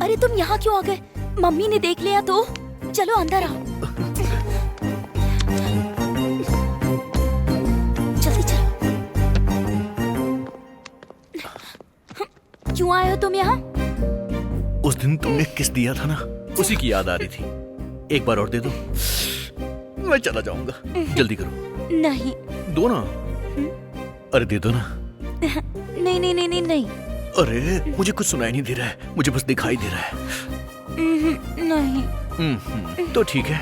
अरे तुम यहाँ क्यों आ गए? मम्मी ने देख लिया तो? चलो अंदर आओ। जल्दी चलो। क्यों आए हो तुम यहाँ? उस दिन तुमने किस दिया था ना, उसी की याद आ रही थी। एक बार और दे दो, मैं चला जाऊंगा। जल्दी करो। नहीं। दो ना। अरे दे दो ना। नहीं नहीं नहीं नहीं नहीं। अरे मुझे कुछ सुनाई नहीं दे रहा है, मुझे बस दिखाई दे रहा है। नहीं। तो ठीक है।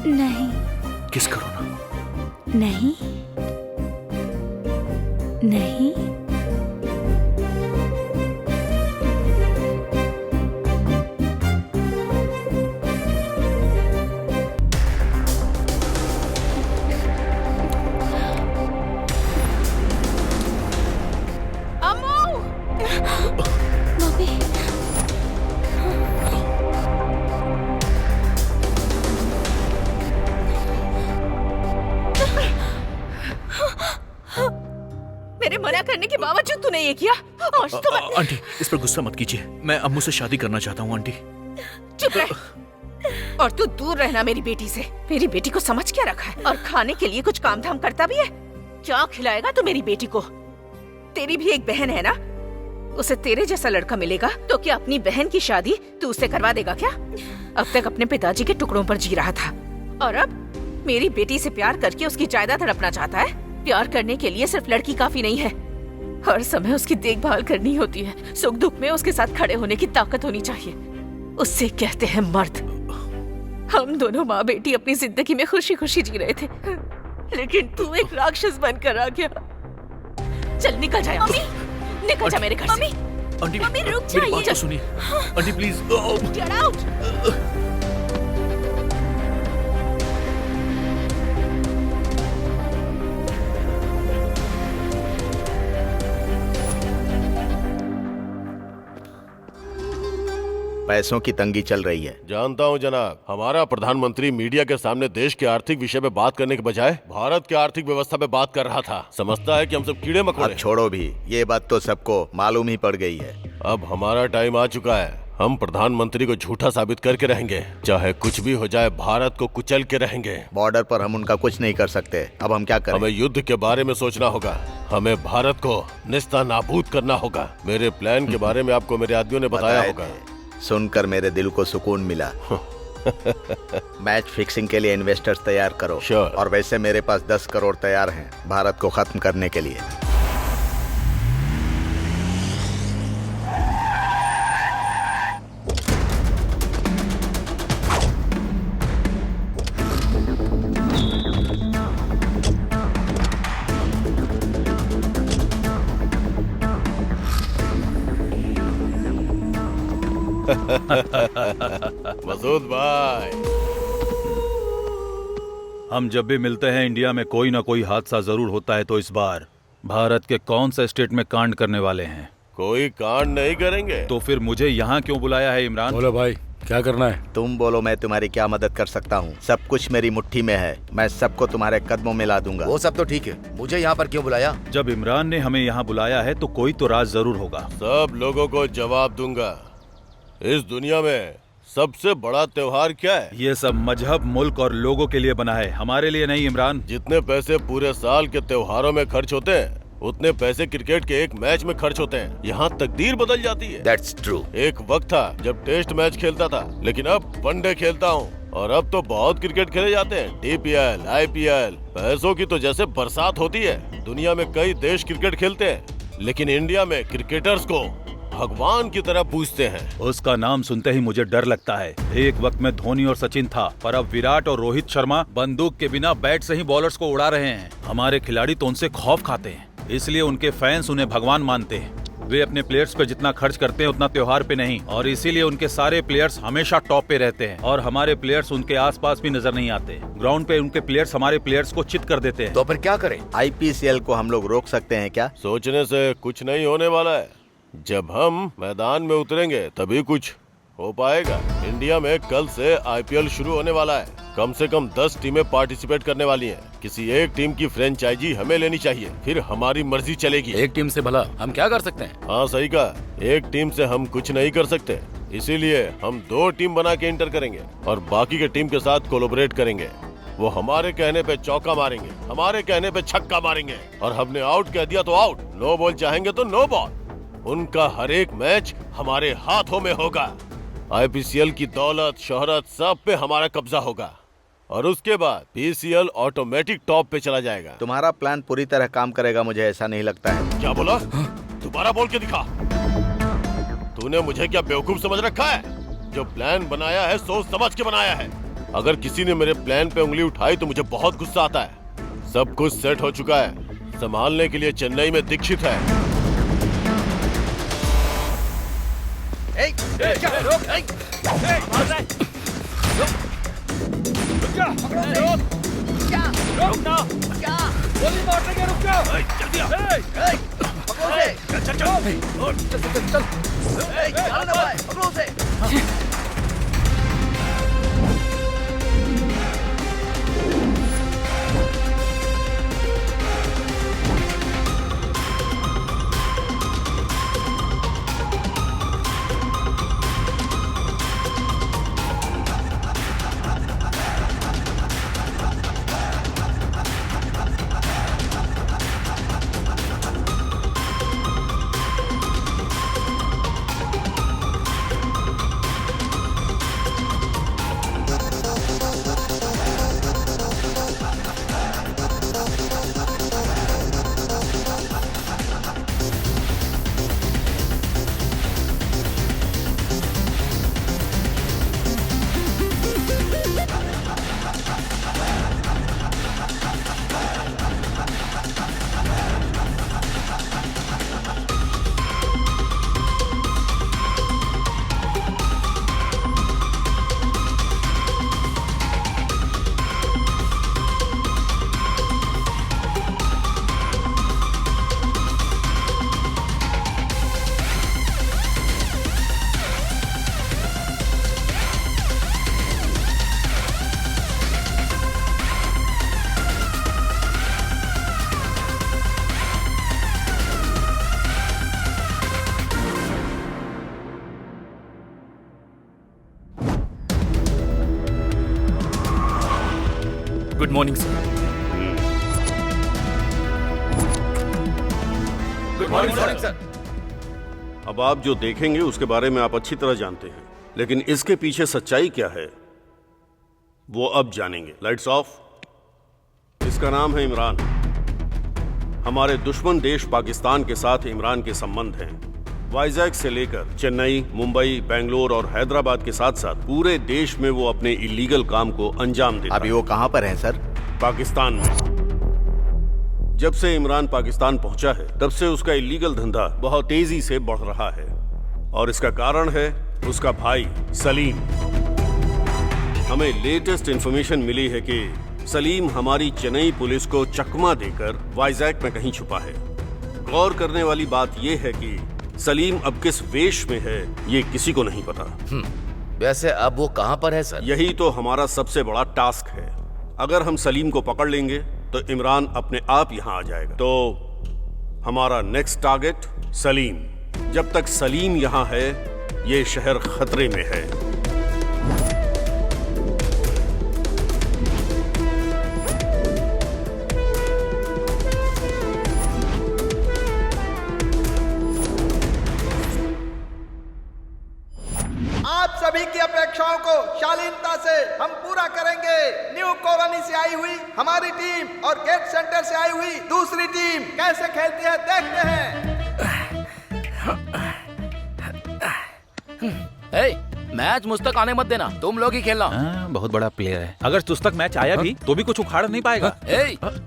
नहीं। किस करो ना। नहीं नहीं। मम्मी। मेरे मना करने के बावजूद तूने ये किया। आज तो आंटी इस पर गुस्सा मत कीजिए, मैं अम्मू से शादी करना चाहता हूँ। आंटी चुप रह। और तू दूर रहना मेरी बेटी से। मेरी बेटी को समझ क्या रखा है? और खाने के लिए कुछ काम धाम करता भी है? क्या खिलाएगा तू मेरी बेटी को? तेरी भी एक बहन है ना, उसे तेरे जैसा लड़का मिलेगा तो क्या अपनी बहन की शादी तू उससे करवा देगा क्या? अब तक अपने पिताजी के टुकड़ों पर जी रहा था और अब मेरी बेटी से प्यार करके उसकी जायदाद हड़पना चाहता है। प्यार करने के लिए सिर्फ लड़की काफी नहीं है, हर समय उसकी देखभाल करनी होती है। सुख दुख में उसके साथ खड़े होने की ताकत होनी चाहिए। उससे कहते हैं मर्द। हम दोनों माँ बेटी अपनी जिंदगी में खुशी खुशी जी रहे थे, लेकिन तू एक राक्षस बनकर आ गया। चल निकल जाए। मम्मी निकल जा मेरे घर से। आंटी मम्मी, रुक मेरी जाइए। बात तो सुनिए। Aunty please. Get out! पैसों की तंगी चल रही है। जानता हूं जनाब, हमारा प्रधानमंत्री मीडिया के सामने देश के आर्थिक विषय पे बात करने के बजाय भारत की आर्थिक व्यवस्था पे बात कर रहा था। समझता है कि हम सब कीड़े मकोड़े। अब छोड़ो भी, ये बात तो सबको मालूम ही पड़ गई है। अब हमारा टाइम आ चुका है। हम प्रधानमंत्री को झूठा साबित करके रहेंगे, चाहे कुछ भी हो जाए। भारत को कुचल के रहेंगे। बॉर्डर पर हम उनका कुछ नहीं कर सकते। अब हम क्या करें? हमें युद्ध के बारे में सोचना होगा। हमें भारत को निस्ता नाबूद करना होगा। मेरे प्लान के बारे में आपको मेरे आदमियों ने बताया होगा। सुनकर मेरे दिल को सुकून मिला। मैच फिक्सिंग के लिए इन्वेस्टर्स तैयार करो। Sure. और वैसे मेरे पास 10 करोड़ तैयार हैं भारत को खत्म करने के लिए। मसूद भाई, हम जब भी मिलते हैं इंडिया में कोई ना कोई हादसा जरूर होता है। तो इस बार भारत के कौन सा स्टेट में कांड करने वाले हैं? कोई कांड नहीं करेंगे। तो फिर मुझे यहाँ क्यों बुलाया है इमरान? बोलो भाई, क्या करना है? तुम बोलो, मैं तुम्हारी क्या मदद कर सकता हूँ? सब कुछ मेरी मुट्ठी में है। मैं सबको तुम्हारे कदमों में ला दूंगा। वो सब तो ठीक है, मुझे यहाँ पर क्यों बुलाया? जब इमरान ने हमें यहाँ बुलाया है तो कोई तो राज जरूर होगा। सब लोगों को जवाब दूंगा। इस दुनिया में सबसे बड़ा त्योहार क्या है? ये सब मजहब, मुल्क और लोगों के लिए बना है, हमारे लिए नहीं इमरान। जितने पैसे पूरे साल के त्योहारों में खर्च होते हैं, उतने पैसे क्रिकेट के एक मैच में खर्च होते हैं। यहाँ तकदीर बदल जाती है। That's true. एक वक्त था जब टेस्ट मैच खेलता था, लेकिन अब वनडे खेलता हूँ। और अब तो बहुत क्रिकेट खेले जाते हैं। DPL, IPL, पैसों की तो जैसे बरसात होती है। दुनिया में कई देश क्रिकेट खेलते हैं, लेकिन इंडिया में क्रिकेटर्स को भगवान की तरह पूजते हैं। उसका नाम सुनते ही मुझे डर लगता है। एक वक्त में धोनी और सचिन था, पर अब विराट और रोहित शर्मा बंदूक के बिना बैट से ही बॉलर्स को उड़ा रहे हैं। हमारे खिलाड़ी तो उनसे खौफ खाते हैं, इसलिए उनके फैंस उन्हें भगवान मानते हैं। वे अपने प्लेयर्स पे जितना खर्च करते हैं उतना त्योहार पे नहीं, और इसीलिए उनके सारे प्लेयर्स हमेशा टॉप पे रहते हैं और हमारे प्लेयर्स उनके आसपास भी नजर नहीं आते। ग्राउंड पे उनके प्लेयर्स हमारे प्लेयर्स को चित कर देते हैं। तो फिर क्या करें? IPCL को हम लोग रोक सकते हैं क्या? सोचने से कुछ नहीं होने वाला है। जब हम मैदान में उतरेंगे तभी कुछ हो पाएगा। इंडिया में कल से IPL शुरू होने वाला है। कम से कम 10 टीमें पार्टिसिपेट करने वाली हैं। किसी एक टीम की फ्रेंचाइजी हमें लेनी चाहिए, फिर हमारी मर्जी चलेगी। एक टीम से भला हम क्या कर सकते हैं? हाँ सही कहा, एक टीम से हम कुछ नहीं कर सकते, इसीलिए हम 2 टीम बना के इंटर करेंगे और बाकी के टीम के साथ कोलैबोरेट करेंगे। वो हमारे कहने पे चौका मारेंगे, हमारे कहने पे छक्का मारेंगे, और हमने आउट कह दिया तो आउट, नो बॉल चाहेंगे तो नो बॉल। उनका हर एक मैच हमारे हाथों में होगा। आईपीसीएल की दौलत शोहरत सब पे हमारा कब्जा होगा और उसके बाद पीसीएल ऑटोमेटिक टॉप पे चला जाएगा। तुम्हारा प्लान पूरी तरह काम करेगा मुझे ऐसा नहीं लगता है। क्या बोला? दोबारा बोल के दिखा। तूने मुझे क्या बेवकूफ समझ रखा है? जो प्लान बनाया है सोच समझ के बनाया है। अगर किसी ने मेरे प्लान पे उंगली उठाई तो मुझे बहुत गुस्सा आता है। सब कुछ सेट हो चुका है, संभालने के लिए चेन्नई में दीक्षित है। Good morning sir. Good morning sir. अब आप जो देखेंगे उसके बारे में आप अच्छी तरह जानते हैं, लेकिन इसके पीछे सच्चाई क्या है वो अब जानेंगे। Lights off. इसका नाम है इमरान। हमारे दुश्मन देश पाकिस्तान के साथ इमरान के संबंध हैं। वाइजैक से लेकर चेन्नई, मुंबई, बेंगलोर और हैदराबाद के साथ साथ पूरे देश में वो अपने इलीगल काम को अंजाम देता है। अभी वो कहाँ पर है सर? पाकिस्तान में। जब से इमरान पाकिस्तान पहुंचा है तब से उसका इलीगल धंधा बहुत तेजी से बढ़ रहा है और इसका कारण है उसका भाई सलीम। हमें लेटेस्ट इंफॉर्मेशन मिली है कि सलीम हमारी चेन्नई पुलिस को चकमा देकर वाइजैक में कहीं छुपा है। गौर करने वाली बात यह है कि सलीम अब किस वेश में है ये किसी को नहीं पता। वैसे अब वो कहाँ पर है सर? यही तो हमारा सबसे बड़ा टास्क है। अगर हम सलीम को पकड़ लेंगे तो इमरान अपने आप यहाँ आ जाएगा। तो हमारा नेक्स्ट टारगेट सलीम। जब तक सलीम यहाँ है ये शहर खतरे में है। आप सभी की अपेक्षाओं को शालीनता से हम पूरा करेंगे। न्यू कॉलोनी से आई हुई हमारी टीम और गेट सेंटर से आई हुई दूसरी टीम कैसे खेलती है देखते हैं। मैच मुझ तक आने मत देना, तुम लोग ही खेलना। बहुत बड़ा प्लेयर है। अगर तुझ तक मैच आया भी तो भी कुछ उखाड़ नहीं पाएगा।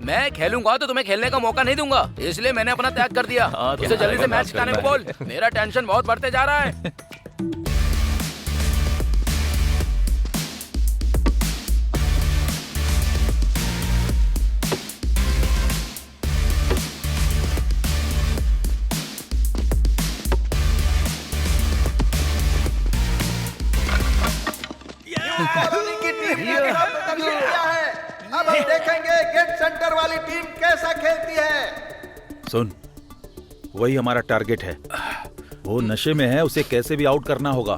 मैं खेलूंगा तो तुम्हें खेलने का मौका नहीं दूंगा, इसलिए मैंने अपना त्याग कर दिया। उसे जल्दी से मैच जिताने को बोल। मेरा टेंशन बहुत बढ़ते जा रहा है। कॉलोनी की टीम ने अपना प्रदर्शन किया है। अब हम देखेंगे गेट सेंटर वाली टीम कैसा खेलती है। सुन, वही हमारा टारगेट है। वो नशे में है, उसे कैसे भी आउट करना होगा।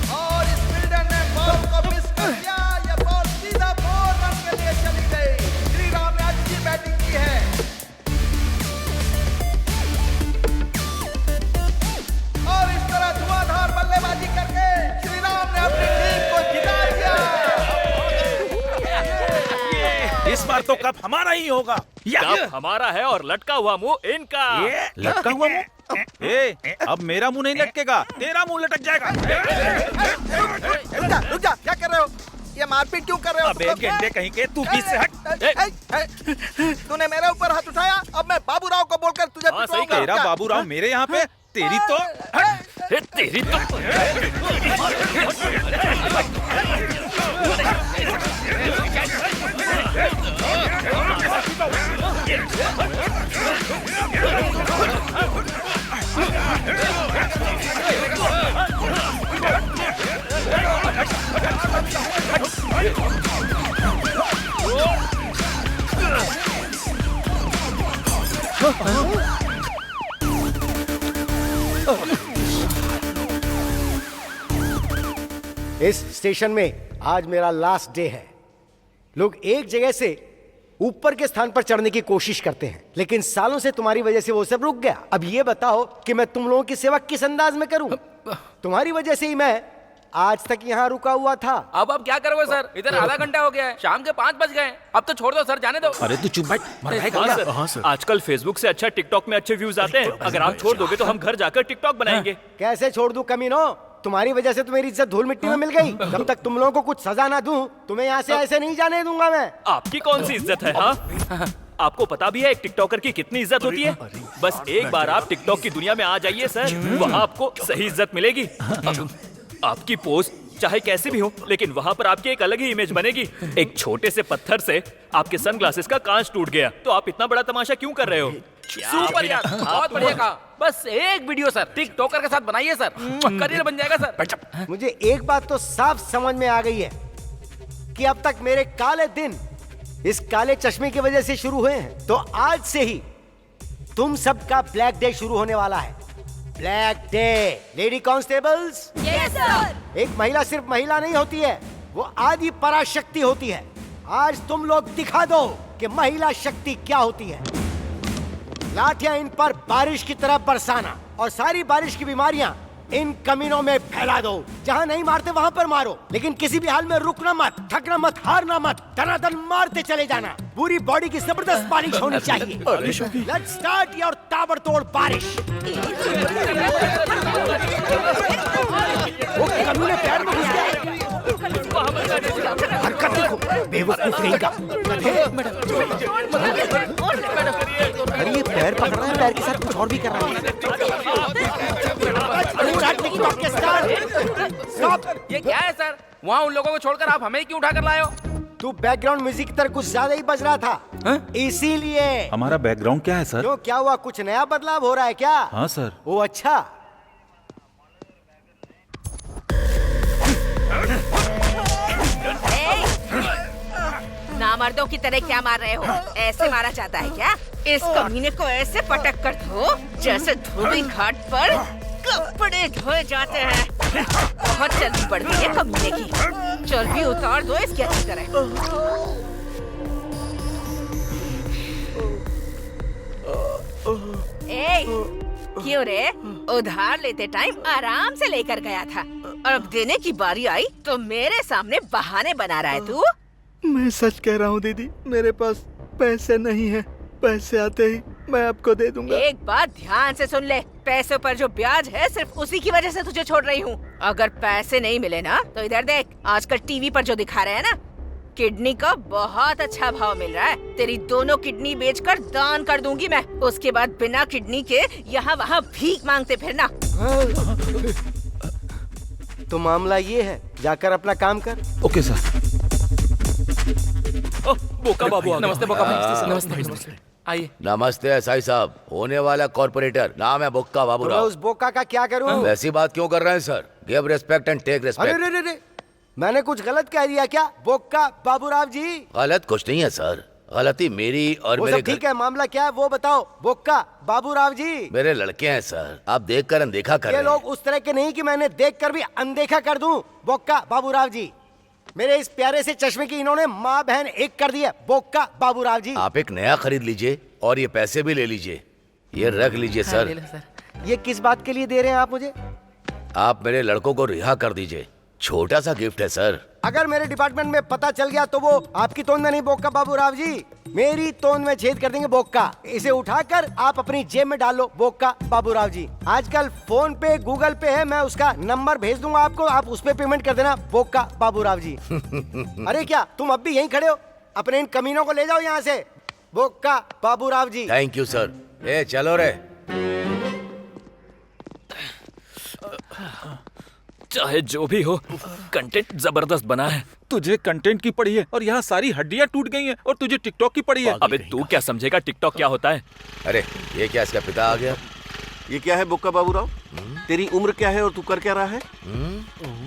और इस फील्डर ने बॉल को मिस कर दिया। ये बॉल सीधा 4 रन के लिए चली गई। श्रीराम ने अच्छी बैटिंग की है और इस तरह धुआंधार बल्लेबाजी करके श्रीराम ने अपनी टीम को जिता दिया। इस बार तो कप हमारा ही होगा। कप हमारा है और लटका हुआ मुंह इनका। लटका हुआ मुंह? अब मेरा मुंह नहीं लटकेगा, तेरा मुंह लटक जाएगा। रुक जा, क्या कर रहे हो? ये मारपीट क्यों कर रहे हो? अबे गेंडे कहीं के, तू बीच से हट। तूने मेरे ऊपर हाथ उठाया, अब मैं बाबूराव को बोलकर तुझे पिटवाऊंगा। तेरा बाबूराव मेरे यहाँ पे, तेरी तो तेरी तो इस स्टेशन में आज मेरा लास्ट डे है। लोग एक जगह से ऊपर के स्थान पर चढ़ने की कोशिश करते हैं, लेकिन सालों से तुम्हारी वजह से वो सब रुक गया। अब ये बताओ कि मैं तुम लोगों की सेवा किस अंदाज में करूं? तुम्हारी वजह से ही मैं आज तक यहाँ रुका हुआ था। अब क्या करोगे सर? इधर आधा घंटा हो गया है, शाम के 5 बज गए। अब तो छोड़ दो सर, जाने दो। अरे तू चुप बैठ। हाँ सर, आजकल फेसबुक से अच्छा टिकटॉक में अच्छे व्यूज आते हैं। अगर आप छोड़ दोगे तो हम घर जाकर टिकटॉक बनाएंगे। कैसे छोड़ दूं कमीनो? तुम्हारी वजह से तो मेरी इज्जत धूल मिट्टी में मिल गई। जब तक तुम लोगों को कुछ सजा ना दूं, तुम्हें यहाँ से ऐसे नहीं जाने दूंगा मैं। आपकी कौन सी इज्जत है? हाँ, आपको पता भी है एक टिकटॉकर की कितनी इज्जत होती है? बस एक बार आप टिकटॉक की दुनिया में आ जाइए सर, वहाँ आपको सही इज्जत मिलेगी। आपकी पोस्ट चाहे कैसी भी हो, लेकिन वहाँ पर आपकी एक अलग ही इमेज बनेगी। एक छोटे से पत्थर से आपके सनग्लासेस का कांच टूट गया, तो आप इतना बड़ा तमाशा क्यों कर रहे हो? सुपर यार, बहुत बढ़िया कहा। बस एक वीडियो सर टिकटॉकर के साथ बनाइए सर, करियर बन जाएगा सर। मुझे एक बात तो साफ समझ में आ गई है कि अब तक मेरे काले दिन इस काले चश्मे की वजह से शुरू हुए हैं, तो आज से ही तुम सबका ब्लैक डे शुरू होने वाला है। Black day. Lady constables, yes sir. एक महिला सिर्फ महिला नहीं होती है, वो आदि पराशक्ति होती है। आज तुम लोग दिखा दो कि महिला शक्ति क्या होती है। लाठियां इन पर बारिश की तरह बरसाना और सारी बारिश की बीमारियां इन कमीनों में फैला दो। जहां नहीं मारते वहां पर मारो, लेकिन किसी भी हाल में रुकना मत, थकना मत, हारना मत, दनादन मारते चले जाना। पूरी बॉडी की जबरदस्त बारिश होनी चाहिए। लेट्स स्टार्ट योर ताबड़तोड़ बारिश। वो कमीने पैर में घुस गए। हरकत देखो, बेवकूफ कहीं का। अरे ये पैर पकड़ रहा है, पैर के साथ कुछ और भी कर रहा है। ये क्या है सर? वहाँ उन लोगों को छोड़कर आप हमें क्यों उठाकर लाए हो? तू बैकग्राउंड म्यूजिक की तरह कुछ ज्यादा ही बज रहा था, इसीलिए। हमारा बैकग्राउंड क्या है सर? क्यों, क्या हुआ? कुछ नया बदलाव हो रहा है क्या? हाँ सर। ओ अच्छा। नामर्दों की तरह क्या मार रहे हो? ऐसे मारा जाता है क्या? इस कमीने को ऐसे पटक कर दो जैसे धोबी घाट पर कपड़े धोए जाते हैं। बहुत चर्बी बढ़ती है कमीने की, चर्बी उतार दो इसकी अच्छी तरह। क्यों रे? उधार लेते टाइम आराम से लेकर गया था, और अब देने की बारी आई तो मेरे सामने बहाने बना रहा है तू। मैं सच कह रहा हूँ दीदी, मेरे पास पैसे नहीं है। पैसे आते ही मैं आपको दे दूंगा। एक बात ध्यान से सुन ले, पैसों पर जो ब्याज है सिर्फ उसी की वजह से तुझे छोड़ रही हूँ। अगर पैसे नहीं मिले ना तो इधर देख, आजकल टीवी पर जो दिखा रहे हैं ना, किडनी का बहुत अच्छा भाव मिल रहा है। तेरी दोनों किडनी बेचकर दान कर दूंगी मैं। उसके बाद बिना किडनी के यहाँ वहाँ भीख मांगते फिरना। तो मामला ये है, जाकर अपना काम कर। Okay sir. बोका बाबू आ गए। नमस्ते बोका भाई। नमस्ते नमस्ते। आइए। नमस्ते एसआई साहब, होने वाला कॉर्पोरेटर, नाम है बुक्का तो मैं बाबूराव। उस बोका का क्या करूं? वैसी बात क्यों कर रहे हैं sir? Give respect and take अरे रिस्पेक्ट। रे रे रे, मैंने कुछ गलत कह दिया क्या? बोका बाबूराव जी। गलत कुछ नहीं है सर, गलती मेरी और वो मेरे सब ठीक है, मामला क्या है वो बताओ। बोका बाबूराव जी, मेरे लड़के हैं सर, आप देख कर अनदेखा कर ये रहे लोग हैं। उस तरह के नहीं कि मैंने देखकर भी अनदेखा कर दूं। बोका बाबूराव जी, मेरे इस प्यारे से चश्मे की इन्होंने माँ बहन एक कर दी है। बोका बाबूराव जी, आप एक नया खरीद लीजिए और ये पैसे भी ले लीजिए, ये रख लीजिए हाँ, सर। ले लो सर। ये किस बात के लिए दे रहे हैं आप मुझे? आप मेरे लड़कों को रिहा कर दीजिए, छोटा सा गिफ्ट है सर। अगर मेरे डिपार्टमेंट में पता चल गया तो वो आपकी तोंद में नहीं बोका बाबूराव जी, मेरी तोंद में छेद कर देंगे बोका। इसे उठाकर आप अपनी जेब में डाल लो बोका बाबूराव जी। आजकल फोन पे गूगल पे है, मैं उसका नंबर भेज दूंगा आपको, आप उस पे पेमेंट कर देना बोका बाबूराव जी। अरे क्या तुम अब भी यहीं खड़े हो? अपने इन कमीनों को ले जाओ यहाँ से, Boka Baburao ji. Thank you sir. ए चलो रे। चाहे जो भी हो, कंटेंट जबरदस्त बना है। तुझे कंटेंट की पड़ी है और यहाँ सारी हड्डियाँ टूट गई हैं, और तुझे टिकटॉक की पड़ी है। अबे तू क्या समझेगा टिकटॉक क्या होता है? अरे ये क्या, इसका पिता आ गया? ये क्या है बुक्का बाबूराव? तेरी उम्र क्या है और तू कर क्या रहा है?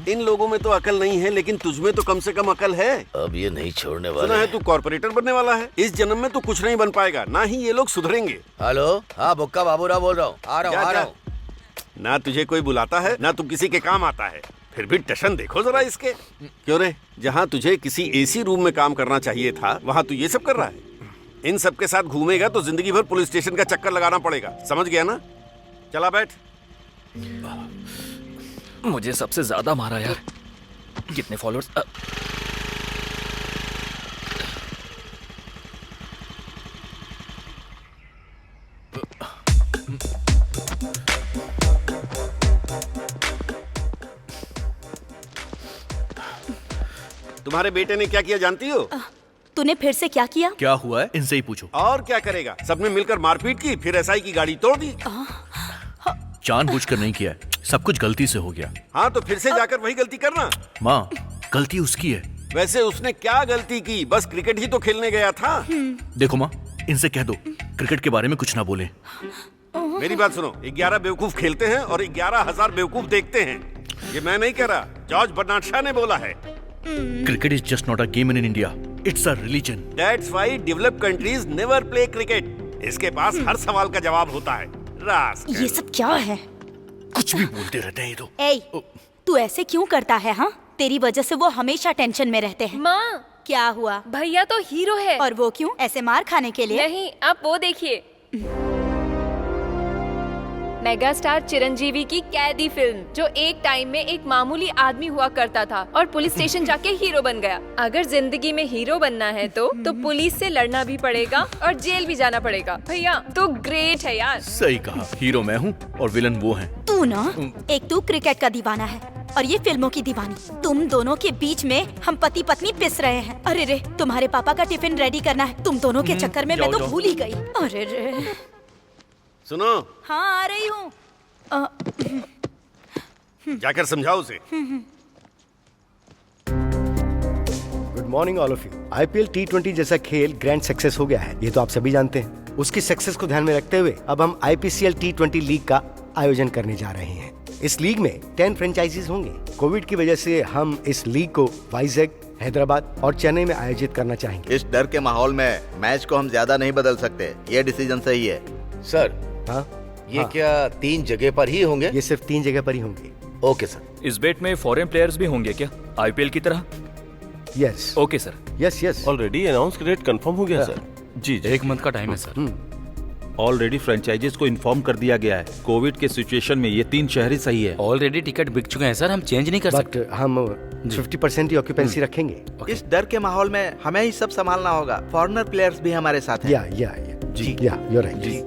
इन लोगों में तो अकल नहीं है, लेकिन तुझमें तो कम से कम अकल है। अब ये नहीं छोड़ने सुना वाले। है तू कॉर्पोरेटर बनने वाला है। इस जन्म में तो कुछ नहीं बन पाएगा, ना ही ये लोग सुधरेंगे। हेलो, हाँ बुक्का बाबूराव बोल रहा हूँ, आ रहा हूँ जा, आ रहा जा। हूँ। ना तुझे कोई बुलाता है, ना तू किसी के काम आता है, फिर भी टशन देखो जरा इसके। क्यों रे, जहाँ तुझे किसी एसी रूम में काम करना चाहिए था, वहाँ तू ये सब कर रहा है। इन सब के साथ घूमेगा तो जिंदगी भर पुलिस स्टेशन का चक्कर लगाना पड़ेगा, समझ गया ना? चला बैठ। मुझे सबसे ज्यादा मारा यार। कितने फॉलोअर्स? तुम्हारे बेटे ने क्या किया जानती हो? तूने फिर से क्या किया? क्या हुआ है, इनसे ही पूछो। और क्या करेगा, सबने मिलकर मारपीट की, फिर एसआई की गाड़ी तोड़ दी। जानबूझकर नहीं किया है, सब कुछ गलती से हो गया। हाँ तो फिर से जाकर वही गलती करना। माँ, गलती उसकी है। वैसे उसने क्या गलती की, बस क्रिकेट ही तो खेलने गया था। देखो माँ, इनसे कह दो क्रिकेट के बारे में कुछ ना बोले। मेरी बात सुनो, 11 बेवकूफ खेलते हैं और 11,000 बेवकूफ देखते हैं। ये मैं नहीं कह रहा, जॉर्ज बर्नार्ड शॉ ने बोला है। Cricket is just not a game in India, it's a religion. That's why developed countries never play cricket. इसके पास हर सवाल का जवाब होता है। रास्कल। ये सब क्या है? कुछ भी बोलते रहते हैं ये तो। ए, तू ऐसे क्यों करता है? हाँ, तेरी वजह से वो हमेशा टेंशन में रहते हैं। माँ, क्या हुआ? भैया तो हीरो है। और वो क्यों? ऐसे मार खाने के लिए? नहीं, आप वो देखिए, मेगा स्टार चिरंजीवी की कैदी फिल्म, जो एक टाइम में एक मामूली आदमी हुआ करता था और पुलिस स्टेशन जाके हीरो बन गया। अगर जिंदगी में हीरो बनना है तो पुलिस से लड़ना भी पड़ेगा और जेल भी जाना पड़ेगा। भैया तो ग्रेट है यार। सही कहा, हीरो मैं हूँ और विलन वो हैं। तू ना, एक तू क्रिकेट का दीवाना है और ये फिल्मों की दीवानी। तुम दोनों के बीच में हम पति पत्नी पिस रहे हैं। अरे रे, तुम्हारे पापा का टिफिन रेडी करना है। तुम दोनों के चक्कर में मैं तो भूल ही गई। अरे रे। सुनो। हाँ, आ रही हूँ। जाकर समझाओ उसे। Good morning all of you. IPL T20 जैसा खेल ग्रैंड सक्सेस हो गया है, ये तो आप सभी जानते हैं। उसकी सक्सेस को ध्यान में रखते हुए अब हम IPCL T20 लीग का आयोजन करने जा रहे हैं। इस लीग में 10 फ्रेंचाइजीज होंगे। कोविड की वजह से हम इस लीग को वाइजैग, हैदराबाद और चेन्नई में आयोजित करना चाहेंगे। इस डर के माहौल में मैच को हम ज्यादा नहीं बदल सकते, ये डिसीजन सही है। सर, हाँ, ये क्या 3 जगह पर ही होंगे? ये सिर्फ 3 जगह पर ही होंगे। Okay sir. इस बेट में फॉरेन प्लेयर्स भी होंगे क्या, IPL की तरह? Yes. Okay sir. Yes yes. Already announce date confirm हो गया सर। जी, 1 मंथ का टाइम है सर। ऑलरेडी फ्रेंचाइजीज को इन्फॉर्म कर दिया गया है। कोविड के सिचुएशन में ये 3 शहर ही सही है। ऑलरेडी टिकट बिक चुके हैं सर, हम चेंज नहीं कर सकते। बट हम 50% ही ऑक्यूपेंसी रखेंगे। इस डर के माहौल में हमें ही सब संभालना होगा। फॉरेनर प्लेयर्स भी हमारे साथ हैं। या जी, या यू राइट जी।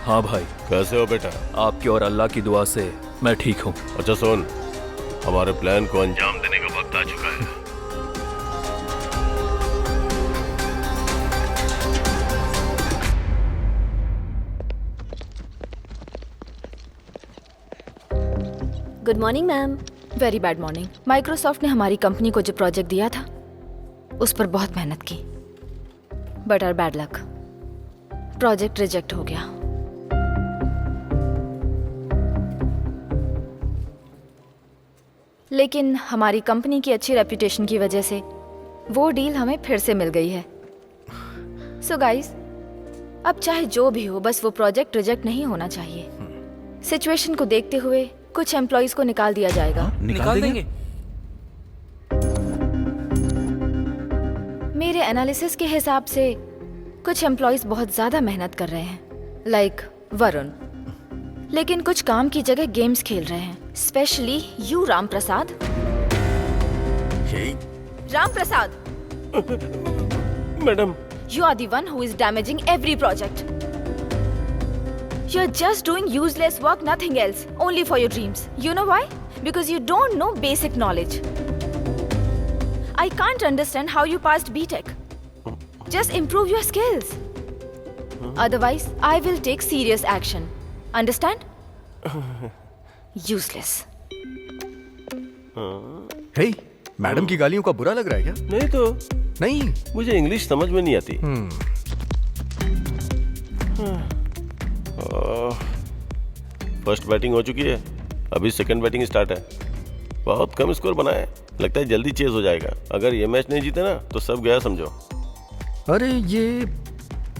हाँ भाई। कैसे हो बेटा? आपकी और अल्लाह की दुआ से मैं ठीक हूँ। अच्छा सुन, हमारे प्लान को अंजाम देने का वक्त आ चुका है। Good morning ma'am. Very bad morning. Microsoft ने हमारी कंपनी को जो प्रोजेक्ट दिया था उस पर बहुत मेहनत की, but our bad luck, project reject हो गया। लेकिन हमारी कंपनी की अच्छी रेपुटेशन की वजह से वो डील हमें फिर से मिल गई है। सो गाइस, अब चाहे जो भी हो, बस वो प्रोजेक्ट रिजेक्ट नहीं होना चाहिए। सिचुएशन को देखते हुए कुछ एम्प्लॉइज को निकाल दिया जाएगा। निकाल देंगे? मेरे एनालिसिस के हिसाब से कुछ एम्प्लॉइज बहुत ज्यादा मेहनत कर रहे हैं, लाइक वरुण, लेकिन कुछ काम की जगह गेम्स खेल रहे हैं, specially you Ram Prasad. Ram Prasad, madam, you are the one who is damaging every project. You're just doing useless work, nothing else, only for your dreams. You know why? Because you don't know basic knowledge. I can't understand how you passed BTech. Just improve your skills. Otherwise, I will take serious action. Understand? Useless. Hey, madam की गालियों का बुरा लग रहा है क्या? नहीं तो नहीं, मुझे इंग्लिश समझ में नहीं आती। फर्स्ट बैटिंग हो चुकी है, अभी सेकंड बैटिंग स्टार्ट है। बहुत कम स्कोर बना है, लगता है जल्दी चेज हो जाएगा। अगर ये मैच नहीं जीते ना तो सब गया समझो। अरे ये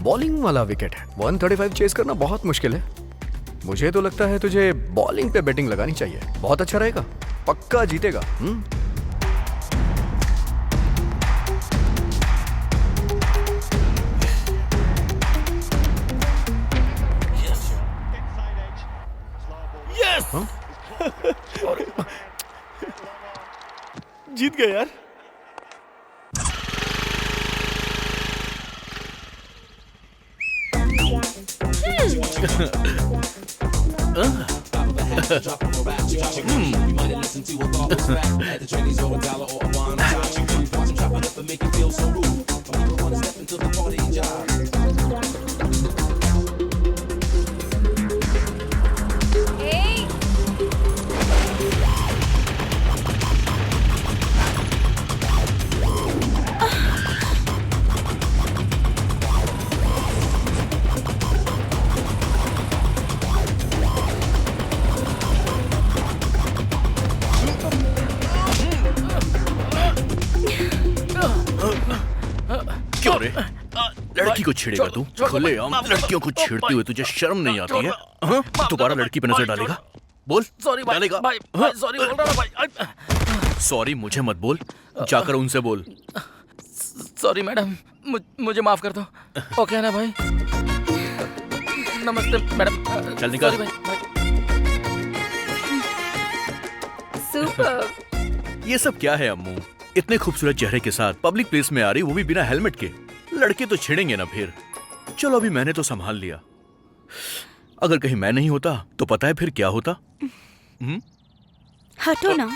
बॉलिंग वाला विकेट है, 135 चेस करना बहुत मुश्किल है। मुझे तो लगता है तुझे बॉलिंग पे बैटिंग लगानी चाहिए, बहुत अच्छा रहेगा, पक्का जीतेगा। जीत गए यार। क्यों रे? लड़की को छेड़ेगा तू? खुलेआम लड़कियों को छेड़ते हुए तुझे शर्म नहीं आती है? दोबारा लड़की पे नजर डालेगा? बोल। सॉरी डालेगा? भाई, सॉरी बोल रहा भाई। सॉरी मुझे मत बोल, जाकर उनसे बोल। सॉरी मैडम, मुझे माफ कर दो। ओके ना भाई? नमस्ते मैडम। चल निकल। सुपर। ये सब क्या है अम्मू? इतने खूबसूरत चेहरे के साथ पब्लिक प्लेस में आ रही, वो भी बिना हेलमेट के। लड़के तो छेड़ेंगे ना फिर। चलो अभी मैंने तो संभाल लिया, अगर कहीं मैं नहीं होता तो पता है फिर क्या होता? हटो ना।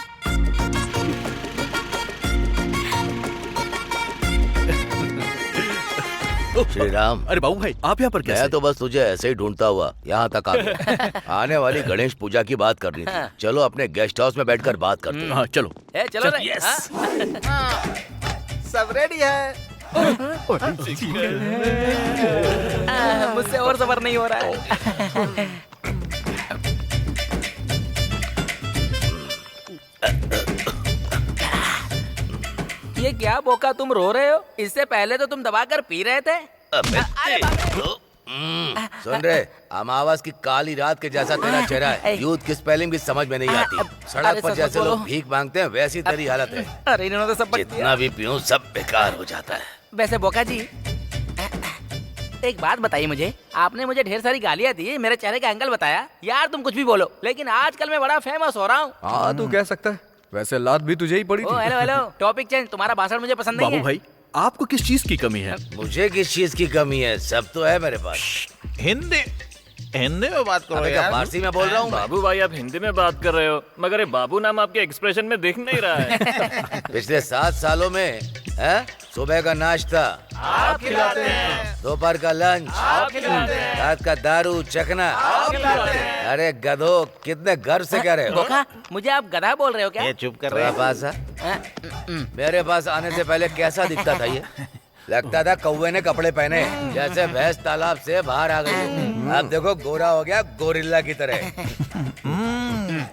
श्री राम। अरे बाबू भाई, आप यहाँ पर कैसे? मैं तो बस तुझे ऐसे ही ढूंढता हुआ यहाँ तक आ गया। आने वाली गणेश पूजा की बात करनी थी। चलो अपने गेस्ट हाउस में बैठकर बात करते हैं। हाँ चलो। चलो रे। यस। सब रेडी है? मुझसे और सबर नहीं हो रहा है। ये क्या बोका, तुम रो रहे हो? इससे पहले तो तुम दबाकर पी रहे थे। सुन रहे, अमावस की काली रात के जैसा तेरा चेहरा है। यूथ की स्पेलिंग भी समझ में नहीं आती। सड़क पर जैसे लोग भीख मांगते हैं वैसी तेरी हालत है। अरे इन्होंने तो सब जितना भी पीऊं सब बेकार हो जाता है। वैसे बोका जी, एक बात बताइए मुझे, आपने मुझे ढेर सारी गालियाँ दी, मेरे चेहरे का एंगल बताया। यार तुम कुछ भी बोलो, लेकिन आजकल मैं बड़ा फेमस हो रहा हूँ। हाँ तू कह सकता है, वैसे लात भी तुझे ही पड़ी थी। Hello hello, topic change. तुम्हारा भाषण मुझे पसंद नहीं है। बाबू भाई, आपको किस चीज की कमी है? मुझे किस चीज की कमी है? सब तो है मेरे पास। हिंदी में बात करो यार। फारसी में बोल रहा हूँ। बाबू भाई आप हिंदी में बात कर रहे हो, मगर ये बाबू नाम आपके एक्सप्रेशन में दिख नहीं रहा है। पिछले 7 सालों में सुबह का नाश्ता आप खिलाते हैं, दोपहर का लंच आप खिलाते हैं, रात का दारू चखना अरे गधो, कितने गर्व से कह रहे हो? बोका, मुझे आप गधा बोल रहे हो क्या? ये चुप कर रहे पास मेरे पास आने से पहले कैसा दिखता था ये? लगता था कौवे ने कपड़े पहने, जैसे भैंस तालाब से बाहर आ गई। अब देखो गोरा हो गया गोरिल्ला की तरह।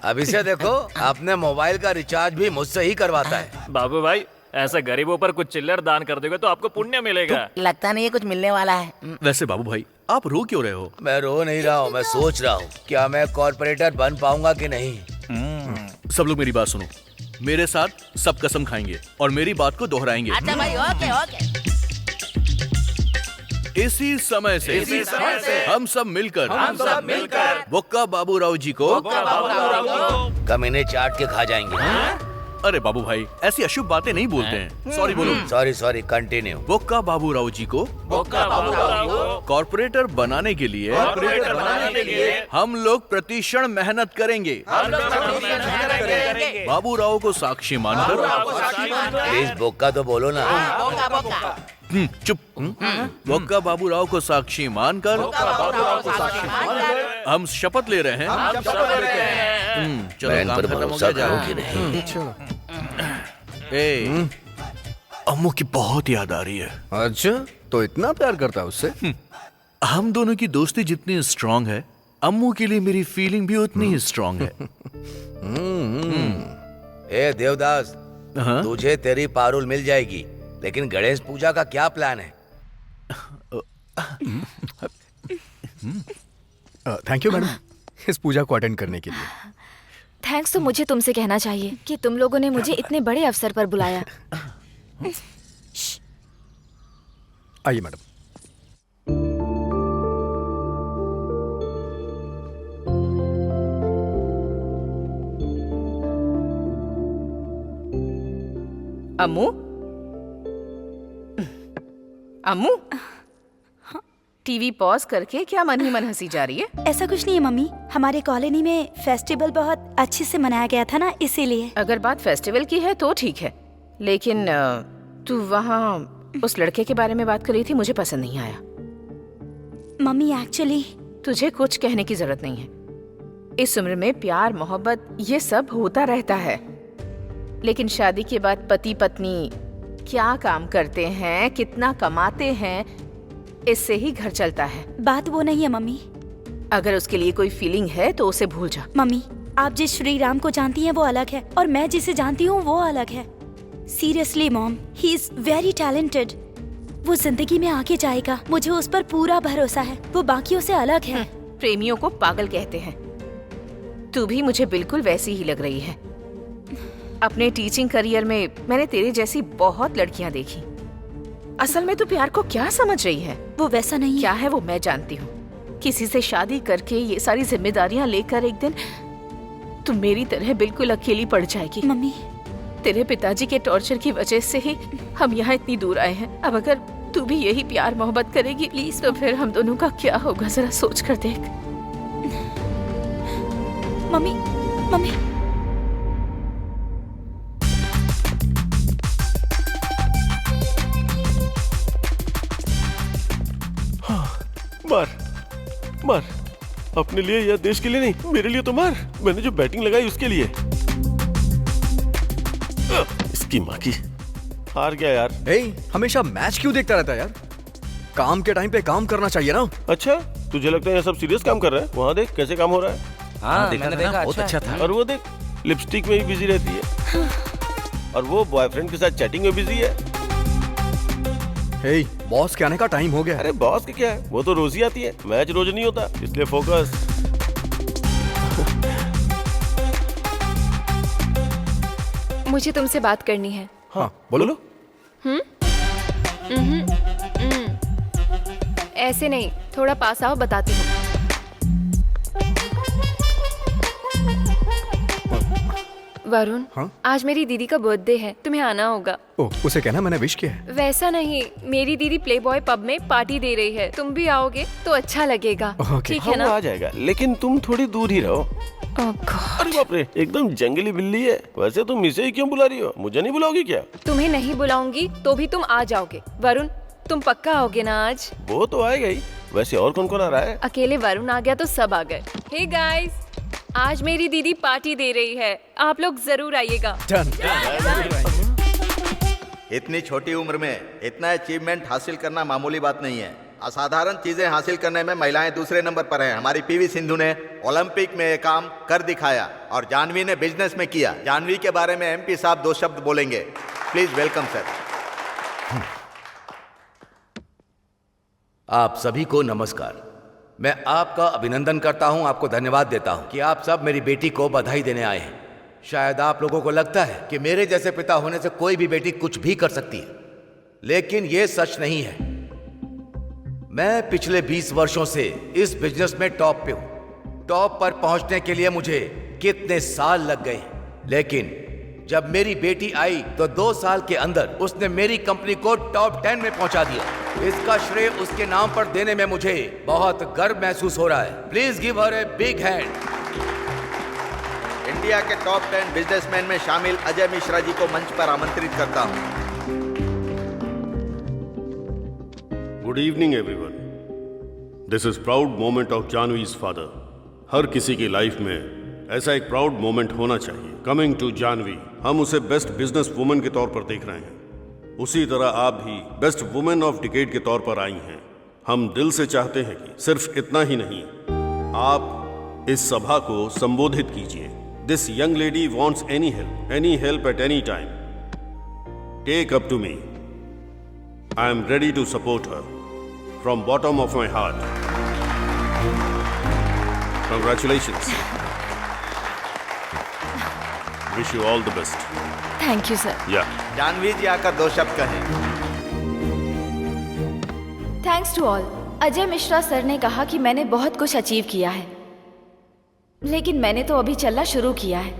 अभी से देखो, अपने मोबाइल का रिचार्ज भी मुझसे ही करवाता है। बाबू भाई, ऐसे गरीबों पर कुछ चिल्लर दान कर दोगे तो आपको पुण्य मिलेगा। लगता नहीं है कुछ मिलने वाला है। वैसे बाबू भाई, आप रो क्यों रहे हो? मैं रो नहीं रहा हूँ, मैं सोच रहा हूँ क्या मैं कॉर्पोरेटर बन पाऊंगा कि नहीं। सब लोग मेरी बात सुनो। मेरे साथ सब कसम खाएंगे और मेरी बात को दोहराएंगे। अच्छा भाई, ओके ओके। इसी समय से हम सब मिलकर बोक्का बाबू राव जी को कमीने चाट के खा जाएंगे। अरे बाबू भाई, ऐसी अशुभ बातें नहीं बोलते हैं। सॉरी बोलो। Sorry continue. बोक्का बाबू राव जी को कॉर्पोरेटर बनाने के लिए हम लोग प्रतिक्षण मेहनत करेंगे। बाबू राव को साक्षी मानकर। प्लीज बोक्का तो बोलो ना। चुप। बोक्का बाबू राव को साक्षी मानकर हम शपथ ले रहे हैं। चलो काम खत्म हो गया, जाओ। अम्मू की बहुत याद आ रही है। अच्छा, तो इतना प्यार करता है उससे? हम दोनों की दोस्ती जितनी स्ट्रांग है, अम्मू के लिए मेरी फीलिंग भी उतनी ही स्ट्रांग है। ए देवदास, तुझे तेरी पारुल मिल जाएगी, लेकिन गणेश पूजा का क्या प्लान है? थैंक यू मैडम, इस पूजा को अटेंड करने के लिए। थैंक्स तो मुझे तुमसे कहना चाहिए कि तुम लोगों ने मुझे इतने बड़े अवसर पर बुलाया। आइए मैडम। अम्मू, अम्मू, टीवी पॉज करके क्या मन ही मन हंसी जा रही है? ऐसा कुछ नहीं है मम्मी, हमारे कॉलोनी में फेस्टिवल बहुत अच्छे से मनाया गया था ना, इसीलिए। अगर बात फेस्टिवल की है तो ठीक है, लेकिन तू वहाँ उस लड़के के बारे में बात कर रही थी, मुझे पसंद नहीं आया। मम्मी एक्चुअली तुझे कुछ कहने की जरूरत नहीं है। इस उम्र में प्यार मोहब्बत ये सब होता रहता है, लेकिन शादी के बाद पति पत्नी क्या काम करते हैं, कितना कमाते हैं, इससे ही घर चलता है। बात वो नहीं है मम्मी। अगर उसके लिए कोई फीलिंग है तो उसे भूल जा। मम्मी, आप जिस श्री राम को जानती हैं वो अलग है, और मैं जिसे जानती हूँ वो अलग है। Seriously mom, he is very talented. वो जिंदगी में आगे जाएगा, मुझे उस पर पूरा भरोसा है। वो बाकियों से अलग है। प्रेमियों को पागल कहते हैं। तू भी मुझे बिल्कुल वैसी ही लग रही है। अपने टीचिंग करियर में मैंने तेरे जैसी बहुत लड़कियां देखी। असल में तू प्यार को क्या समझ रही है? वो वैसा नहीं क्या है वो मैं जानती हूँ। किसी से शादी करके ये सारी जिम्मेदारियां लेकर एक दिन तू मेरी तरह बिल्कुल अकेली पड़ जाएगी। मम्मी, तेरे पिताजी के टॉर्चर की वजह से ही हम यहाँ इतनी दूर आए हैं। अब अगर तू भी यही प्यार मोहब्बत करेगी प्लीज, तो फिर हम दोनों का क्या होगा, जरा सोच कर देख। मम्मी, मम्मी, मार मार, अपने लिए या देश के लिए नहीं, मेरे लिए तो मार। मैंने जो बैटिंग लगाई उसके लिए। इसकी माँ की, हार गया यार। हमेशा मैच क्यों देखता रहता है यार? काम के टाइम पे काम करना चाहिए ना। अच्छा, तुझे लगता है ये सब सीरियस काम कर रहा है? वहाँ देख कैसे काम हो रहा है। हाँ, मैंने देखा, बहुत अच्छा था। और वो देख लिपस्टिक में ही बिजी रहती है, और वो बॉयफ्रेंड के साथ चैटिंग में बिजी है। बॉस के आने का टाइम हो गया। अरे बॉस की क्या है, वो तो रोज ही आती है, मैच रोज नहीं होता, इसलिए फोकस। मुझे तुमसे बात करनी है। हाँ बोलो। ऐसे नहीं, थोड़ा पास आओ, बताती हूँ। वरुण, आज मेरी दीदी का बर्थडे है, तुम्हें आना होगा। उसे कहना मैंने विश किया है। वैसा नहीं, मेरी दीदी प्लेबॉय पब में पार्टी दे रही है, तुम भी आओगे तो अच्छा लगेगा। ठीक है ना? आ जाएगा, लेकिन तुम थोड़ी दूर ही रहो। अरे बाप रे, एकदम जंगली बिल्ली है। वैसे तुम इसे ही क्यों बुला रही हो? मुझे नहीं बुलाओगी क्या? तुम्हें नहीं बुलाऊंगी तो भी तुम आ जाओगे। वरुण, तुम पक्का आओगे ना आज? वो तो आएगा ही, वैसे और कौन कौन आ रहा है? अकेले वरुण आ गया तो सब आ गए। हे गाइस, आज मेरी दीदी पार्टी दे रही है, आप लोग जरूर आइएगा। इतनी छोटी उम्र में इतना अचीवमेंट हासिल करना मामूली बात नहीं है। असाधारण चीजें हासिल करने में महिलाएं दूसरे नंबर पर हैं। हमारी पीवी सिंधु ने ओलंपिक में ये काम कर दिखाया और जानवी ने बिजनेस में किया। जानवी के बारे में एमपी साहब 2 शब्द बोलेंगे। Please welcome sir. आप सभी को नमस्कार। मैं आपका अभिनंदन करता हूं, आपको धन्यवाद देता हूं कि आप सब मेरी बेटी को बधाई देने आए हैं। शायद आप लोगों को लगता है कि मेरे जैसे पिता होने से कोई भी बेटी कुछ भी कर सकती है, लेकिन ये सच नहीं है। मैं पिछले 20 वर्षों से इस बिजनेस में टॉप पे हूं। टॉप पर पहुंचने के लिए मुझे कितने साल लग गए, लेकिन जब मेरी बेटी आई तो 2 साल के अंदर उसने मेरी कंपनी को टॉप 10 में पहुंचा दिया। इसका श्रेय उसके नाम पर देने में मुझे बहुत गर्व महसूस हो रहा है। Please give her a big hand. India के टॉप 10 बिजनेसमैन में शामिल अजय मिश्रा जी को मंच पर आमंत्रित करता हूं। Good evening everyone. This is proud moment of Janvi's father. हर किसी की लाइफ में ऐसा एक प्राउड मोमेंट होना चाहिए। कमिंग टू जानवी, हम उसे बेस्ट बिजनेस वुमेन के तौर पर देख रहे हैं। उसी तरह आप भी बेस्ट वुमेन ऑफ डिकेड के तौर पर आई हैं। हम दिल से चाहते हैं कि सिर्फ इतना ही नहीं, आप इस सभा को संबोधित कीजिए। This young lady wants any help at any time. Take up to me. I am ready to support her from bottom of my heart. Congratulations. Wish you all the best. Thank you sir. Yeah. Janvi ji आकर 2 शब्द कहें। Thanks to all. Ajay Mishra sir ने कहा कि मैंने बहुत कुछ achieve किया है, लेकिन मैंने तो अभी चलना शुरू किया है।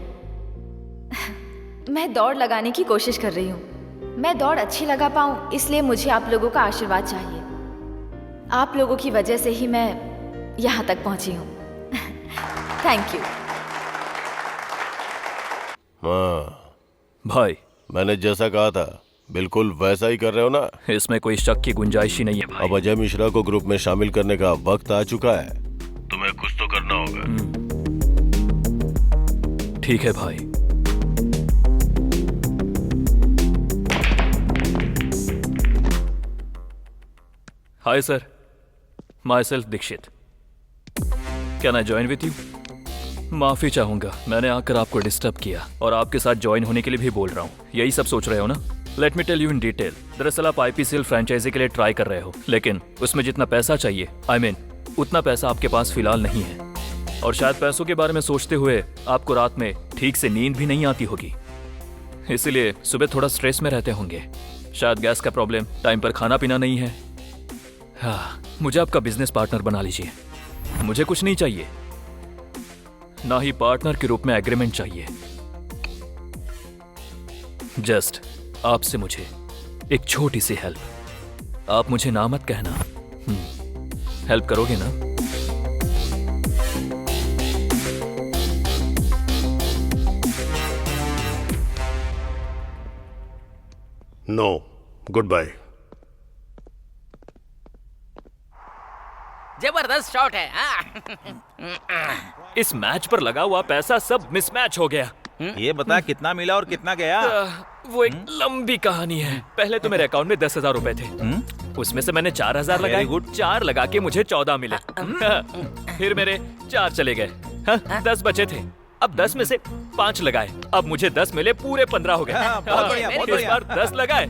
मैं दौड़ लगाने की कोशिश कर रही हूँ। मैं दौड़ अच्छी लगा पाऊँ, इसलिए मुझे आप लोगों का आशीर्वाद चाहिए। आप लोगों की वजह से ही मैं यहाँ तक पहुँची हूँ। Thank you. भाई, मैंने जैसा कहा था बिल्कुल वैसा ही कर रहे हो ना? इसमें कोई शक की गुंजाइश ही नहीं है भाई। अब अजय मिश्रा को ग्रुप में शामिल करने का वक्त आ चुका है। तुम्हें कुछ तो करना होगा। ठीक है भाई। Hi sir, myself Dikshit. Can I join with you? माफी चाहूंगा, मैंने आकर आपको डिस्टर्ब किया और आपके साथ ज्वाइन होने के लिए भी बोल रहा हूँ। यही सब सोच रहे हो ना? Let me tell you in detail. दरअसल आप आईपीसीएल फ्रेंचाइजी के लिए ट्राई कर रहे हो, लेकिन उसमें जितना पैसा चाहिए, उतना पैसा आपके पास फिलहाल नहीं है। और शायद पैसों के बारे में सोचते हुए आपको रात में ठीक से नींद भी नहीं आती होगी, इसीलिए सुबह थोड़ा स्ट्रेस में रहते होंगे। शायद गैस का प्रॉब्लम, टाइम पर खाना पीना नहीं है। हाँ, मुझे आपका बिजनेस पार्टनर बना लीजिए। मुझे कुछ नहीं चाहिए, ना ही पार्टनर के रूप में एग्रीमेंट चाहिए। जस्ट आपसे मुझे एक छोटी सी हेल्प। आप मुझे ना मत कहना। हेल्प करोगे ना? No, goodbye. जबरदस्त शॉट है। इस मैच पर लगा हुआ पैसा सब मिसमैच हो गया। ये बता कितना मिला और कितना गया? वो एक लंबी कहानी है। पहले तो मेरे अकाउंट में 10,000 रुपए थे। उसमें से मैंने 4,000 लगाए। गुड। 4 लगा के मुझे 14 मिले। फिर मेरे 4 चले गए। 10 बचे थे। अब 10 में से 5 लगाए। अब मुझे 10 मिले, पूरे 15 हो गए। इस बार 10 लगाए।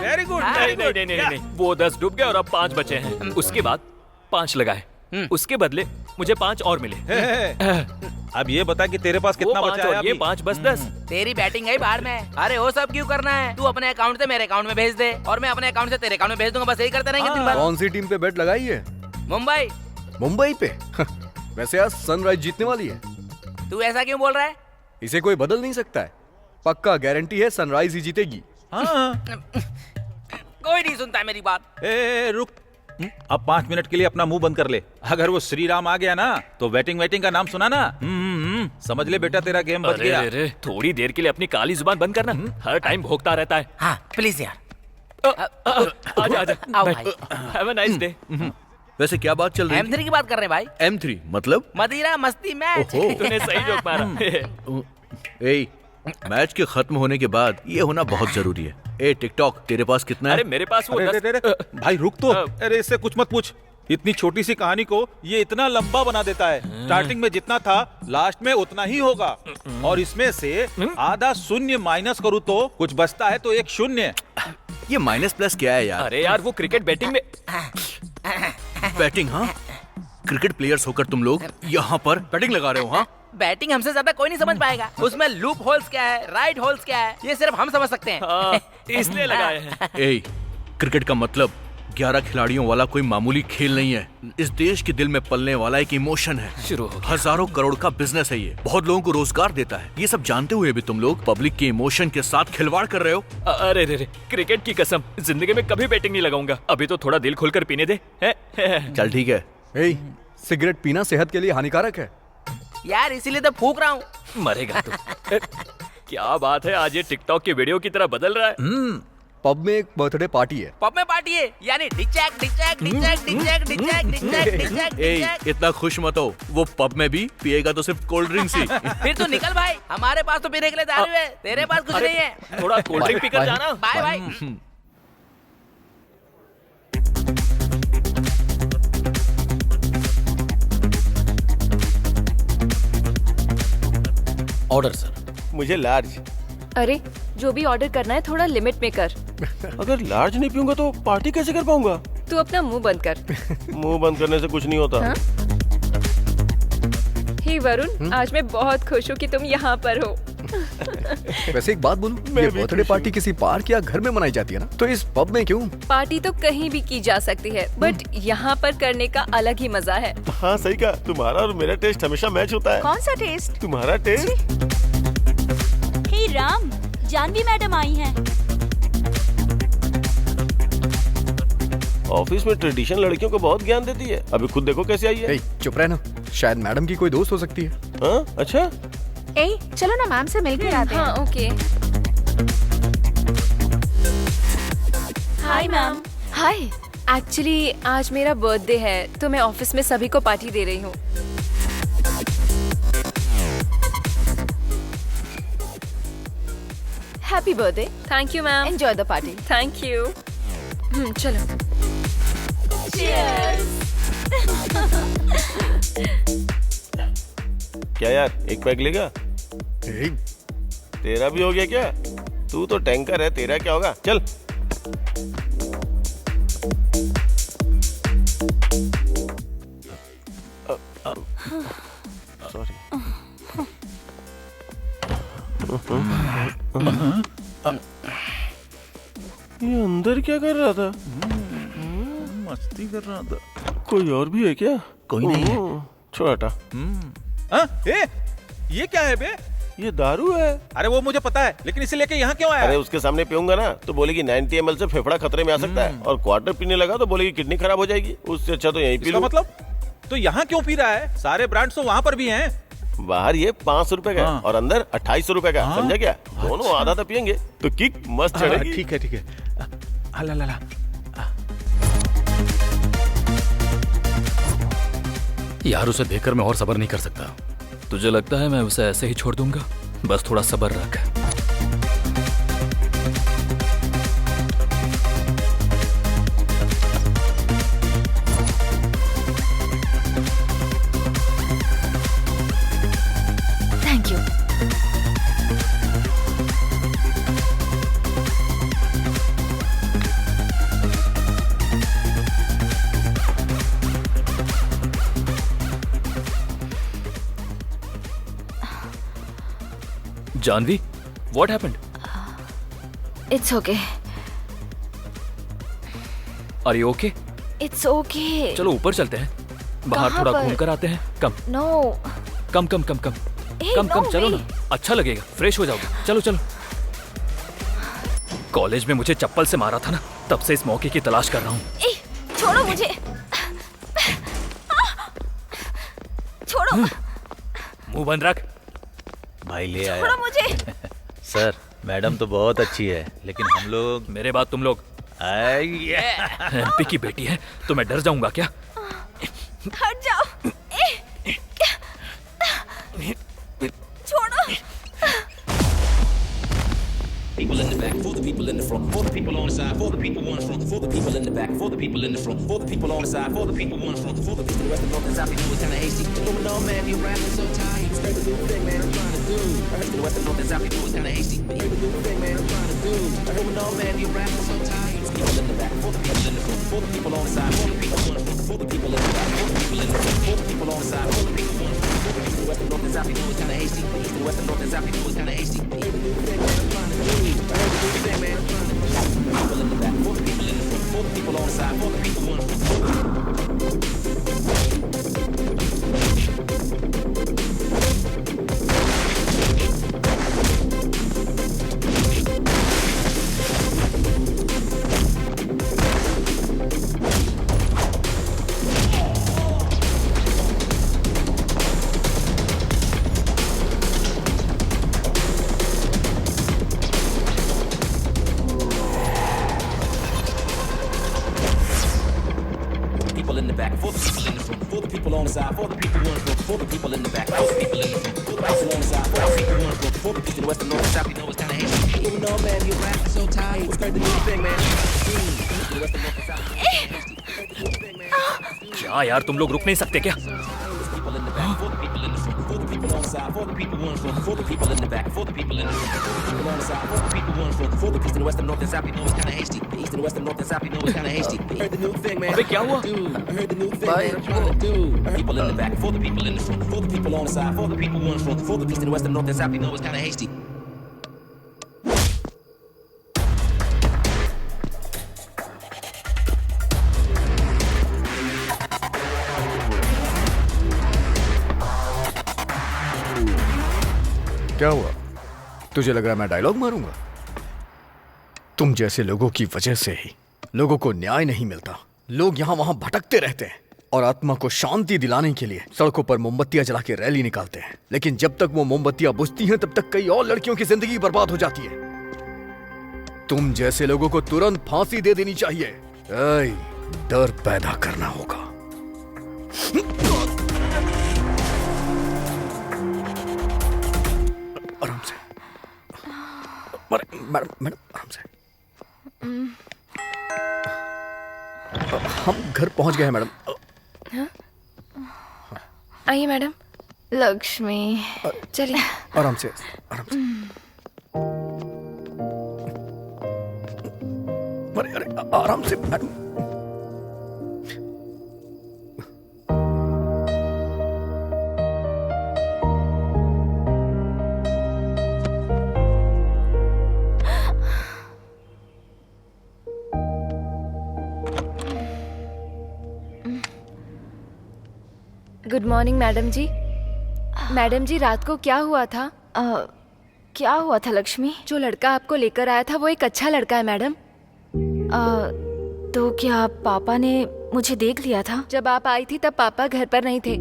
Very good. नहीं, वो 10 डूब गए और अब 5 बचे हैं। उसके बाद 5 लगाए, उसके बदले मुझे 5 और मिले। अब ये बता कि तेरे पास कितना बचा है? ये 5 बस 10। तेरी बैटिंग है बाहर में। अरे वो सब क्यों करना है? तू अपने अकाउंट से मेरे अकाउंट में भेज दे और मैं अपने अकाउंट से तेरे अकाउंट में भेज दूंगा। बस यही करते रहेंगे दिन भर। कौन सी टीम पे बेट लगाई है? मुंबई। मुंबई पे? वैसे आज सनराइज जीतने वाली है। तू ऐसा क्यों बोल रहा है? इसे कोई बदल नहीं सकता है। पक्का गारंटी है सनराइज ही जीतेगी। कोई नहीं सुनता मेरी बात। रुक, अब 5 मिनट के लिए अपना मुंह बंद कर ले। अगर वो श्री राम आ गया ना तो वेटिंग का नाम सुना ना। समझ ले बेटा, तेरा गेम बच गया। अरे, थोड़ी देर के लिए अपनी काली जुबान बंद करना। हर टाइम भोगता रहता है। हाँ प्लीज यार। आजा आओ भाई। Have a nice day. वैसे क्या बात चल रही M3 की बात कर रहे हैं भाई। M3 मतलब? मदिरा मस्ती मैच। ओहो। तूने सही जोक मारा। ए, मैच के खत्म होने के बाद ये होना बहुत जरूरी है। ए टिकटॉक, तेरे पास कितना है? अरे मेरे पास वो अरे, 10 अरे, अरे, भाई रुक तो। अरे इससे कुछ मत पूछ। इतनी छोटी सी कहानी को ये इतना लंबा बना देता है। स्टार्टिंग में जितना था लास्ट में उतना ही होगा, और इसमें से आधा शून्य माइनस करूँ तो कुछ बचता है तो एक शून्य। ये माइनस प्लस क्या है यार? अरे यार वो क्रिकेट बैटिंग में बैटिंग? हाँ, क्रिकेट प्लेयर्स होकर तुम लोग यहाँ पर बैटिंग लगा रहे हो? हाँ, बैटिंग हमसे ज्यादा कोई नहीं समझ पाएगा। उसमें लूप होल्स क्या है, राइट होल्स क्या है, ये सिर्फ हम समझ सकते हैं। इसलिए लगाए हैं। ए, क्रिकेट का मतलब 11 खिलाड़ियों वाला कोई मामूली खेल नहीं है। इस देश के दिल में पलने वाला एक इमोशन है। शुरू हो गया। हजारों करोड़ का बिजनेस है ये, बहुत लोगों को रोजगार देता है। ये सब जानते हुए भी तुम लोग पब्लिक के इमोशन के साथ खिलवाड़ कर रहे हो। अरे रे रे, क्रिकेट की कसम, जिंदगी में कभी बैटिंग नहीं लगाऊंगा। अभी तो थोड़ा दिल खोलकर पीने दे। चल ठीक है। ए, सिगरेट पीना सेहत के लिए हानिकारक है यार, इसीलिए तो फूक रहा हूँ। मरेगा तू। क्या बात है, आज ये टिकटॉक की वीडियो की तरह बदल रहा है। पब में एक बर्थडे पार्टी है। पब में पार्टी है यानी डिचैक डिचैक डिचैक डिचैक डिचैक डिचैक डिचैक डिचैक। इतना खुश मत हो, वो पब में भी पिएगा तो सिर्फ कोल्ड ड्रिंक्स ही। फिर तू निकल भाई, हमारे पास तो पीने के लिए दारू है, तेरे पास कुछ नहीं है। थोड़ा कोल्ड ड्रिंक पीकर जाना। Bye bye. Order sir. मुझे लार्ज। अरे जो भी ऑर्डर करना है थोड़ा लिमिट में कर। अगर लार्ज नहीं पीऊंगा तो पार्टी कैसे कर पाऊंगा? तू अपना मुंह बंद कर। मुंह बंद करने से कुछ नहीं होता। हाँ? हे वरुण, आज मैं बहुत खुश हूँ कि तुम यहाँ पर हो। वैसे एक बात बोलूं, ये बर्थडे पार्टी किसी पार्क या घर में मनाई जाती है ना, तो इस पब में क्यों? पार्टी तो कहीं भी की जा सकती है, बट यहाँ पर करने का अलग ही मजा है। हाँ सही कहा, तुम्हारा और मेरा टेस्ट हमेशा मैच होता है। कौन सा टेस्ट? तुम्हारा टेस्ट। हे राम, जानवी मैडम आई हैं। ऑफिस में ट्रेडिशन लड़कियों को बहुत ज्ञान देती है। अभी खुद देखो कैसे आई है। चुप रहना, शायद मैडम की कोई दोस्त हो सकती है। हाँ अच्छा। ए, चलो ना मैम से मिलकर आते हैं। हाँ okay. Hi ma'am. Hi, actually आज मेरा बर्थडे है तो मैं ऑफिस में सभी को पार्टी दे रही हूँ। Happy birthday. Thank you ma'am. Enjoy the party. Thank you. चलो। क्या यार, एक पैक लेगा? तेरा भी हो गया क्या? तू तो टैंकर है, तेरा क्या होगा? चल। सॉरी। ये अंदर क्या कर रहा था? मस्ती कर रहा था। कोई और भी है क्या? कोई नहीं है। छोड़ हटा। ए, ये क्या है बे? ये दारू है। अरे वो मुझे पता है, लेकिन इसे लेके यहाँ क्यों आया? अरे उसके सामने पीऊंगा ना तो बोलेगी 90 ml से फेफड़ा खतरे में आ सकता है, और क्वार्टर पीने लगा तो बोलेगी किडनी खराब हो जाएगी। उससे अच्छा तो यहीं पी इसका लूं। मतलब तो यहाँ क्यों पी रहा है? सारे ब्रांड्स तो वहाँ पर भी हैं। बाहर ये 500 रुपए का हाँ। और अंदर 2800 रुपए का। समझा क्या? दोनों आधा आधा पियेंगे तो किक मस्त चढ़ेगी। ठीक है ठीक है। ला ला ला। यार उसे देखकर मैं और सब्र नहीं कर सकता। तुझे लगता है मैं उसे ऐसे ही छोड़ दूंगा? बस थोड़ा सब्र रख। Thank you. Janvi, what happened? It's okay. Are you okay? It's okay. चलो ऊपर चलते हैं, बाहर कहाँ थोड़ा पर? घूम कर आते हैं। कम नो। कम कम कम कम Hey, कम कम no चलो way. ना, अच्छा लगेगा, फ्रेश हो जाओगे। चलो चलो। कॉलेज में मुझे चप्पल से मारा था ना, तब से इस मौके की तलाश कर रहा हूँ। छोड़ो मुझे। छोड़ो। मुंह बंद रख। भाई ले आया। छोड़ो मुझे। सर, मैडम तो बहुत अच्छी है, लेकिन हम लोग। मेरे बाद तुम लोग। आइए। एमपी की बेटी है तो मैं डर जाऊंगा क्या? हट जाओ। छोड़ो। People in the back, for the people in the front, for the people on the side, for the people on the front, for the people in the back, for the people in the front, for the people on the side, for the people on the front, for the people. The rest of the north and south, you know it's kinda hasty. Going on, man, you're rapping so tight. Heard the new thing, man, I'm trying to do. I heard the rest of the north and south, you know it's kinda hasty. Heard the new thing, man, I'm trying to do. Going on, man, you're rapping so tight. People in the back, for the people in the front, for the people on the side, for the people on the front, for the people in the back, for the people in the front, for the people on the side, for the people on the front, for the people. The rest of the north and south, you know it's kinda hasty. The rest of the north and south, you know it's kinda hasty. Heard the new thing, man, I'm trying to do. I heard the new thing, man, I'm trying to do. People in the back, for the people in the front, for the people on the side, for the people on the front. People in the back, for the people in the front, for the people on the side, for the people on the front, for the people in the back, for the people in the front, for the people on the side, for the people on the front, for the people west and north and south, you know it's kinda hasty. Going on, man, you're rapping so tight. What's the new thing, man? क्या यार तुम लोग रुक नहीं सकते क्या? People in the back, for the people in the front, for the people on the side, for the people on the front, for the people in the back, for the people in the front, for the people on the side, for the people on the front, for the east and west and north and south, you know it's kinda hasty. The east and west and north and south, you know it's kinda hasty. Heard the new thing, man. अबे क्या हुआ? I heard the new thing, man. I'm trying to do. People in the back, for the people in the front, for the people on the side, for the people on the front, for the east and west and north and south, you know it's kinda hasty. क्या हुआ? तुझे लग रहा है मैं dialogue मारूंगा? तुम जैसे लोगों की वजह से ही लोगों को न्याय नहीं मिलता। लोग यहाँ वहां भटकते रहते हैं और आत्मा को शांति दिलाने के लिए सड़कों पर मोमबत्तियां जला के रैली निकालते हैं। लेकिन जब तक वो मोमबत्तियां बुझती हैं तब तक कई और लड़कियों की जिंदगी बर्बाद हो जाती है। तुम जैसे लोगों को तुरंत फांसी दे देनी चाहिए। ऐ, डर पैदा करना होगा। आराम से। मैडम आराम से। हम घर पहुंच गए हैं मैडम। आइए मैडम। लक्ष्मी चलिए। आराम से आराम से। अरे आराम से मैडम। गुड मॉर्निंग मैडम जी। मैडम जी रात को क्या हुआ था? क्या हुआ था लक्ष्मी? जो लड़का आपको लेकर आया था वो एक अच्छा लड़का है मैडम। तो क्या पापा ने मुझे देख लिया था? जब आप आई थी तब पापा घर पर नहीं थे।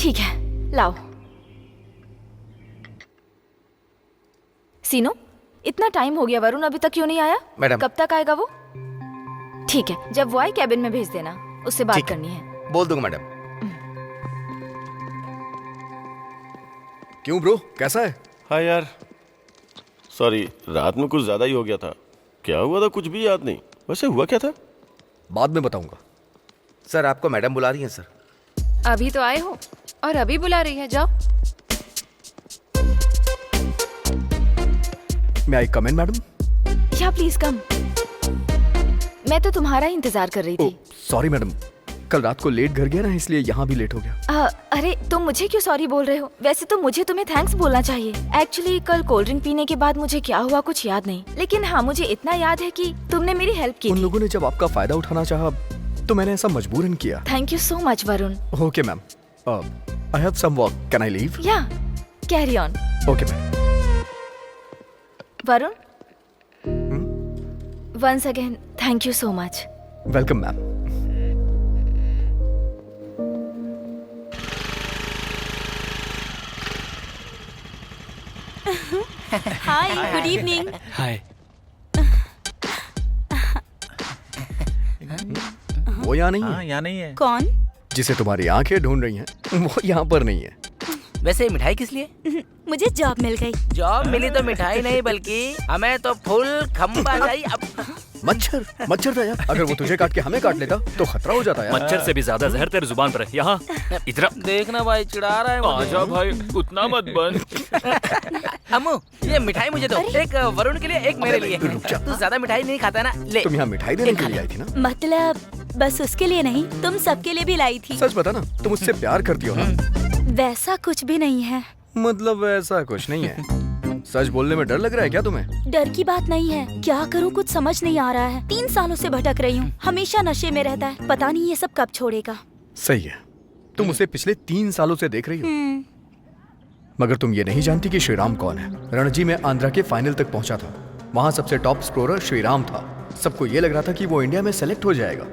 ठीक है लाओ। सीनू इतना टाइम हो गया, वरुण अभी तक क्यों नहीं आया? मैडम कब तक आएगा वो? ठीक है जब वो आए कैबिन में भेज देना, उससे बात करनी है। बोल दूंगा मैडम। क्यों ब्रो, कैसा है? हाँ यार, सॉरी रात में कुछ ज्यादा ही हो गया था। क्या हुआ था कुछ भी याद नहीं। वैसे हुआ क्या था? बाद में बताऊंगा। सर आपको मैडम बुला रही हैं सर। अभी तो आए हो और अभी बुला रही है, जाओ। मैं आई कम इन मैडम? या प्लीज कम। मैं तो तुम्हारा ही इंतजार कर रही थी। सॉरी मैडम, कल रात को लेट घर गया ना, इसलिए यहाँ भी लेट हो गया। अरे तुम मुझे क्यों सॉरी बोल रहे हो? वैसे तो मुझे तुम्हें थैंक्स बोलना चाहिए। एक्चुअली कल कोल्ड ड्रिंक पीने के बाद मुझे क्या हुआ कुछ याद नहीं, लेकिन हाँ मुझे इतना याद है कि तुमने मेरी हेल्प की। उन लोगों ने जब आपका फायदा उठाना चाहा तो मैंने ऐसा मजबूरन किया। Thank you so much Varun. Okay ma'am, I have some work, can I leave? या carry on. Okay ma'am. Varun once again thank you so much. Welcome ma'am. Hi, good evening. Hi. वो यहाँ नहीं है। यहाँ नहीं है। कौन? जिसे तुम्हारी आंखें ढूंढ रही हैं वो यहाँ पर नहीं है। वैसे मिठाई किस लिए? मुझे जॉब मिल गई। जॉब मिली तो मिठाई नहीं बल्कि हमें तो फुल खंबा चाहिए। अब मच्छर था यार, अगर वो तुझे काट के हमें काट लेता तो खतरा हो जाता यार। मच्छर से भी ज्यादा जहर तेरे जुबान पर है। यहाँ इधर देखना भाई, चिढ़ा रहा है मुझे। आजा भाई, उतना मत बन। अम्मू ये मिठाई मुझे दो, एक वरुण के लिए एक मेरे लिए। तू ज्यादा मिठाई नहीं खाता ना, ले। तुम यहाँ मिठाई देने के लिए आई थी ना? मतलब बस उसके लिए नहीं, तुम सबके लिए भी लाई थी। सच बता ना, तुम उससे प्यार करती हो ना? वैसा कुछ भी नहीं है। मतलब ऐसा कुछ नहीं है? सच बोलने में डर लग रहा है क्या तुम्हें? डर की बात नहीं है, क्या करूँ कुछ समझ नहीं आ रहा है। 3 सालों से भटक रही हूँ, हमेशा नशे में रहता है, पता नहीं ये सब कब छोड़ेगा। सही है, तुम उसे पिछले 3 सालों से देख रही हो। मगर तुम ये नहीं जानती कि श्रीराम कौन है। रणजी में आंध्रा के फाइनल तक पहुंचा था, वहां सबसे टॉप स्कोरर श्रीराम था। सबको ये लग रहा था कि वो इंडिया में सेलेक्ट हो जाएगा।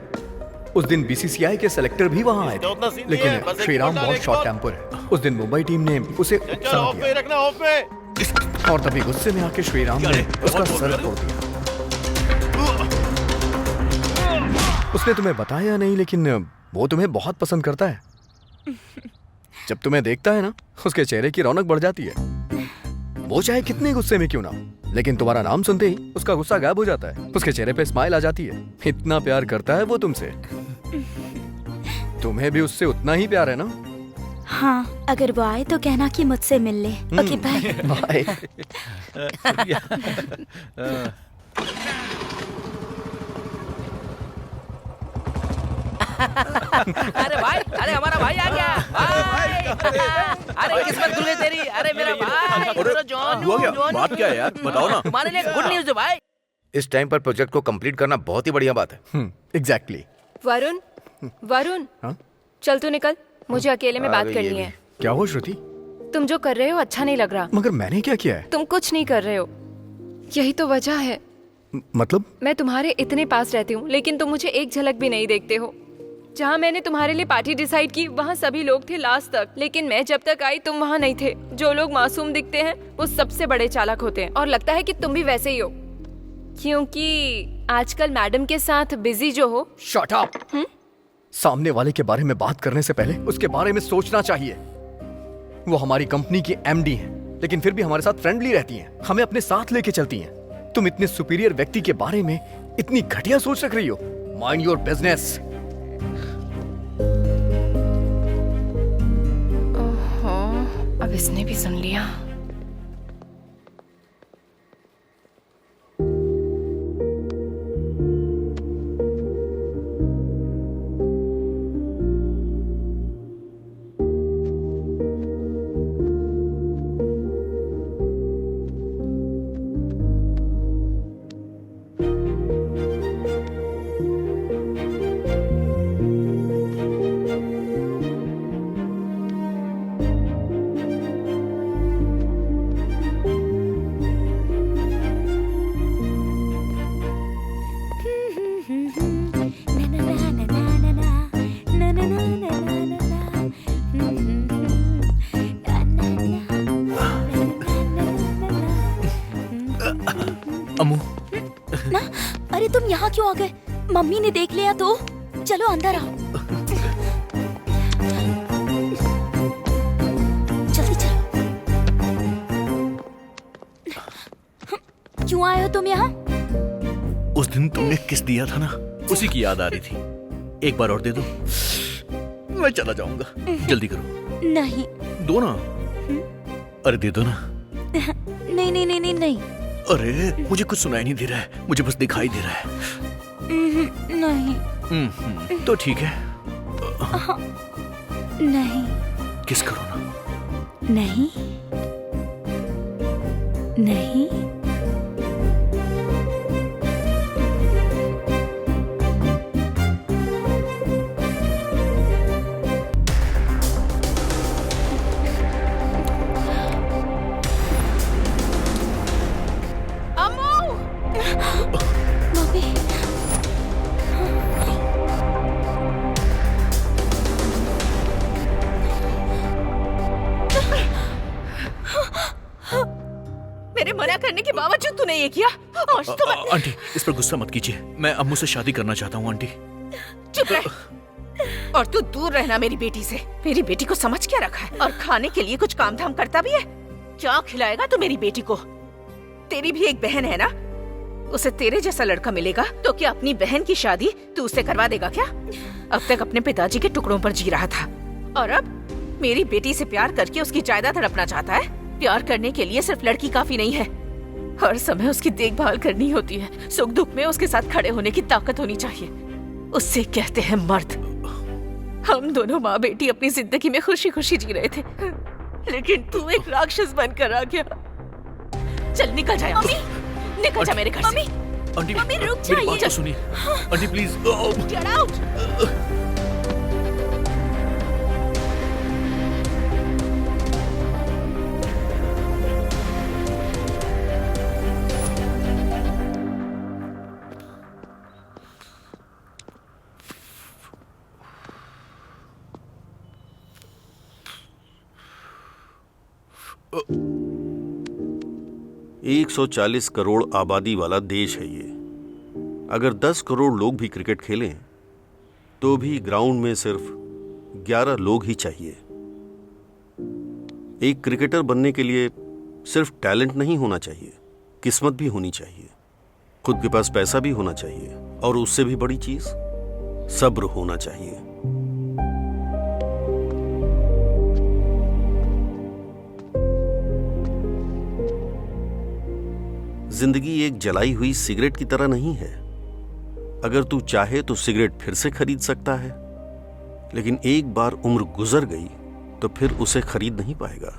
उस दिन बीसीसीआई के सेलेक्टर भी वहां आए थे, लेकिन श्रीराम बहुत शॉर्ट टेम्पर है। उस दिन मुंबई टीम ने उसे उकसा दिया और तभी गुस्से में आके श्रीराम ने उसका सर तोड़ दिया। उसने तुम्हें बताया नहीं, लेकिन वो तुम्हें बहुत पसंद करता है। जब तुम्हें देखता है ना, उसके चेहरे की रौनक बढ़ जाती है। वो चाहे कितने गुस्से में क्यों ना हो, लेकिन तुम्हारा नाम सुनते ही उसका गुस्सा गायब हो जाता है। उसके चेहरे पे स्माइल आ जाती है। इतना प्यार करता है वो तुमसे। तुम्हें भी उससे उतना ही प्यार है ना? हाँ, अगर वो आए तो कहना कि मुझसे मिल ले। Okay bye. बाय। अरे भाई, अरे हमारा भाई आ गया भाई। अरे किस्मत खुल गई तेरी। अरे मेरा भाई, हुआ क्या? बात क्या है यार, बताओ ना। तुम्हारे लिए गुड न्यूज़ है भाई। इस टाइम पर प्रोजेक्ट को कंप्लीट करना बहुत ही बढ़िया बात है। एग्जैक्टली। वरुण चल तू निकल, मुझे अकेले में बात करनी है। क्या हो श्रुति? तुम जो कर रहे हो अच्छा नहीं लग रहा। मगर मैंने क्या किया है? तुम कुछ नहीं कर रहे हो, यही तो वजह है। मतलब? मैं तुम्हारे इतने पास रहती हूँ, लेकिन तुम मुझे एक झलक भी नहीं देखते हो। जहाँ मैंने तुम्हारे लिए पार्टी डिसाइड की, वहाँ सभी लोग थे लास्ट तक, लेकिन मैं जब तक आई तुम वहाँ नहीं थे। जो लोग मासूम दिखते हैं वो सबसे बड़े चालाक होते हैं, और लगता है कि तुम भी वैसे ही हो, क्योंकि आजकल मैडम के साथ बिजी जो हो। Shut up. सामने वाले के बारे में बात करने से पहले उसके बारे में सोचना चाहिए। वो हमारी कंपनी की एमडी हैं, लेकिन फिर भी हमारे साथ फ्रेंडली रहती हैं, हमें अपने साथ लेके चलती हैं। तुम इतने सुपीरियर व्यक्ति के बारे में इतनी घटिया सोच रख रही हो। Mind your business. अब इसने भी सुन लिया। अम्मू। अरे तुम यहाँ क्यों आ गए? मम्मी ने देख लिया तो? चलो अंदर आओ। जल्दी चलो। क्यों आए हो तुम यहाँ? उस दिन तुमने किस दिया था ना, उसी की याद आ रही थी। एक बार और दे दो, मैं चला जाऊंगा। जल्दी करो। नहीं। दो ना। अरे दे दो ना। नहीं नहीं नहीं नहीं नहीं। अरे मुझे कुछ सुनाई नहीं दे रहा है, मुझे बस दिखाई दे रहा है। नहीं। तो ठीक है। नहीं। किस करो ना। नहीं नहीं। मेरे मना करने के बावजूद तूने ये किया। आज तो मैं... आंटी इस पर गुस्सा मत कीजिए, मैं अम्मू से शादी करना चाहता हूँ। आंटी चुप रह। और तू दूर रहना मेरी बेटी से। मेरी बेटी को समझ क्या रखा है? और खाने के लिए कुछ काम धाम करता भी है? क्या खिलाएगा तू मेरी बेटी को? तेरी भी एक बहन है ना, उसे तेरे जैसा लड़का मिलेगा तो क्या अपनी बहन की शादी तू उससे करवा देगा क्या? अब तक अपने पिताजी के टुकड़ों पर जी रहा था और अब मेरी बेटी से प्यार करके उसकी जायदाद हड़पना चाहता है। प्यार करने के लिए सिर्फ लड़की काफी नहीं है, हर समय उसकी देखभाल करनी होती है। सुख दुख में उसके साथ खड़े होने की ताकत होनी चाहिए। उससे कहते हैं मर्द। हम दोनों माँ बेटी अपनी जिंदगी में खुशी खुशी जी रहे थे, लेकिन तू एक राक्षस बनकर आ गया। चल निकल जा यहाँ से। निकल जा मेरे घर से। आंटी, मम्मी रुक मेरी बात जाइए। तो सुनिए। Aunty please. Get out! Uh. 140 crore आबादी वाला देश है ये। अगर 10 करोड़ लोग भी क्रिकेट खेलें तो भी ग्राउंड में सिर्फ 11 लोग ही चाहिए। एक क्रिकेटर बनने के लिए सिर्फ टैलेंट नहीं होना चाहिए, किस्मत भी होनी चाहिए, खुद के पास पैसा भी होना चाहिए और उससे भी बड़ी चीज सब्र होना चाहिए। जिंदगी एक जलाई हुई सिगरेट की तरह नहीं है। अगर तू चाहे तो सिगरेट फिर से खरीद सकता है, लेकिन एक बार उम्र गुजर गई तो फिर उसे खरीद नहीं पाएगा।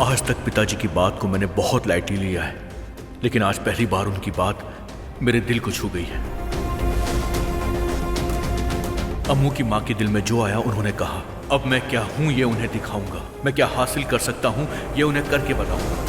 आज तक पिताजी की बात को मैंने बहुत लाइटली लिया है, लेकिन आज पहली बार उनकी बात मेरे दिल को छू गई है। अम्मू की माँ के दिल में जो आया उन्होंने कहा, अब मैं क्या हूं ये उन्हें दिखाऊंगा, मैं क्या हासिल कर सकता हूं ये उन्हें करके बताऊंगा।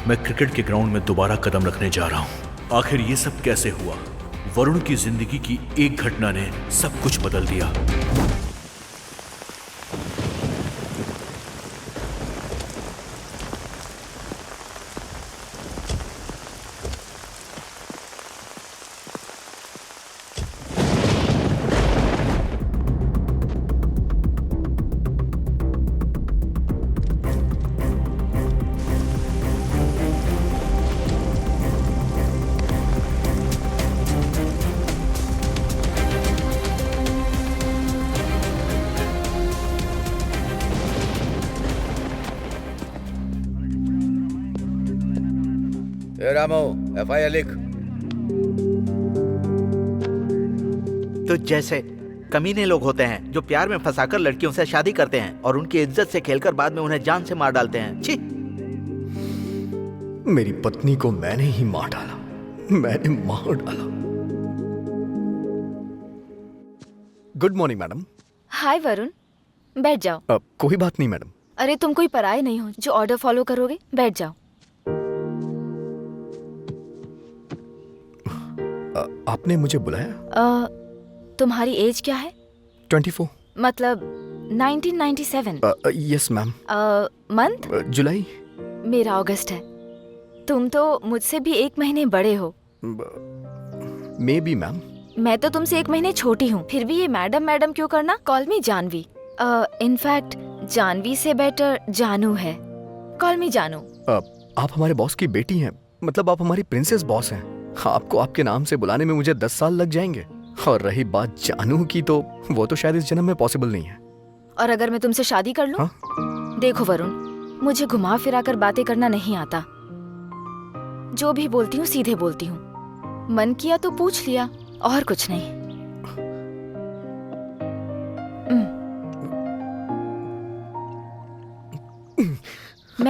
मैं क्रिकेट के ग्राउंड में दोबारा कदम रखने जा रहा हूं। आखिर ये सब कैसे हुआ? वरुण की जिंदगी की एक घटना ने सब कुछ बदल दिया। रामो, FIR लिख। तो जैसे कमीने लोग होते हैं जो प्यार में फंसाकर लड़कियों से शादी करते हैं और उनकी इज्जत से खेलकर बाद में उन्हें जान से मार डालते हैं। छी! मेरी पत्नी को मैंने ही मार डाला, मैंने मार डाला। Good morning madam. Hi Varun, बैठ जाओ। कोई बात नहीं मैडम। अरे तुम कोई पराये नहीं हो जो ऑर्डर फॉलो करोगे। बैठ जाओ। आपने मुझे बुलाया? तुम्हारी एज क्या है? 24। मतलब 1997। Yes ma'am. मंथ? जुलाई। मेरा अगस्त है। तुम तो मुझसे भी 1 महीने बड़े हो। May be ma'am. मैं तो तुमसे 1 महीने छोटी हूँ, फिर भी ये मैडम मैडम क्यों करना? Call me Janvi. In fact Janvi से बेटर जानू है। कॉल मी जानू। आप हमारे बॉस की बेटी हैं, मतलब आप हमारी प्रिंसेस बॉस हैं। आपको आपके नाम से बुलाने में मुझे 10 साल लग जाएंगे। और रही बात जानू की, तो वो तो शायद इस जन्म में पॉसिबल नहीं है। और अगर मैं तुमसे शादी कर लूं? हाँ? देखो वरुण, मुझे घुमा फिरा कर बातें करना नहीं आता। जो भी बोलती हूँ सीधे बोलती हूँ। मन किया तो पूछ लिया, और कुछ नहीं।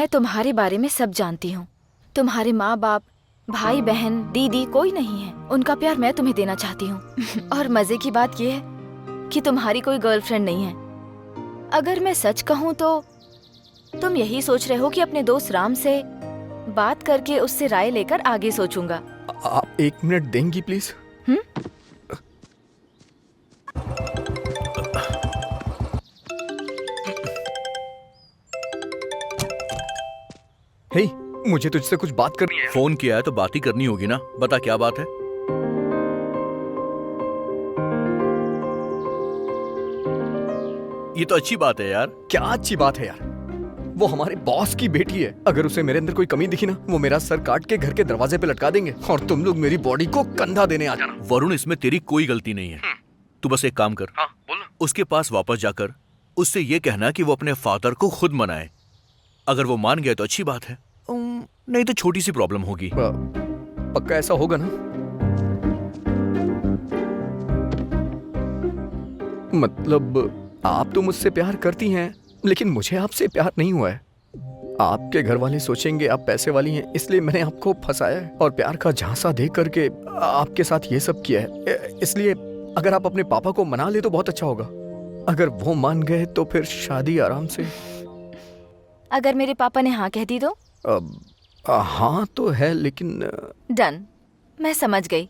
मैं तुम्हारे बारे में सब जानती हूँ। तुम्हारे माँ बाप, भाई बहन, दीदी कोई नहीं है। उनका प्यार मैं तुम्हें देना चाहती हूँ। और मजे की बात यह है कि तुम्हारी कोई गर्लफ्रेंड नहीं है। अगर मैं सच कहूँ तो तुम यही सोच रहे हो कि अपने दोस्त राम से बात करके उससे राय लेकर आगे सोचूंगा। आप 1 मिनट देंगी प्लीज? हे, मुझे तुझसे कुछ बात करनी है। फोन किया है तो बात ही करनी होगी ना। बता क्या बात है। ये तो अच्छी बात है यार। क्या अच्छी बात है यार? वो हमारे बॉस की बेटी है। अगर उसे मेरे अंदर कोई कमी दिखी ना, वो मेरा सर काट के घर के दरवाजे पे लटका देंगे और तुम लोग मेरी बॉडी को कंधा देने आ जाना। वरुण, इसमें तेरी कोई गलती नहीं है। तू बस एक काम कर, उसके पास वापस जाकर उससे ये कहना कि वो अपने फादर को खुद मनाए। अगर वो मान गया तो अच्छी बात है, नहीं तो छोटी सी प्रॉब्लम होगी। पक्का ऐसा होगा ना? मतलब आप तो मुझसे प्यार करती हैं, लेकिन मुझे आपसे प्यार नहीं हुआ है। आपके घर वाले सोचेंगे आप पैसे वाली हैं, इसलिए मैंने आपको फंसाया है और प्यार का झांसा दे करके आपके साथ ये सब किया है। इसलिए अगर आप अपने पापा को मना ले तो बहुत अच्छा होगा। अगर वो मान गए तो फिर शादी आराम से। अगर मेरे पापा ने हाँ कह दी तो? हाँ तो है, लेकिन डन, मैं समझ गई।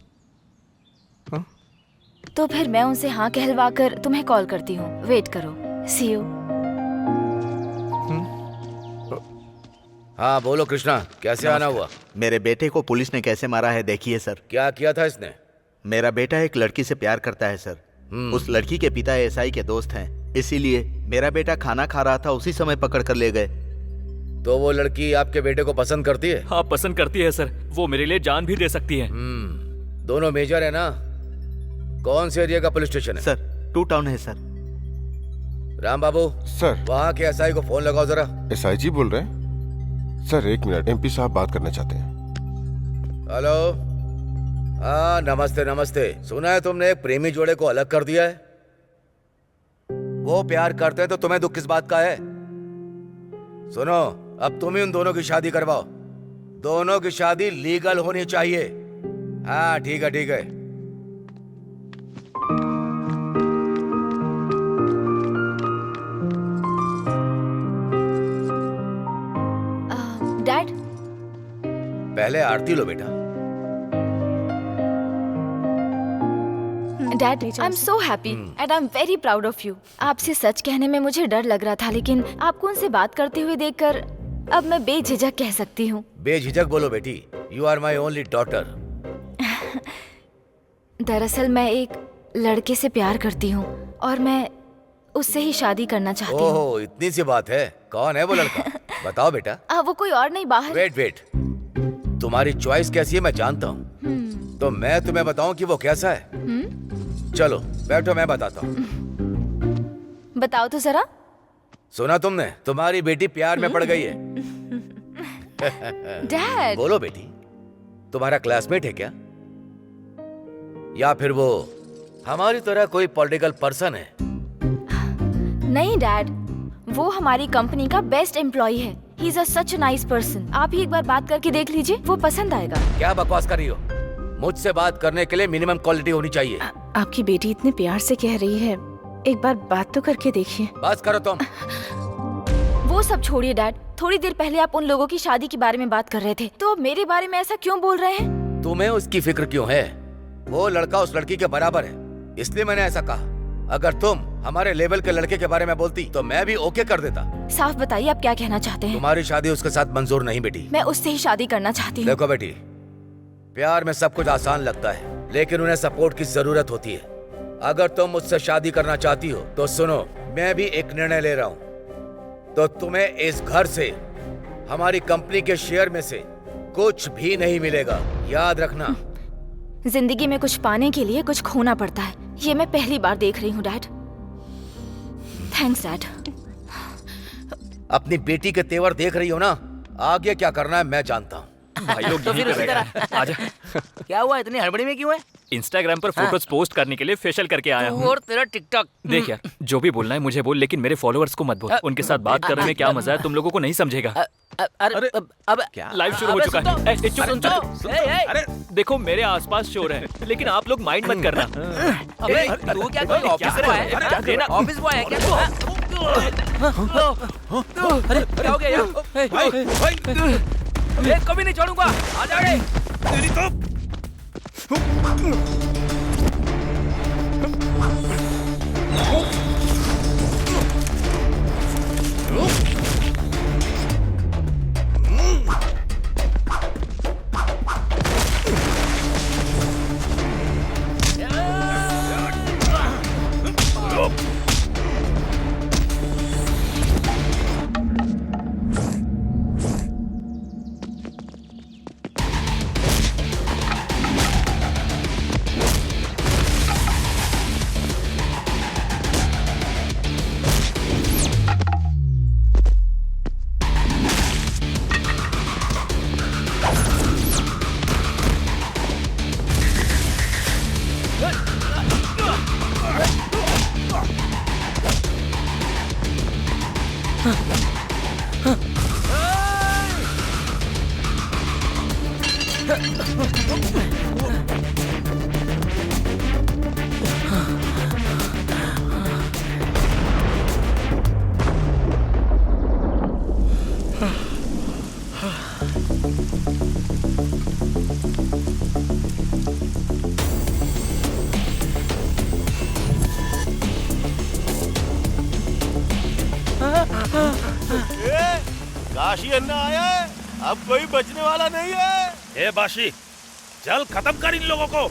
हाँ? तो फिर मैं उनसे हाँ कहलवा कर तुम्हें कॉल करती हूँ। वेट करो। सी यू। हाँ बोलो कृष्णा, कैसे आना हुआ? मेरे बेटे को पुलिस ने कैसे मारा है देखिए सर। क्या किया था इसने? मेरा बेटा एक लड़की से प्यार करता है सर। उस लड़की के पिता एसआई के दोस्त हैं, इसीलिए मेरा बेटा खाना खा रहा था, उसी समय पकड़ कर ले गए। तो वो लड़की आपके बेटे को पसंद करती है? हाँ पसंद करती है सर। वो मेरे लिए जान भी दे सकती है। दोनों मेजर है ना? कौन से एरिया का पुलिस स्टेशन है? सर 2 टाउन है सर। राम बाबू सर, वहाँ के एसआई को फोन लगाओ जरा। एसआई जी बोल रहे हैं? सर 1 मिनट, एमपी साहब बात करना चाहते हैं। हेलो। हाँ नमस्ते नमस्ते। सुना है तुमने एक प्रेमी जोड़े को अलग कर दिया है? वो प्यार करते हैं तो तुम्हें दुख किस बात का है? सुनो, अब तुम ही उन दोनों की शादी करवाओ। दोनों की शादी लीगल होनी चाहिए। हाँ ठीक है ठीक है। डैड, पहले आरती लो बेटा। Dad, I am so happy and I am very proud of you. आपसे सच कहने में मुझे डर लग रहा था, लेकिन आपको उनसे बात करते हुए देखकर अब मैं बेझिझक कह सकती हूँ। बेझिझक बोलो बेटी। You are my only daughter. दरअसल मैं एक लड़के से प्यार करती हूँ और मैं उससे ही शादी करना चाहती हूँ। ओहो, इतनी सी बात है। कौन है वो लड़का? बताओ बेटा। वो कोई और नहीं, बाहर। वेट, तुम्हारी चॉइस कैसी है मैं जानता हूँ। तो मैं तुम्हें बताऊं कि वो कैसा है? चलो बैठो, मैं बताता हूँ। बताओ तो जरा। सुना तुमने? तुम्हारी बेटी प्यार में पड़ गई है। डैड। बोलो बेटी, तुम्हारा क्लासमेट है क्या? या फिर वो हमारी तरह कोई पॉलिटिकल पर्सन है? नहीं डैड, वो हमारी कंपनी का बेस्ट एम्प्लॉय है। He is such nice person. आप ही एक बार बात करके देख लीजिए, वो पसंद आएगा। क्या बकवास कर रही हो? मुझसे बात करने के लिए मिनिमम क्वालिटी होनी चाहिए। आपकी बेटी इतने प्यार से कह रही है, एक बार बात तो करके देखिए। बस करो तुम। वो सब छोड़िए डैड। थोड़ी देर पहले आप उन लोगों की शादी के बारे में बात कर रहे थे, तो मेरे बारे में ऐसा क्यों बोल रहे हैं? तुम्हें उसकी फिक्र क्यों है? वो लड़का उस लड़की के बराबर है, इसलिए मैंने ऐसा कहा। अगर तुम हमारे लेवल के लड़के के बारे में बोलती तो मैं भी ओके कर देता। साफ बताइए आप क्या कहना चाहते हैं? तुम्हारी शादी उसके साथ मंजूर नहीं बेटी। मैं उससे ही शादी करना चाहती हूँ। देखो बेटी, प्यार में सब कुछ आसान लगता है, लेकिन उन्हें सपोर्ट की जरूरत होती है। अगर तुम मुझसे शादी करना चाहती हो तो सुनो, मैं भी एक निर्णय ले रहा हूँ। तो तुम्हें इस घर से, हमारी कंपनी के शेयर में से कुछ भी नहीं मिलेगा, याद रखना। जिंदगी में कुछ पाने के लिए कुछ खोना पड़ता है, ये मैं पहली बार देख रही हूँ डैड। Thanks dad. अपनी बेटी के तेवर देख रही हो ना, आगे क्या करना है मैं जानता हूँ। भाई लोग तो फिर उसी तरह। आजा। क्या हुआ, इतनी हड़बड़ी में क्यों है? इंस्टाग्राम पर फोटोज पोस्ट करने के लिए फेशियल करके आया हूँ। और तेरा टिकटॉक। देख यार, जो भी बोलना है मुझे बोल, लेकिन मेरे फॉलोअर्स को मत बोल। उनके साथ बात करने में क्या मजा है तुम लोगों को नहीं समझेगा। अरे अब क्या लाइव शुरू हो चुका है। अरे देखो मेरे आसपास शोर है, लेकिन आप लोग माइंड मत करना। अबे तू क्या कोई ऑफिस बॉय है? ऑफिस बॉय है क्या तू? अरे क्या हो गया यार? कभी नहीं छोड़ूंगा, आ जा रे। तेरी तो काशी अन्ना आया है, अब कोई बचने वाला नहीं है। ए बाशी, चल खत्म कर इन लोगों को।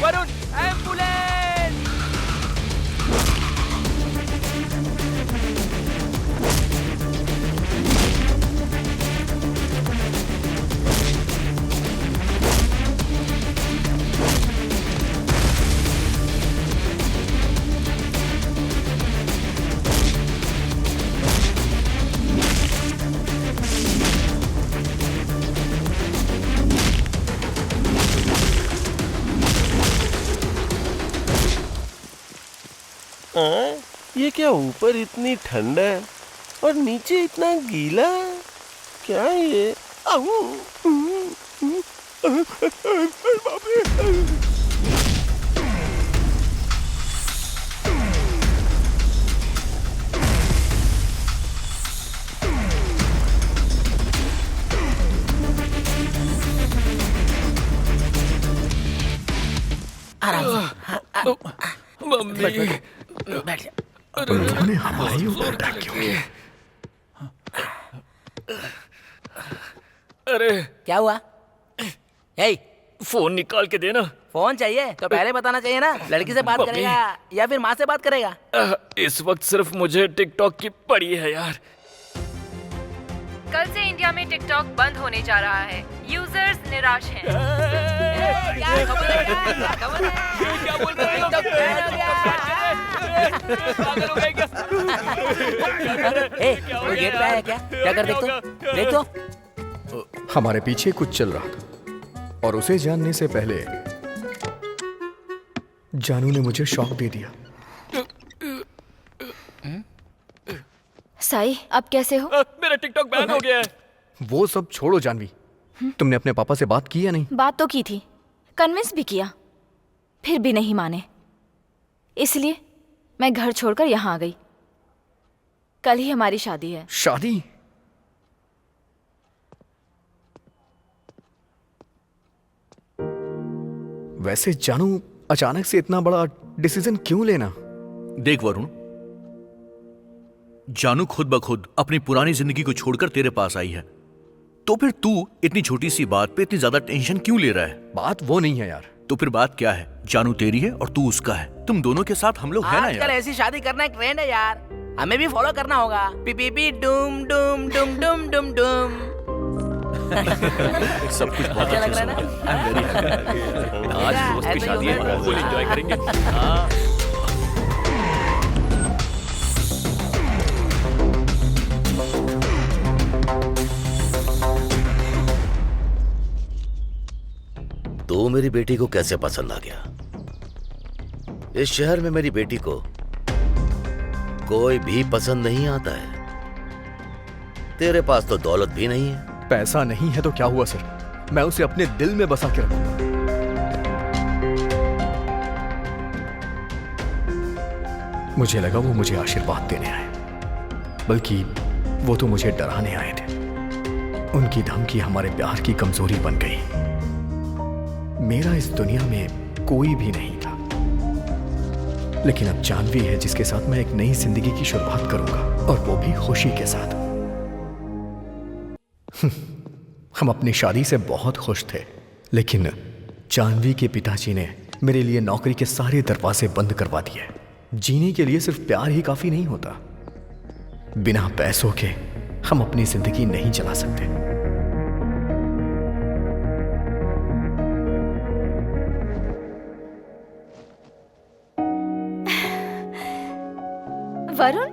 वरुण, एम्बुलेंस! ये क्या ऊपर इतनी ठंड है और नीचे इतना गीला? क्या ये? बाप रे! मम्मी बैठ जा। उन्होंने हमारे ऊपर अटैक क्यों किया? अरे क्या हुआ? हे, फोन निकाल के देना। फोन चाहिए तो पहले बताना चाहिए ना। लड़की से बात मम्मी। करेगा या फिर माँ से बात करेगा? इस वक्त सिर्फ मुझे टिकटॉक की पड़ी है यार। कल से इंडिया में टिकटॉक बंद होने जा रहा है। यूजर्स निराश हैं। क्या खबर है? क्या बोल रहे हो? वो गेट पे आया क्या? क्या कर देख तो? हमारे पीछे कुछ चल रहा था और उसे जानने से पहले जानू ने मुझे शॉक दे दिया। साई, अब कैसे हो? मेरा टिकटॉक बैन हो गया है। वो सब छोड़ो जानवी, तुमने अपने पापा से बात की या नहीं? बात तो की थी, कन्विंस भी किया, फिर भी नहीं माने। इसलिए मैं घर छोड़कर यहाँ आ गई। कल ही हमारी शादी है। शादी? वैसे जानू, अचानक से इतना बड़ा डिसीजन क्यों लेना? देख वरुण, जानू खुद ब खुद अपनी पुरानी जिंदगी को छोड़कर तेरे पास आई है, तो फिर तू इतनी छोटी सी बात पे इतनी ज्यादा टेंशन क्यों ले रहा है? बात वो नहीं है यार। तो फिर बात क्या है? जानू तेरी है और तू उसका है, तुम दोनों के साथ हम लोग है ना आजकल यार। ऐसी शादी करना एक ट्रेंड है यार, हमें भी फॉलो करना होगा। P P P Doom Doom Doom Doom Doom Doom. सब कुछ बहुत अच्छा लग रहा है ना? I'm very happy। आज दोस्त की शादी है, फुल एंजॉय करेंगे। हाँ। तो मेरी बेटी को कैसे पसंद आ गया? इस शहर में मेरी बेटी को कोई भी पसंद नहीं आता है। तेरे पास तो दौलत भी नहीं है। पैसा नहीं है तो क्या हुआ सर, मैं उसे अपने दिल में बसा के रखूंगा। मुझे लगा वो मुझे आशीर्वाद देने आए, बल्कि वो तो मुझे डराने आए थे। उनकी धमकी हमारे प्यार की कमजोरी बन गई। मेरा इस दुनिया में कोई भी नहीं था, लेकिन अब जानवी है जिसके साथ मैं एक नई जिंदगी की शुरुआत करूंगा, और वो भी खुशी के साथ। हम अपनी शादी से बहुत खुश थे, लेकिन जानवी के पिताजी ने मेरे लिए नौकरी के सारे दरवाजे बंद करवा दिए। जीने के लिए सिर्फ प्यार ही काफी नहीं होता, बिना पैसों के हम अपनी जिंदगी नहीं चला सकते। वरुण,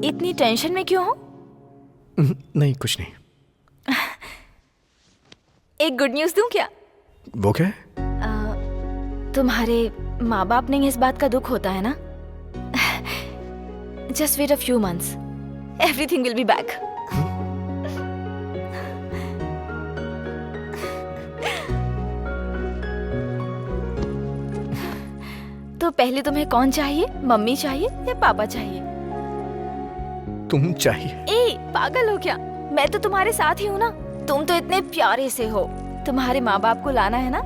इतनी टेंशन में क्यों हो? नहीं, कुछ नहीं। एक गुड न्यूज दूं क्या? वो क्या है? तुम्हारे माँ बाप नहीं इस बात का दुख होता है ना? Just wait a few months, everything will be back. तो पहले तुम्हें कौन चाहिए, मम्मी चाहिए या पापा चाहिए? तुम चाहिए। ए, पागल हो क्या? मैं तो तुम्हारे साथ ही हूँ ना। तुम तो इतने प्यारे से हो, तुम्हारे माँ बाप को लाना है ना?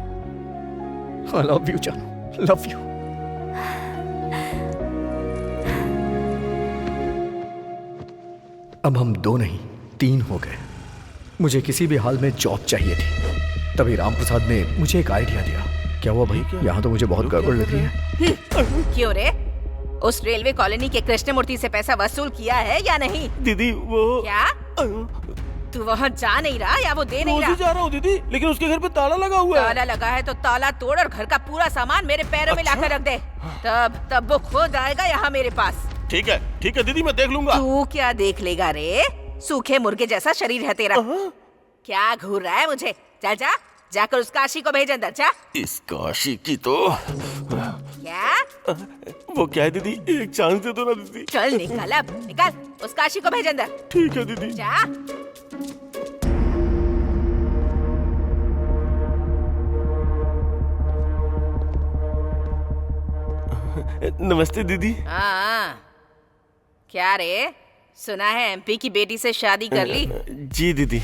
I love you, जानू, love you। अब हम 2 नहीं 3 हो गए। मुझे किसी भी हाल में जॉब चाहिए थी। तभी रामप्रसाद ने मुझे एक आइडिया दिया। क्या हुआ भाई? यहाँ तो मुझे बहुत गड़बड़ लग रही है। क्यों रे? उस रेलवे कॉलोनी के कृष्णमूर्ति से पैसा वसूल किया है या नहीं? दीदी वो क्या? तू वहाँ जा नहीं रहा या वो दे नहीं रहा? जा रहा हूँ दीदी, लेकिन उसके घर पे ताला लगा हुआ है। ताला लगा है तो ताला तोड़ और घर का पूरा सामान मेरे पैरों में लाकर रख दे। तब वो खुद आएगा यहाँ मेरे पास। ठीक है दीदी, मैं देख लूंगा। तू क्या देख लेगा रे? सूखे मुर्गे जैसा शरीर है तेरा। क्या घूर रहा है मुझे? चल जा, जाकर उस काशी को भेज अंदर। जा। इस काशी की तो क्या? वो क्या है दीदी, एक चांस दे दो ना दीदी। चल निकल, अब निकल, उस काशी को भेज अंदर। ठीक है दीदी। जा। नमस्ते दीदी। हाँ, क्या रे? सुना है एमपी की बेटी से शादी कर ली? जी दीदी।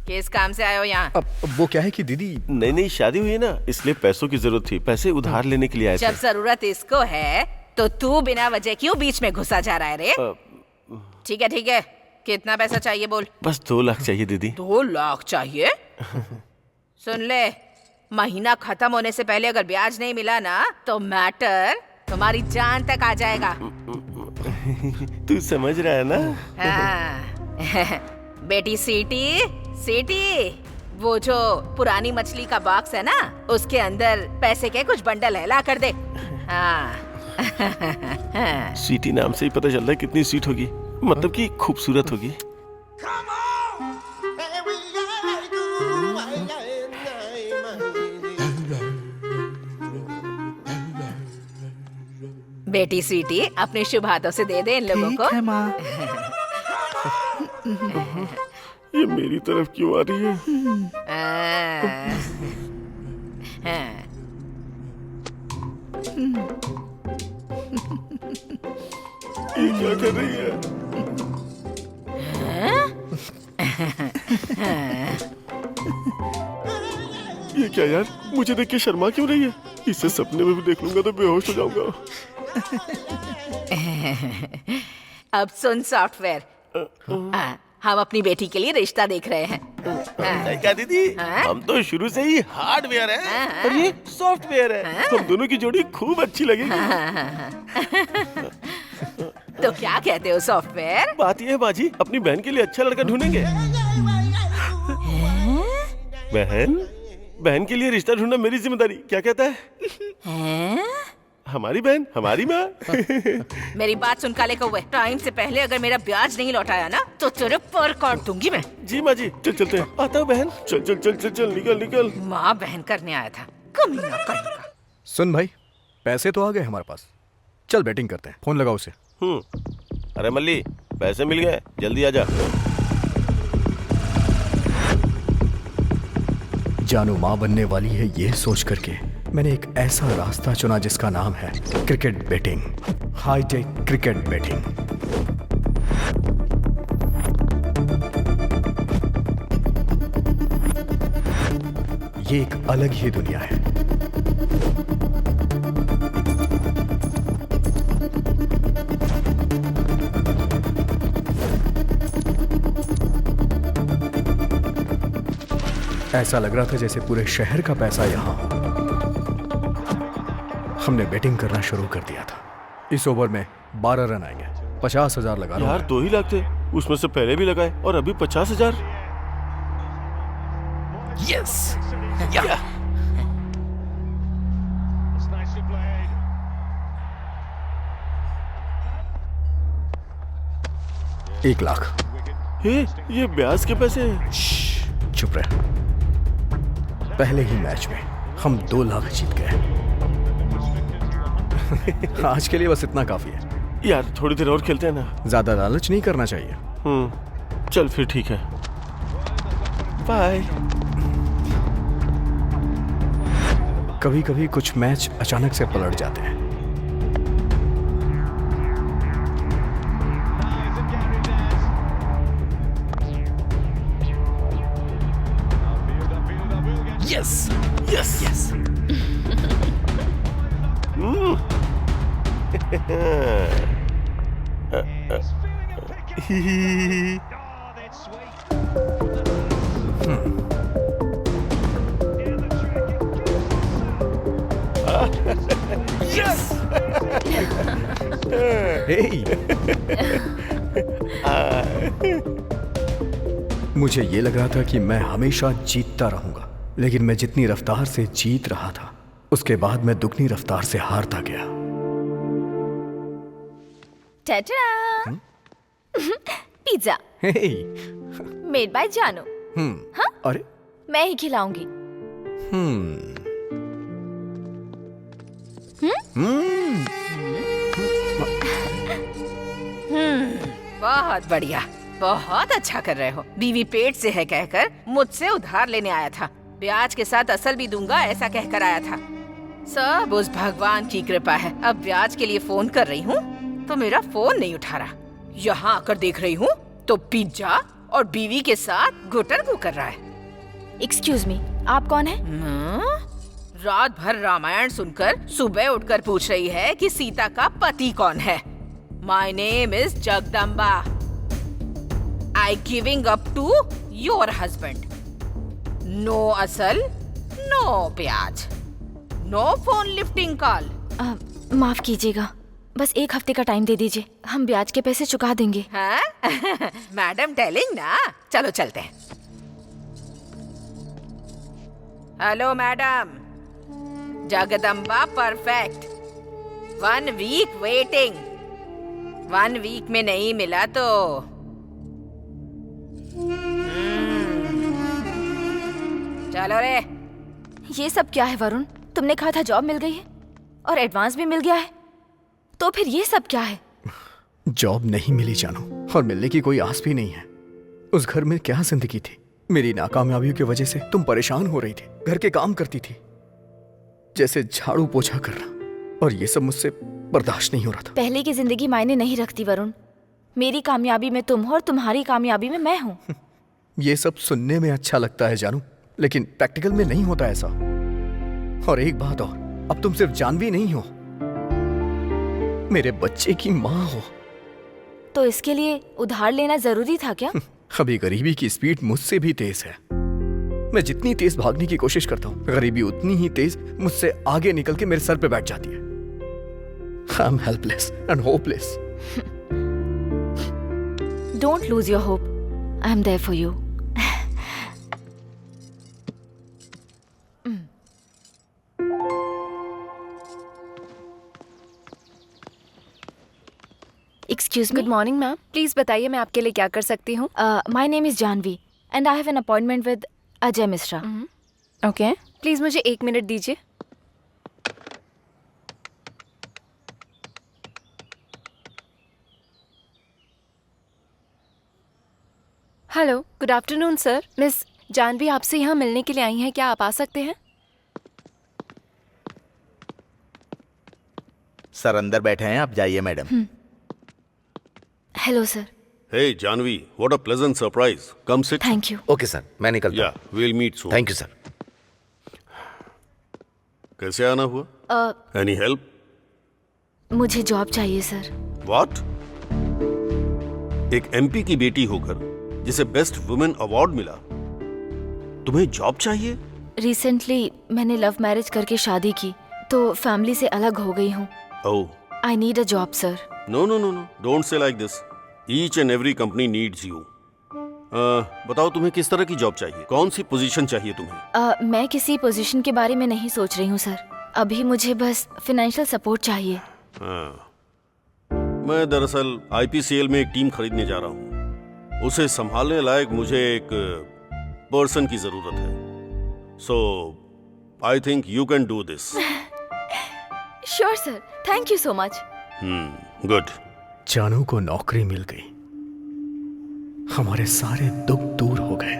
किस काम से आए हो यहाँ? अब वो क्या है कि दीदी नहीं शादी हुई है ना, इसलिए पैसों की जरूरत थी, पैसे उधार लेने के लिए आए थे। जब जरूरत इसको है तो तू बिना वजह क्यों बीच में घुसा जा रहा है रे? ठीक है, कितना पैसा चाहिए बोल? बस 2 लाख चाहिए दीदी। 2 लाख चाहिए? सुन ले, महीना खत्म होने से पहले अगर ब्याज नहीं मिला ना तो मैटर तुम्हारी जान तक आ जाएगा। तू समझ रहा है ना? हाँ। बेटी सीटी, वो जो पुरानी मछली का बॉक्स है ना, उसके अंदर पैसे के कुछ बंडल है, ला कर दे। हाँ। स्वीटी नाम से ही पता चल रहा है कितनी स्वीट होगी, मतलब कि खूबसूरत होगी। बेटी स्वीटी, अपने शुभ हाथों से दे दे इन लोगों को। ये मेरी तरफ क्यों आ रही है? ये क्या कर रही है? ये क्या यार, मुझे देख के शर्मा क्यों रही है? इसे सपने में भी देख लूंगा तो बेहोश हो जाऊंगा। अब सुन सॉफ्टवेयर, हम अपनी बेटी के लिए रिश्ता देख रहे हैं। क्या दीदी, हम तो शुरू से ही हार्डवेयर है और ये सॉफ्टवेयर है। हम दोनों की जोड़ी खूब अच्छी लगेगी। तो क्या कहते हो सॉफ्टवेयर? बात ये है बाजी, अपनी बहन के लिए अच्छा लड़का ढूंढेंगे। बहन के लिए रिश्ता ढूंढना मेरी जिम्मेदारी, क्या कहता है? हमारी बहन हमारी माँ। मेरी बात सुन काले कौवे, टाइम से पहले अगर मेरा ब्याज नहीं लौटाया ना तो तेरे पर काट दूंगी मैं। जी माँ जी, चल चलते हैं। आता हूँ बहन, चल चल चल चल चल, निकल निकल। माँ बहन करने आया था, कमीना कहीं का। सुन भाई, पैसे तो आ गए हमारे पास, चल बैटिंग करते हैं। फोन लगाओ उसे। अरे मल्ली, पैसे मिल गए, जल्दी आजा। जानू माँ बनने वाली है ये सोच करके मैंने एक ऐसा रास्ता चुना जिसका नाम है cricket betting, high tech cricket betting. ये एक अलग ही दुनिया है। ऐसा लग रहा था जैसे पूरे शहर का पैसा यहाँ। हमने बैटिंग करना शुरू कर दिया था। इस ओवर में 12 रन आएंगे, 50,000 लगा रहा हूं। यार 2 ही लाख थे, उसमें से पहले भी लगाए और अभी 50,000। यस। एक लाख। ये ब्याज के पैसे हैं। चुप रह। पहले ही मैच में हम 2 लाख जीत गए। आज के लिए बस इतना काफी है। यार थोड़ी देर और खेलते हैं ना। ज्यादा लालच नहीं करना चाहिए। चल फिर ठीक है, बाय। कभी कभी कुछ मैच अचानक से पलट जाते हैं। Yes yes yes. यस। मुझे ये लग रहा था कि मैं हमेशा जीतता रहूंगा, लेकिन मैं जितनी रफ्तार से जीत रहा था उसके बाद मैं दुगनी रफ्तार से हारता गया। टाटा। पिज्जा मेड बाय जानू। हाँ? अरे मैं ही खिलाऊंगी। बहुत बढ़िया, बहुत अच्छा कर रहे हो। बीवी पेट से है कहकर मुझसे उधार लेने आया था, ब्याज के साथ असल भी दूंगा ऐसा कहकर आया था। सब उस भगवान की कृपा है। अब ब्याज के लिए फोन कर रही हूँ तो मेरा फोन नहीं उठा रहा। यहाँ आकर देख रही हूँ तो पिज्जा और बीवी के साथ गुटरगू कर रहा है। एक्सक्यूज मी, आप कौन है? रात भर रामायण सुनकर सुबह उठकर पूछ रही है कि सीता का पति कौन है। My name is Jagdamba. I giving up to your husband. No असल, नो ब्याज, नो फोन लिफ्टिंग कॉल। माफ कीजिएगा, बस 1 हफ्ते का टाइम दे दीजिए, हम ब्याज के पैसे चुका देंगे। हाँ? मैडम टेलिंग ना। चलो चलते हैं। Hello madam, Jagdamba perfect. 1 week waiting. 1 week में नहीं मिला तो चलो रे। ये सब क्या है वरुण? तुमने कहा था जॉब मिल गई है और एडवांस भी मिल गया है, तो फिर ये सब क्या है? जॉब नहीं मिली जानू, और मिलने की कोई आस भी नहीं है। उस घर में क्या जिंदगी थी? मेरी नाकामयाबियों की वजह से तुम परेशान हो रही थी, घर के काम करती थी जैसे झाड़ू पोछा करना, और ये सब मुझसे बर्दाश्त नहीं हो रहा था। पहले की जिंदगी मायने नहीं रखती वरुण। मेरी कामयाबी में तुम हो और तुम्हारी कामयाबी में मैं हूँ। ये सब सुनने में अच्छा लगता है जानू, लेकिन प्रैक्टिकल में नहीं होता ऐसा। और एक बात और, अब तुम सिर्फ जानवी नहीं हो, मेरे बच्चे की माँ हो। तो इसके लिए उधार लेना जरूरी था क्या? अभी गरीबी की स्पीड मुझसे भी तेज है। मैं जितनी तेज भागने की कोशिश करता हूँ, गरीबी उतनी ही तेज मुझसे आगे निकल के मेरे सर पे बैठ जाती है। I am helpless and hopeless. Don't lose your hope, I am there for you. Excuse me. Good morning ma'am, please बताइए मैं आपके लिए क्या कर सकती हूँ? My name is Janvi and I have an appointment with Ajay Mishra. Okay, please मुझे 1 minute दीजिए। Hello, good afternoon sir. Miss Janvi आपसे यहाँ मिलने के लिए आई हैं, क्या आप आ सकते हैं? सर अंदर बैठे हैं, आप जाइए madam. Hello sir. Hey Janvi, what a pleasant surprise. Come sit. Thank you. Okay sir, मैं निकलता हूँ। Yeah, we'll meet soon. Thank you sir. कैसे आना हुआ? Any help? मुझे जॉब चाहिए सर। What? एक एमपी की बेटी होकर जिसे बेस्ट वुमेन अवार्ड मिला, तुम्हें जॉब चाहिए? रिसेंटली मैंने लव मैरिज करके शादी की, तो फैमिली से अलग हो गई हूँ। Oh. I need a job sir. No, no, no, no. Don't say like this. Each and every company needs you. बताओ तुम्हें किस तरह की जॉब चाहिए? कौन सी पोजीशन चाहिए तुम्हें? मैं किसी पोजीशन के बारे में नहीं सोच रही हूँ सर। अभी मुझे बस फाइनेंशियल सपोर्ट चाहिए। मैं दरअसल आईपीसीएल में एक टीम खरीदने जा रहा हूँ। उसे संभालने लायक मुझे एक पर्सन की जरूरत है। So, I think you can do this. Sure sir, thank you so much. Good. जानू को नौकरी मिल गई, हमारे सारे दुख दूर हो गए।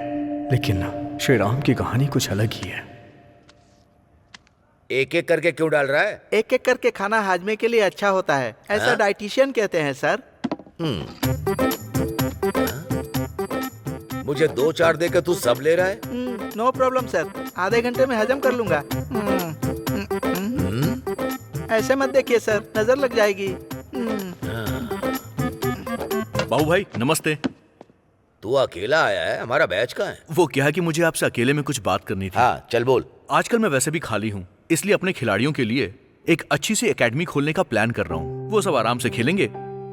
लेकिन श्री राम की कहानी कुछ अलग ही है। एक एक करके क्यों डाल रहा है? एक एक करके खाना हाजमे के लिए अच्छा होता है, ऐसा डाइटिशियन कहते हैं सर। मुझे 2-4 दे के तू सब ले रहा है? नो प्रॉब्लम सर, आधे घंटे में हजम कर लूंगा। ऐसे मत देखिए सर, नजर लग जाएगी। बाबू भाई नमस्ते। तू अकेला आया है? हमारा बैच कहाँ है? वो क्या है कि मुझे आपसे अकेले में कुछ बात करनी थी। हाँ चल बोल। आजकल मैं वैसे भी खाली हूँ, इसलिए अपने खिलाड़ियों के लिए एक अच्छी सी एकेडमी खोलने का प्लान कर रहा हूँ। वो सब आराम से खेलेंगे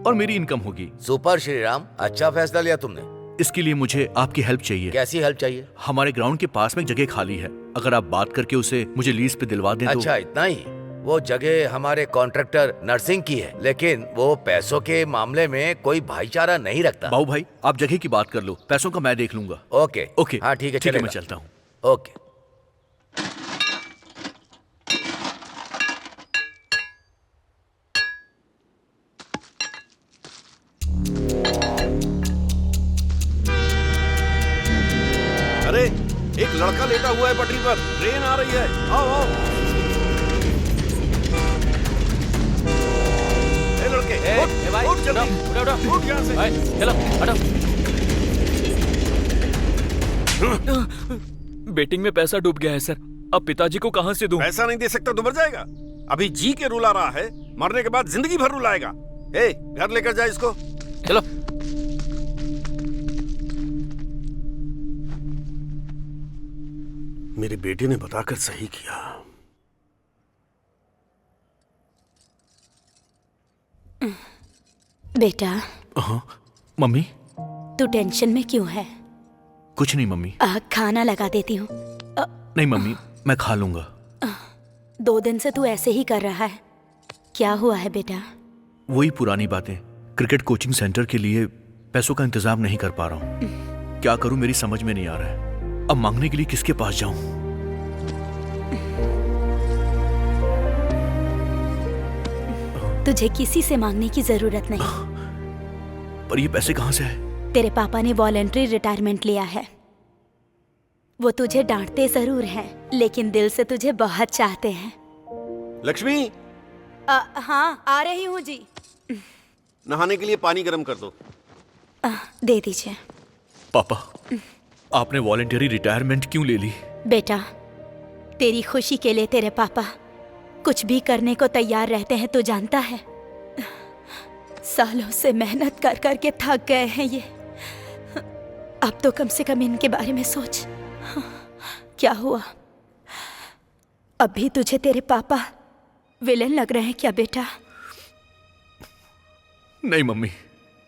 और मेरी इनकम होगी। सुपर श्रीराम, अच्छा फैसला लिया तुमने। इसके लिए मुझे आपकी हेल्प चाहिए। कैसी हेल्प चाहिए? हमारे ग्राउंड के पास में एक जगह खाली है, अगर आप बात करके उसे मुझे लीज पे दिलवा दें तो। अच्छा इतना ही? वो जगह हमारे कॉन्ट्रैक्टर नरसिंह की है, लेकिन वो पैसों के मामले में कोई भाईचारा नहीं रखता। बाबू भाई आप जगह की बात कर लो, पैसों का मैं देख लूंगा। ओके ओके हाँ ठीक है, मैं चलता हूँ। ओके। अरे एक लड़का लेटा हुआ है पटरी पर, ट्रेन आ रही है, आओ आओ। ए लड़के, उठ जल्दी, उठ यहाँ से। चलो हटो। बेटिंग में पैसा डूब गया है सर, अब पिताजी को कहाँ से दूं? पैसा नहीं दे सकता तो मर जाएगा। अभी जी के रुला रहा है, मरने के बाद जिंदगी भर रुलाएगा। ए घर लेकर जा इसको। चलो। मेरे बेटे ने बताकर सही किया। बेटा। हाँ मम्मी। तू टेंशन में क्यों है? कुछ नहीं मम्मी। खाना लगा देती हूँ। नहीं मम्मी, मैं खा लूंगा। 2 दिन से तू ऐसे ही कर रहा है, क्या हुआ है बेटा? वही पुरानी बातें। क्रिकेट कोचिंग सेंटर के लिए पैसों का इंतजाम नहीं कर पा रहा हूँ। क्या करूं मेरी समझ में नहीं आ रहा है। अब मांगने के लिए किसके पास जाऊं? तुझे किसी से मांगने की जरूरत नहीं। पर ये पैसे कहाँ से आए? तेरे पापा ने वॉलंटरी रिटायरमेंट लिया है। वो तुझे डांटते जरूर हैं, लेकिन दिल से तुझे बहुत चाहते हैं। लक्ष्मी, हाँ आ रही हूँ जी। नहाने के लिए पानी गर्म कर दो। दे दीजिए। पापा, आपने वॉलंटरी रिटायरमेंट क्यों ले ली? बेटा, तेरी खुशी के लिए तेरे पापा कुछ भी करने को तैयार रहते हैं, तो जानता है। सालों से मेहनत कर कर के थक गए हैं ये। अब तो कम से कम इनके बारे में सोच। क्या हुआ? अभी तुझे तेरे पापा विलेन लग रहे हैं क्या बेटा? नहीं मम्मी,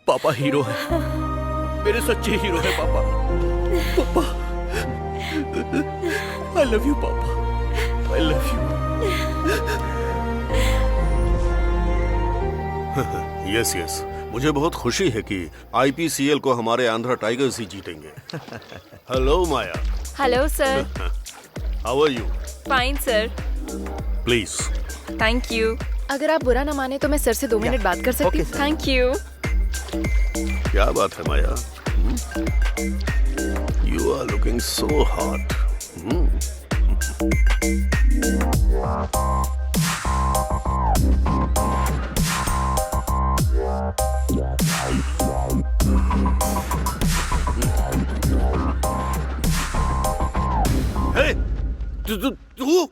पापा हीरो है, मेरे सच्चे हीरो है पापा। पापा, आई लव यू पापा, I love you. Yes yes, मुझे बहुत खुशी है कि आईपीसीएल को हमारे आंध्रा टाइगर्स ही जीतेंगे। Hello Maya. Hello sir. How are you? Fine sir. Please. Thank you. अगर आप बुरा ना माने तो मैं सर से 2 मिनट बात कर सकती हूँ? Thank you. क्या बात है Maya? You are looking so hot. तू?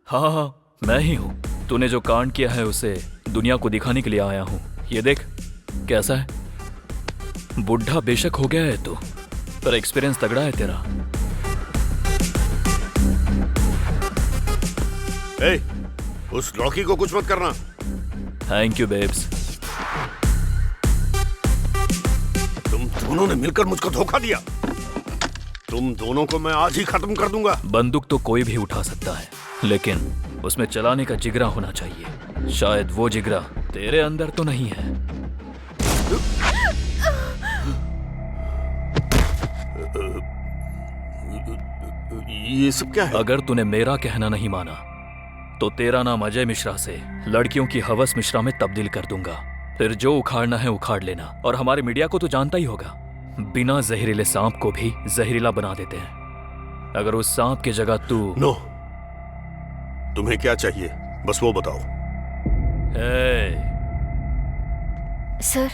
हाँ, मैं ही हूँ। तूने जो कांड किया है उसे दुनिया को दिखाने के लिए आया हूँ। ये देख कैसा है। बुढ़ा बेशक हो गया है तू, पर एक्सपीरियंस तगड़ा है तेरा। ए, उस लौकी को कुछ मत करना। Thank you babes. तुम दोनों ने मिलकर मुझको धोखा दिया। तुम दोनों को मैं आज ही खत्म कर दूंगा। बंदूक तो कोई भी उठा सकता है, लेकिन उसमें चलाने का जिगरा होना चाहिए। शायद वो जिगरा तेरे अंदर तो नहीं है। ये सब क्या है? अगर तूने मेरा कहना नहीं माना तो तेरा नाम अजय मिश्रा से लड़कियों की हवस मिश्रा में तब्दील कर दूंगा। फिर जो उखाड़ना है उखाड़ लेना। और हमारे मीडिया को तो जानता ही होगा, बिना जहरीले सांप को भी जहरीला बना देते हैं। अगर उस सांप की जगह तू... नो, तुम्हें क्या चाहिए बस वो बताओ। सर,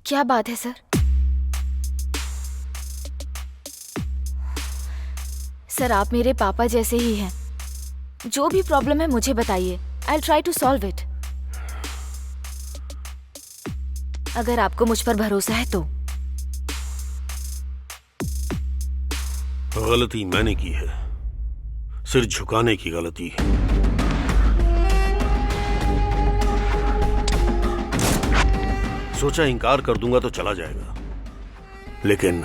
क्या बात है सर? सर, आप मेरे पापा जैसे ही हैं। जो भी प्रॉब्लम है मुझे बताइए, I'll try to solve it। अगर आपको मुझ पर भरोसा है तो। गलती मैंने की है, सिर झुकाने की गलती। सोचा इनकार कर दूंगा तो चला जाएगा, लेकिन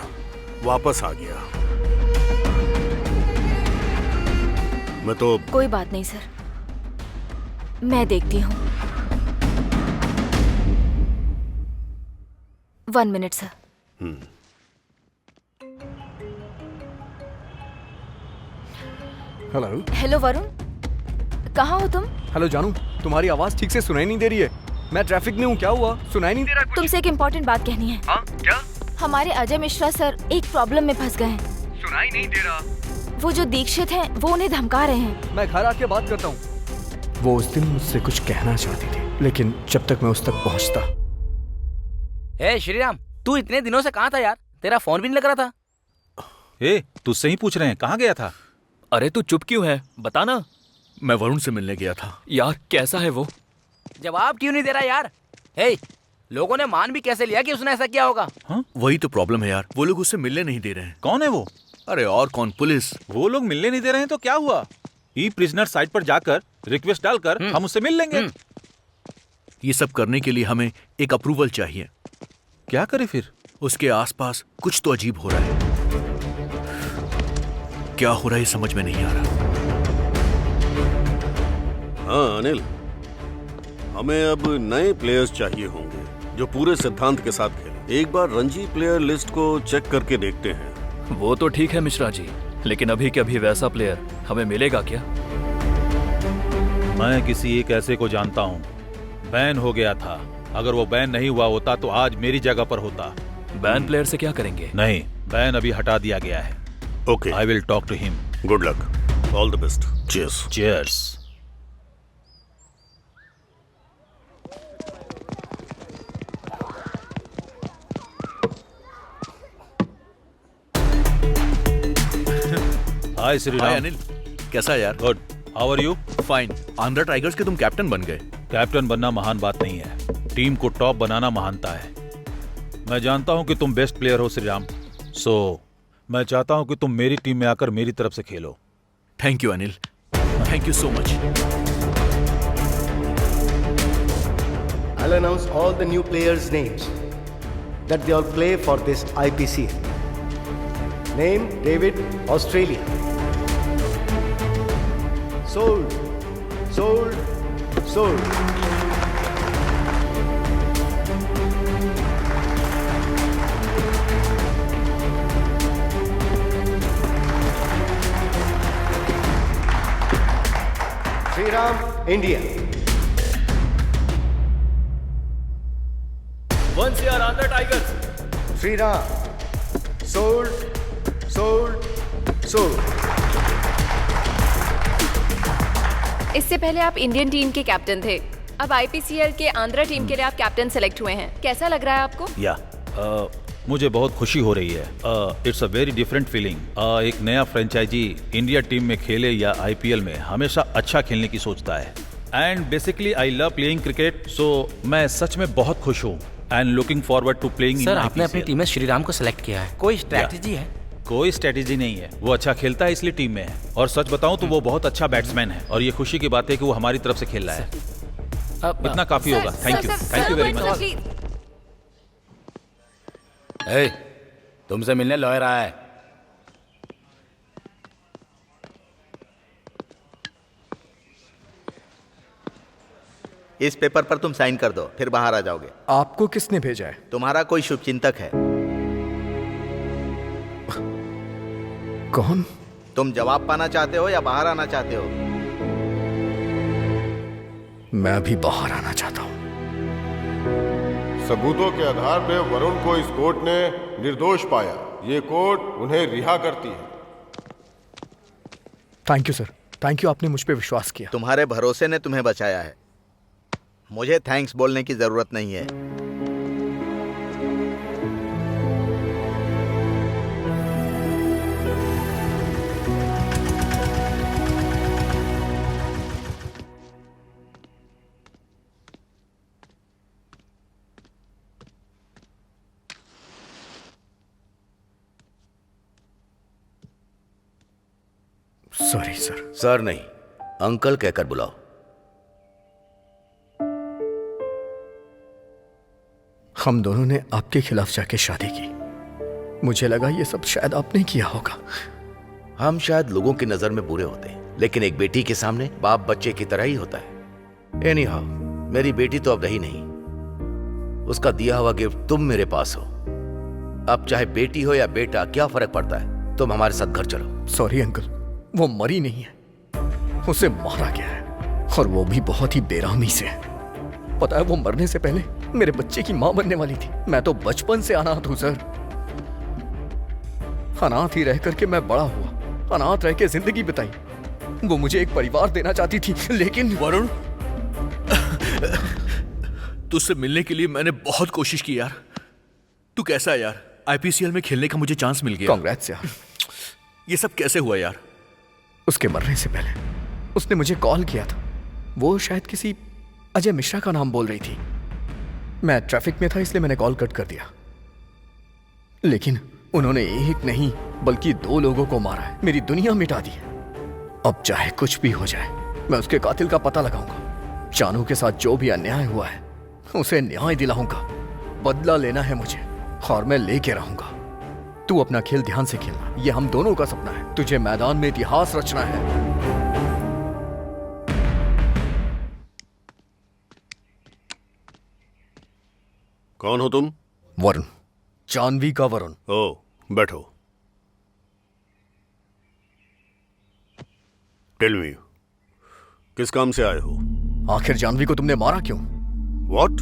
वापस आ गया। मैं तो... कोई बात नहीं सर, मैं देखती हूँ। 1 minute sir. Hello. Hello Varun, कहाँ हो तुम? हेलो जानू, तुम्हारी आवाज ठीक से सुनाई नहीं दे रही है। मैं ट्रैफिक में हूँ। क्या हुआ? सुनाई नहीं दे रहा कुछ? तुमसे एक इम्पोर्टेंट बात कहनी है। हाँ, क्या? हमारे अजय मिश्रा सर एक प्रॉब्लम में फंस गए हैं। सुनाई नहीं दे रहा। वो जो दीक्षित हैं, वो उन्हें धमका रहे हैं। मैं घर आके बात करता हूँ। वो उस दिन मुझसे कुछ कहना चाहती थी, लेकिन जब तक मैं उस तक पहुँचता। हे श्रीराम, तू इतने दिनों से कहाँ था यार? तेरा फोन भी नहीं लग रहा था। तुझसे ही पूछ रहे हैं, कहाँ गया था? अरे तू चुप क्यों है, बताना। मैं वरुण से मिलने गया था। यार कैसा है वो? जवाब क्यों नहीं दे रहा यार? हे, लोगों ने मान भी कैसे लिया कि उसने ऐसा किया होगा? हाँ? वही तो प्रॉब्लम है यार, वो लोग उससे मिलने नहीं दे रहे हैं। कौन है वो? अरे और कौन, पुलिस। वो लोग मिलने नहीं दे रहे हैं तो क्या हुआ? ई प्रिजनर साइट पर जाकर रिक्वेस्ट डालकर हम उससे मिल लेंगे। ये सब करने के लिए हमें एक अप्रूवल चाहिए। क्या करें फिर? उसके आसपास कुछ तो अजीब हो रहा है। क्या हो रहा है समझ में नहीं आ रहा। हाँ अनिल, हमें अब नए प्लेयर्स चाहिए होंगे जो पूरे सिद्धांत के साथ खेलें। एक बार रणजी प्लेयर लिस्ट को चेक करके देखते हैं। वो तो ठीक है मिश्रा जी, लेकिन अभी के अभी वैसा प्लेयर हमें मिलेगा क्या? मैं किसी एक ऐसे को जानता हूँ, बैन हो गया था। अगर वो बैन नहीं हुआ होता तो आज मेरी जगह पर होता। बैन प्लेयर से क्या करेंगे? नहीं, बैन अभी हटा दिया गया है। Okay, I will talk to him. Good luck, all the best. Cheers. Cheers. Hi Shriram. Hi Anil, कैसा यार? Good, how are you? Fine. Andhra Tigers के तुम कैप्टन बन गए। कैप्टन बनना महान बात नहीं है, टीम को टॉप बनाना महानता है। मैं जानता हूं कि तुम बेस्ट प्लेयर हो श्रीराम, सो मैं चाहता हूं कि तुम मेरी टीम में आकर मेरी तरफ से खेलो। Thank you Anil, thank you so much. I'll announce all the new players' names that they all play for this IPCL. Name David, Australia. Sold, sold, sold. Sriram, India. Once you are Andhra Tigers. Sriram, sold, sold, sold. इससे पहले आप Indian team के captain थे, अब IPCL के Andhra team के लिए आप कैप्टन सेलेक्ट हुए हैं। कैसा लग रहा है आपको? या मुझे बहुत खुशी हो रही है। It's a very different feeling. एक नया फ्रेंचाइजी इंडिया टीम में खेले या आईपीएल में हमेशा अच्छा खेलने की सोचता है। And basically I love playing cricket, so मैं सच में बहुत खुश हूँ and looking forward to playing. Sir, आपने अपनी टीम में श्रीराम को सेलेक्ट किया है, कोई स्ट्रैटेजी है? कोई स्ट्रेटेजी नहीं है, वो अच्छा खेलता है इसलिए टीम में है। और सच बताऊं तो वो बहुत अच्छा बैट्समैन है और ये खुशी की बात है कि वो हमारी तरफ से खेल रहा है। इतना काफी होगा। Thank you very much. तुमसे मिलने लॉयर आया है। इस पेपर पर तुम साइन कर दो, फिर बाहर आ जाओगे। आपको किसने भेजा है? तुम्हारा कोई शुभचिंतक है। कौन? तुम जवाब पाना चाहते हो या बाहर आना चाहते हो? मैं भी बाहर आना चाहता हूँ। सबूतों के आधार पर वरुण को इस कोर्ट ने निर्दोष पाया। ये कोर्ट उन्हें रिहा करती है। Thank you sir, thank you, आपने मुझ पे विश्वास किया। तुम्हारे भरोसे ने तुम्हें बचाया है। मुझे थैंक्स बोलने की जरूरत नहीं है। Sorry sir. सर नहीं, अंकल कहकर बुलाओ। हम दोनों ने आपके खिलाफ जाके शादी की। मुझे लगा ये सब शायद आपने किया होगा। हम शायद लोगों की नजर में बुरे होते हैं, लेकिन एक बेटी के सामने बाप बच्चे की तरह ही होता है। एनीहाउ, मेरी बेटी तो अब रही नहीं। उसका दिया हुआ गिफ्ट तुम मेरे पास हो। अब चाहे बेटी हो या बेटा, क्या फर्क पड़ता है? तुम हमारे साथ घर चलो। सॉरी अंकल, वो मरी नहीं है, उसे मारा गया है, और वो भी बहुत ही बेरहमी से। पता है, वो मरने से पहले मेरे बच्चे की मां बनने वाली थी। मैं तो बचपन से अनाथ हूं सर। अनाथ ही रह करके मैं बड़ा हुआ, अनाथ रह के जिंदगी बिताई। वो मुझे एक परिवार देना चाहती थी, लेकिन वरुण, तुझसे मिलने के लिए मैंने बहुत कोशिश की यार। तू कैसा है यार? आईपीसीएल में खेलने का मुझे चांस मिल गया। कांग्रेट्स यार। ये सब कैसे हुआ यार? उसके मरने से पहले उसने मुझे कॉल किया था। वो शायद किसी अजय मिश्रा का नाम बोल रही थी। मैं ट्रैफिक में था, इसलिए मैंने कॉल कट कर दिया। लेकिन उन्होंने एक नहीं बल्कि 2 लोगों को मारा है, मेरी दुनिया मिटा दी है। अब चाहे कुछ भी हो जाए, मैं उसके कातिल का पता लगाऊंगा। जानू के साथ जो भी अन्याय हुआ है उसे न्याय दिलाऊंगा। बदला लेना है मुझे और मैं लेके रहूंगा। तू अपना खेल ध्यान से खेलना, ये हम दोनों का सपना है। तुझे मैदान में इतिहास रचना है। कौन हो तुम? वरुण, जानवी का वरुण। ओ, बैठो। टेल मी, किस काम से आए हो? आखिर जानवी को तुमने मारा क्यों? व्हाट?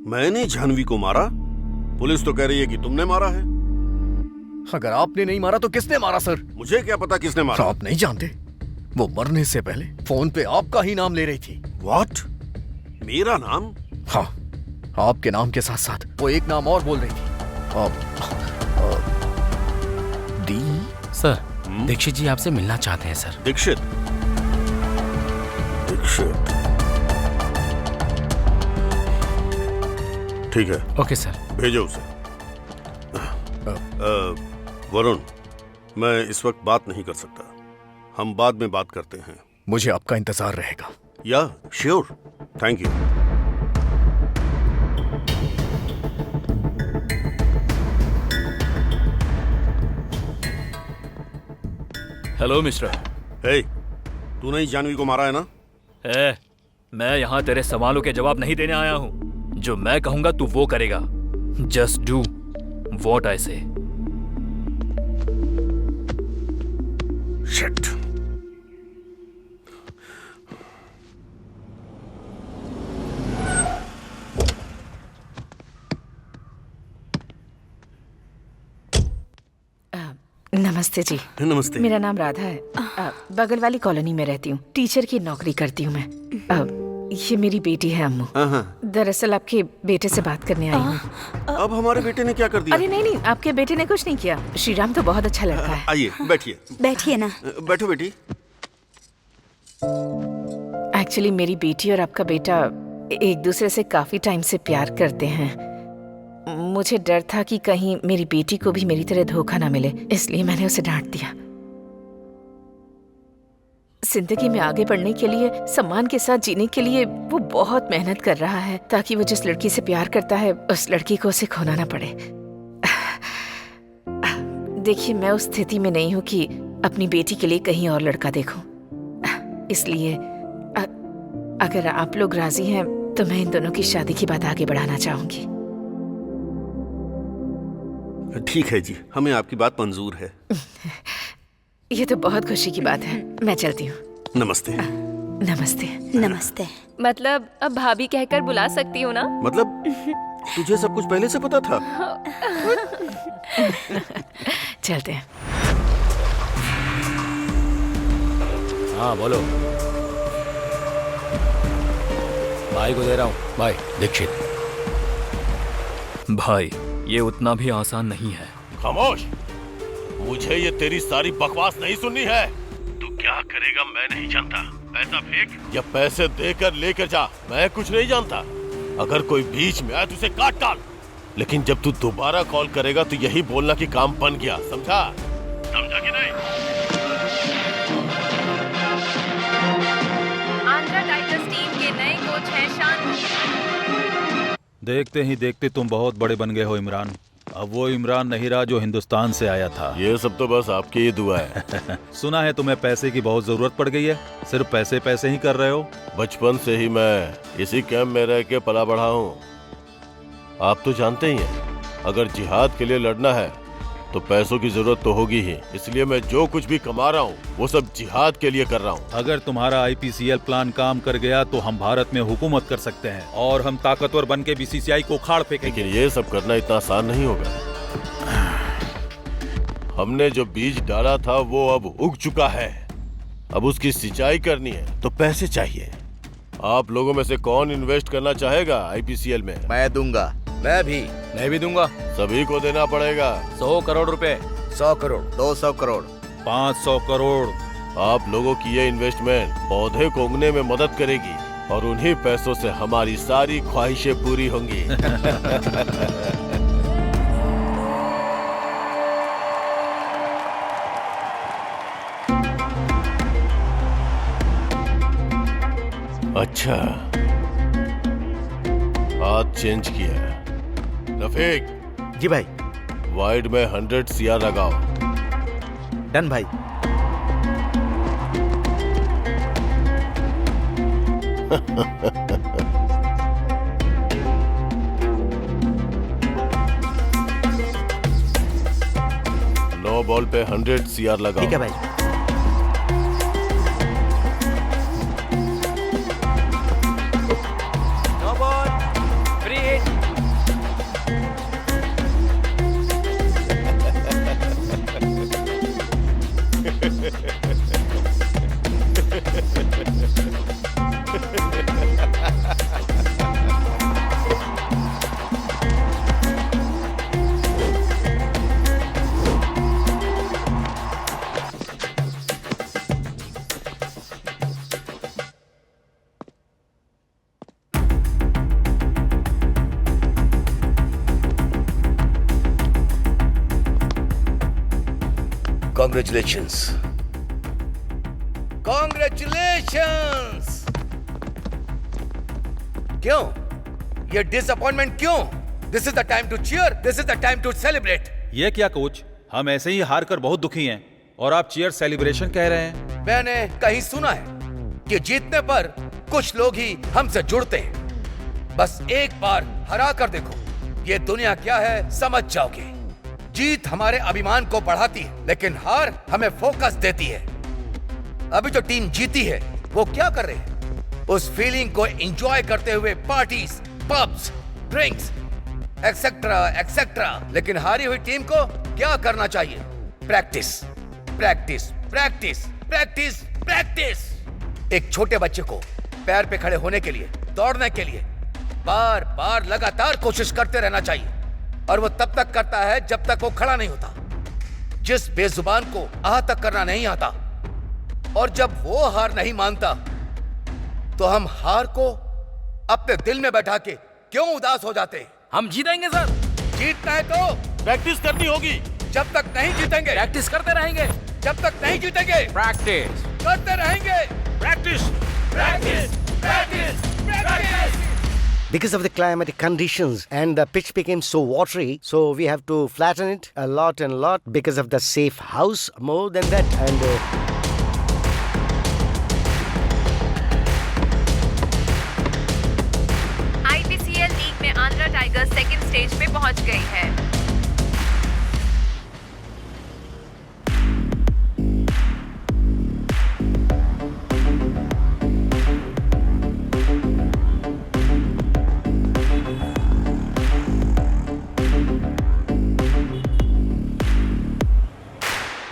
मैंने जानवी को मारा? पुलिस तो कह रही है कि तुमने मारा है। अगर आपने नहीं मारा तो किसने मारा सर? मुझे क्या पता किसने मारा। आप नहीं जानते? वो मरने से पहले फोन पे आपका ही नाम ले रही थी। व्हाट? मेरा नाम? हाँ, आपके नाम के साथ साथ वो एक नाम और बोल रही थी। दी सर, दीक्षित जी आपसे मिलना चाहते हैं सर। दीक्षित? दीक्षित? ठीक है। Okay sir. भेजो उसे। वरुण, मैं इस वक्त बात नहीं कर सकता। हम बाद में बात करते हैं। मुझे आपका इंतजार रहेगा। Yeah sure, thank you. Hello mister. Hey, तूने ही जानवी को मारा है ना? मैं यहाँ तेरे सवालों के जवाब नहीं देने आया हूँ। जो मैं कहूंगा तू वो करेगा। जस्ट डू व्हाट आई से। शिट। नमस्ते जी। नमस्ते। मेरा नाम राधा है। बगल वाली कॉलोनी में रहती हूँ। टीचर की नौकरी करती हूँ मैं। ये मेरी बेटी है अम्मू। दरअसल आपके बेटे से बात करने आई हूँ। अब हमारे बेटे ने क्या कर दिया? अरे नहीं, आपके बेटे ने कुछ नहीं किया। श्रीराम तो बहुत अच्छा लड़का है। आइए, बैठिए। बैठिए ना। बैठो बेटी। एक्चुअली मेरी बेटी और आपका बेटा एक दूसरे से काफी टाइम से प्यार करते हैं। मुझे डर था कि कहीं मेरी बेटी को भी मेरी तरह धोखा ना मिले, इसलिए मैंने उसे डांट दिया। जिंदगी में आगे बढ़ने के लिए, सम्मान के साथ जीने के लिए वो बहुत मेहनत कर रहा है ताकि वो जिस लड़की से प्यार करता है उस लड़की को उसे खोना ना पड़े। देखिए, मैं उस स्थिति में नहीं हूँ कि अपनी बेटी के लिए कहीं और लड़का देखूं। इसलिए अगर आप लोग राजी हैं तो मैं इन दोनों की शादी की बात आगे बढ़ाना चाहूंगी। ठीक है जी, हमें आपकी बात मंजूर है। ये तो बहुत खुशी की बात है। मैं चलती हूँ। नमस्ते। नमस्ते। नमस्ते। मतलब अब भाभी कहकर बुला सकती हूँ ना? मतलब तुझे सब कुछ पहले से पता था? चलते हैं। हाँ बोलो। भाई को दे रहा हूँ। भाई दीक्षित। भाई, ये उतना भी आसान नहीं है। खामोश। मुझे ये तेरी सारी बकवास नहीं सुननी है। तू क्या करेगा मैं नहीं जानता। पैसा फेंक या पैसे देकर लेकर जा, मैं कुछ नहीं जानता। अगर कोई बीच में आए तो उसे काट डाल। लेकिन जब तू दोबारा कॉल करेगा तो यही बोलना कि काम बन गया। समझा? समझा कि नहीं? आंध्रा टाइगर्स टीम के नए कोच हैं शांति। देखते ही देखते तुम बहुत बड़े बन गए हो इमरान। अब वो इमरान नहीं रहा जो हिंदुस्तान से आया था। ये सब तो बस आपकी ही दुआ है। सुना है तुम्हें पैसे की बहुत जरूरत पड़ गई है। सिर्फ पैसे पैसे ही कर रहे हो। बचपन से ही मैं इसी कैंप में रह के पला बढ़ा हूँ। आप तो जानते ही हैं, अगर जिहाद के लिए लड़ना है तो पैसों की जरूरत तो होगी ही। इसलिए मैं जो कुछ भी कमा रहा हूँ वो सब जिहाद के लिए कर रहा हूँ। अगर तुम्हारा IPCL प्लान काम कर गया तो हम भारत में हुकूमत कर सकते हैं और हम ताकतवर बन के BCCI को उखाड़ फेंकेंगे। लेकिन ये सब करना इतना आसान नहीं होगा। हमने जो बीज डाला था वो अब उग चुका है। अब उसकी सिंचाई करनी है तो पैसे चाहिए। आप लोगों में से कौन इन्वेस्ट करना चाहेगा IPCL में? मैं दूंगा। मैं भी दूंगा। सभी को देना पड़ेगा। 100 करोड़ रुपए। 100 करोड़। 200 करोड़। 500 करोड़। आप लोगों की ये इन्वेस्टमेंट पौधे को उगने में मदद करेगी और उन्हीं पैसों से हमारी सारी ख्वाहिशें पूरी होंगी। अच्छा, हाथ चेंज किया। रफीक। जी भाई। वाइड में 100 CR लगाओ। डन भाई। नो बॉल पे 100 CR लगाओ। ठीक है भाई। No ball, free hit. Congratulations. Congratulations. क्यों? ये डिसअपॉइंटमेंट क्यों? This is the time to cheer. This is the time to celebrate. ये क्या कोच, हम ऐसे ही हार कर बहुत दुखी हैं और आप चीयर सेलिब्रेशन कह रहे हैं। मैंने कहीं सुना है कि जीतने पर कुछ लोग ही हमसे जुड़ते हैं। बस एक बार हरा कर देखो, ये दुनिया क्या है समझ जाओगे। जीत हमारे अभिमान को बढ़ाती है, लेकिन हार हमें फोकस देती है। अभी जो टीम जीती है वो क्या कर रहे हैं? उस फीलिंग को एंजॉय करते हुए parties, pubs, drinks, etcetera etcetera. लेकिन हारी हुई टीम को क्या करना चाहिए? Practice, practice, practice, practice, practice. एक छोटे बच्चे को पैर पे खड़े होने के लिए, दौड़ने के लिए बार बार लगातार कोशिश करते रहना चाहिए, और वो तब तक करता है जब तक वो खड़ा नहीं होता। जिस बेजुबान को आह तक करना नहीं आता और जब वो हार नहीं मानता, तो हम हार को अपने दिल में बैठा के क्यों उदास हो जाते? हम जीतेंगे सर। जीतना है तो प्रैक्टिस करनी होगी। जब तक नहीं जीतेंगे प्रैक्टिस करते रहेंगे। जब तक नहीं जीतेंगे प्रैक्टिस करते रहेंगे। Practice, practice, practice, practice. Because of the climatic conditions and the pitch became so watery, so we have to flatten it a lot because of the safe house more than that. And IPCL league में Andhra tigers second stage में पहुंच गई है।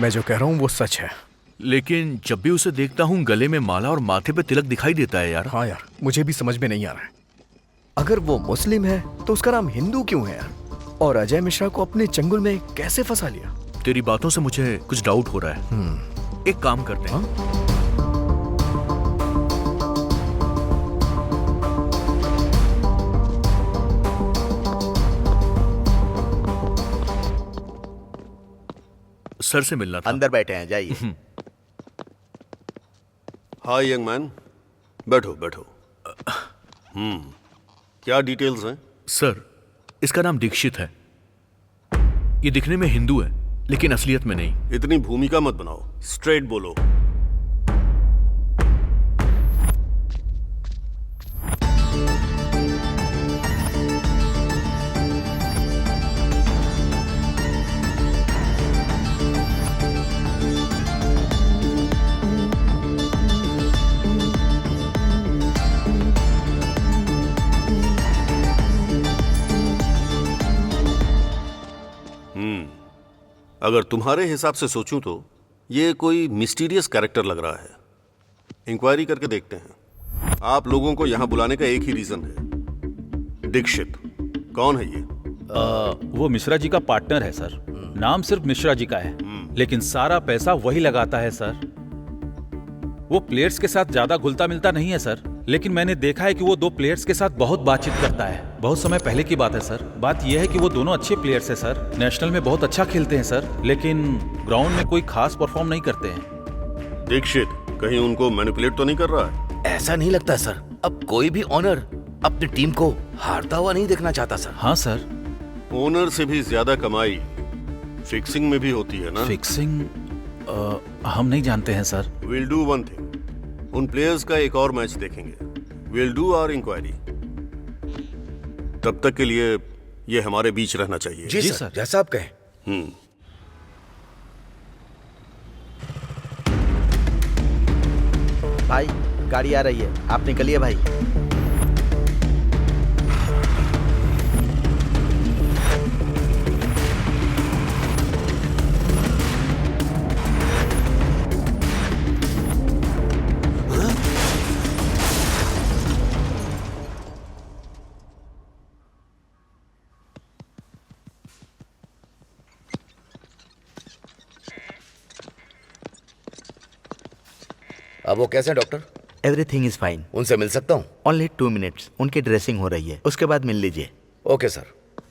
मैं जो कह रहा हूँ वो सच है। लेकिन जब भी उसे देखता हूँ गले में माला और माथे पे तिलक दिखाई देता है यार। हाँ यार, मुझे भी समझ में नहीं आ रहा है। अगर वो मुस्लिम है तो उसका नाम हिंदू क्यों है यार? और अजय मिश्रा को अपने चंगुल में कैसे फंसा लिया? तेरी बातों से मुझे कुछ डाउट हो रहा है। एक काम करते हैं। सर से मिलना था। अंदर बैठे हैं, जाइए। हाय यंग मैन, बैठो बैठो। क्या डिटेल्स हैं? सर, इसका नाम दीक्षित है। ये दिखने में हिंदू है लेकिन असलियत में नहीं। इतनी भूमिका मत बनाओ, स्ट्रेट बोलो। अगर तुम्हारे हिसाब से सोचूं तो ये कोई मिस्टीरियस कैरेक्टर लग रहा है। इंक्वायरी करके देखते हैं। आप लोगों को यहां बुलाने का एक ही रीजन है। दीक्षित कौन है ये? वो मिश्रा जी का पार्टनर है सर। नाम सिर्फ मिश्रा जी का है, लेकिन सारा पैसा वही लगाता है सर। वो प्लेयर्स के साथ ज्यादा घुलता मिलता नहीं है सर, लेकिन मैंने देखा है कि वो दो प्लेयर्स के साथ बहुत बातचीत करता है। बहुत समय पहले की बात है सर। बात यह है कि वो दोनों अच्छे प्लेयर्स हैं सर, नेशनल में बहुत अच्छा खेलते हैं सर, लेकिन ग्राउंड में कोई खास परफॉर्म नहीं करते हैं। दीक्षित कहीं उनको मैनिपुलेट तो नहीं कर रहा है? ऐसा नहीं लगता सर। अब कोई भी ऑनर अपनी टीम को हारता हुआ नहीं देखना चाहता सर। हाँ सर। ओनर से भी ज्यादा कमाई फिक्सिंग में भी होती है ना? फिक्सिंग हम नहीं जानते हैं sir. Will do one thing, उन प्लेयर्स का एक और मैच देखेंगे। Will do our inquiry. तब तक के लिए ये हमारे बीच रहना चाहिए। जी सर, जैसा आप कहें। भाई गाड़ी आ रही है, आप निकलिए भाई। अब वो कैसे हैं डॉक्टर? Everything is fine. उनसे मिल सकता हूँ? ओनली 2 मिनट्स, उनकी ड्रेसिंग हो रही है, उसके बाद मिल लीजिए। Okay sir.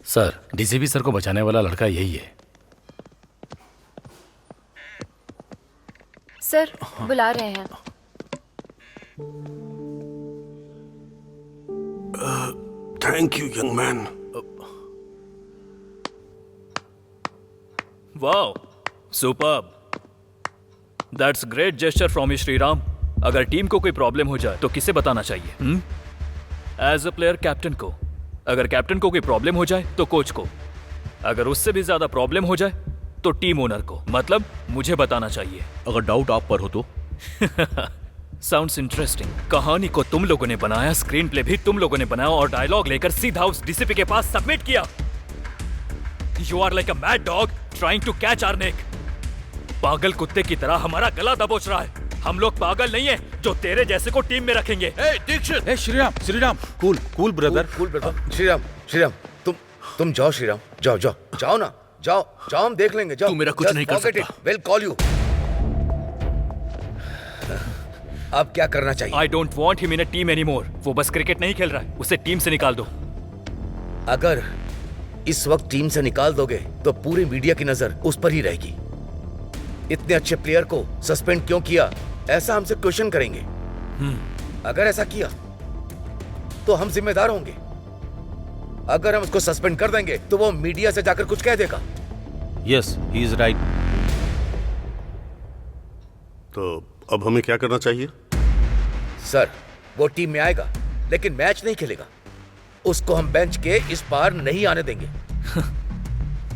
Sir, DCP sir को बचाने वाला लड़का यही है। सर बुला रहे हैं। Thank you young man. Wow, superb. That's great gesture from you Shriram. अगर टीम को कोई प्रॉब्लम हो जाए तो किसे बताना चाहिए? एज अ प्लेयर कैप्टन को। अगर कैप्टन को कोई प्रॉब्लम हो जाए तो कोच को। अगर उससे भी ज्यादा प्रॉब्लम हो जाए तो टीम ओनर को, मतलब मुझे बताना चाहिए। अगर डाउट आप पर हो तो? Sounds interesting. कहानी को तुम लोगों ने बनाया, स्क्रीन प्ले भी तुम लोगों ने बनाया और डायलॉग लेकर सीधा उस डीसीपी के पास सबमिट किया। You are like a mad dog trying to catch our neck. पागल कुत्ते की तरह हमारा गला दबोच रहा है। हम लोग पागल नहीं है जो तेरे जैसे को टीम में रखेंगे। Dikshit, Shriram, cool brother. श्रीराम, तुम जाओ श्रीराम, जाओ ना, जाओ, हम देख लेंगे। जाओ, तू मेरा कुछ नहीं कर सकता। Will call you. अब क्या करना चाहिए? I don't want him in a team anymore. वो बस क्रिकेट नहीं खेल रहा है, उसे टीम से निकाल दो। अगर इस वक्त टीम से निकाल दोगे तो पूरी मीडिया की नजर उस पर ही रहेगी। इतने अच्छे प्लेयर को सस्पेंड क्यों किया, ऐसा हमसे क्वेश्चन करेंगे। अगर ऐसा किया तो हम जिम्मेदार होंगे। अगर हम उसको सस्पेंड कर देंगे तो वो मीडिया से जाकर कुछ कह देगा। Yes, he is right. तो अब हमें क्या करना चाहिए? सर, वो टीम में आएगा लेकिन मैच नहीं खेलेगा। उसको हम बेंच के इस पार नहीं आने देंगे।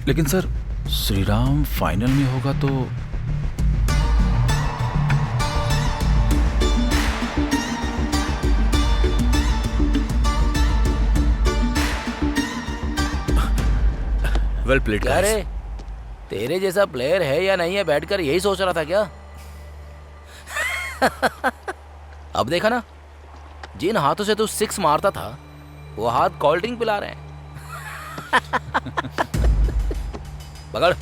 लेकिन सर, श्रीराम फाइनल में होगा तो? Well played. अरे तेरे जैसा प्लेयर है या नहीं है बैठकर यही सोच रहा था क्या? अब देखा ना, जिन हाथों से तू 6 मारता था वो हाथ कोल्ड ड्रिंक पिला रहे हैं। पकड़।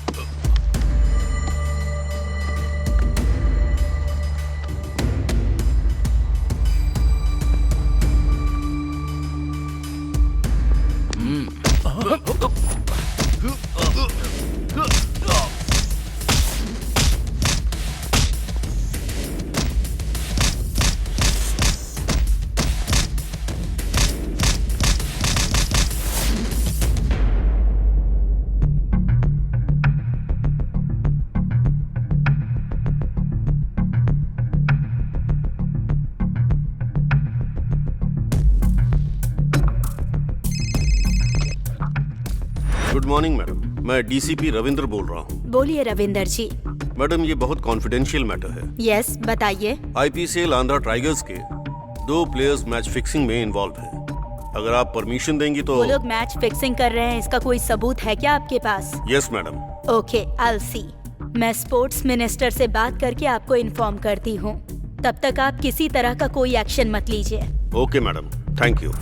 गुड मॉर्निंग मैडम, मैं डीसीपी रविंद्र बोल रहा हूँ। बोलिए रविंदर जी। मैडम, ये बहुत कॉन्फिडेंशियल मैटर है। यस, बताइए। आईपीसीएल आंध्रा टाइगर्स के 2 प्लेयर्स मैच फिक्सिंग में इन्वॉल्व हैं। अगर आप परमिशन देंगी तो। वो लोग मैच फिक्सिंग कर रहे हैं, इसका कोई सबूत है क्या आपके पास? Yes madam. Okay, I will see. मैं स्पोर्ट्स मिनिस्टर से बात करके आपको इन्फॉर्म करती हूँ। तब तक आप किसी तरह का कोई एक्शन मत लीजिए। Okay madam, thank you.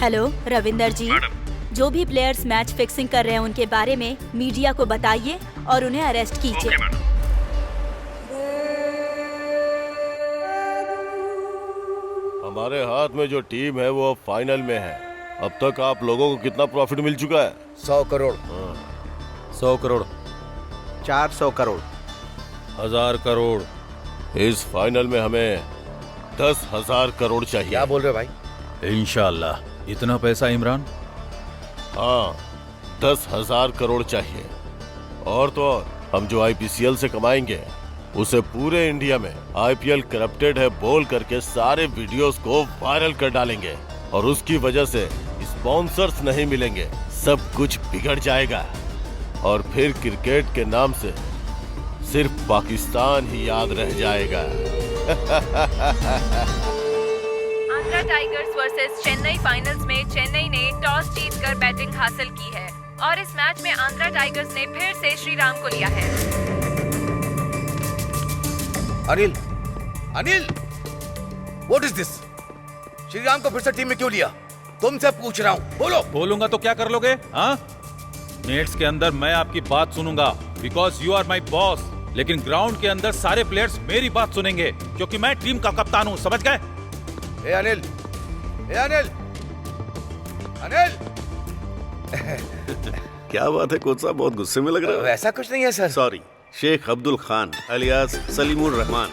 Hello Ravinder ji, जो भी प्लेयर्स मैच फिक्सिंग कर रहे हैं उनके बारे में मीडिया को बताइए और उन्हें अरेस्ट कीजिए। हमारे हाथ में जो टीम है वो अब फाइनल में है। अब तक आप लोगों को कितना प्रॉफिट मिल चुका है? 100 करोड़। 100 करोड़, 400 करोड़, 1000 करोड़। इस फाइनल में हमें 10,000 करोड़ चाहिए। क्या बोल रहे हो भाई? इंशाल्लाह। इतना पैसा इमरान? हाँ, 10,000 करोड़ चाहिए। और तो और, हम जो IPCL से कमाएंगे उसे पूरे इंडिया में IPL करप्टेड है बोल करके सारे वीडियोस को वायरल कर डालेंगे और उसकी वजह से स्पॉन्सर्स नहीं मिलेंगे, सब कुछ बिगड़ जाएगा और फिर क्रिकेट के नाम से सिर्फ पाकिस्तान ही याद रह जाएगा। Andhra tigers versus Chennai finals में चेन्नई ने टॉस जीतकर बैटिंग हासिल की है और इस मैच में आंध्रा टाइगर्स ने फिर से श्रीराम को लिया है। Anil, Anil, what is this? Shriram को फिर से टीम में क्यों लिया? तुमसे पूछ रहा हूँ, बोलो। बोलूंगा तो क्या कर लोगे? हाँ, नेट्स के अंदर मैं आपकी बात सुनूंगा because you are my boss, लेकिन ग्राउंड के अंदर सारे प्लेयर्स मेरी बात सुनेंगे क्योंकि मैं टीम का कप्तान हूँ, समझ गए? ए अनिल, ए अनिल, अनिल। क्या बात है कोच साहब, बहुत गुस्से में लग रहा है। वैसा कुछ नहीं है sir. Sorry, Sheikh Abdul Khan alias Salimur Rahman.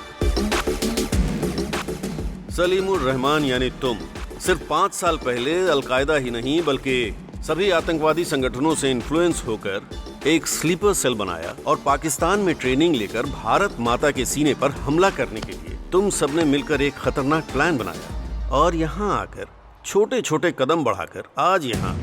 Salimur Rahman यानी तुम सिर्फ 5 साल पहले अलकायदा ही नहीं बल्कि सभी आतंकवादी संगठनों से इन्फ्लुएंस होकर एक स्लीपर सेल बनाया और पाकिस्तान में ट्रेनिंग लेकर भारत माता के सीने पर हमला करने के लिए तुम सबने मिलकर एक खतरनाक प्लान बनाया और यहाँ आकर छोटे छोटे कदम बढ़ाकर आज यहाँ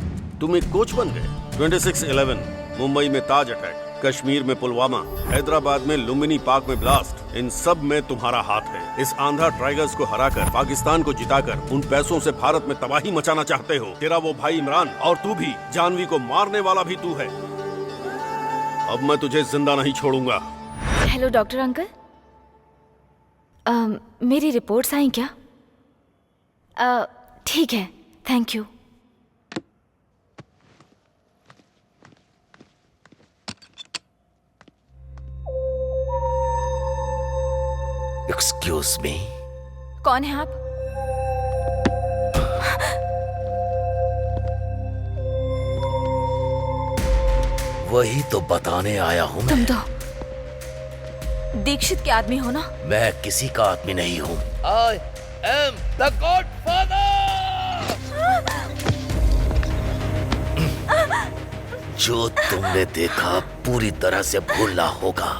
तुम एक कोच बन गए। 26/11 मुंबई में ताज अटैक, कश्मीर में पुलवामा, हैदराबाद में लुम्बिनी पार्क में ब्लास्ट, इन सब में तुम्हारा हाथ है। इस आंध्रा टाइगर्स को हराकर पाकिस्तान को जिताकर उन पैसों से भारत में तबाही मचाना चाहते हो। तेरा वो भाई इमरान और तू भी, जानवी को मारने वाला भी तू है। अब मैं तुझे जिंदा नहीं छोड़ूंगा। हेलो डॉक्टर अंकल, मेरी रिपोर्ट्स आई क्या? ठीक है, थैंक यू। Excuse me. कौन है आप? वही तो बताने आया हूँ। तुम तो दीक्षित के आदमी हो ना? मैं किसी का आदमी नहीं हूँ। I am the godfather. जो तुमने देखा पूरी तरह से भूलना होगा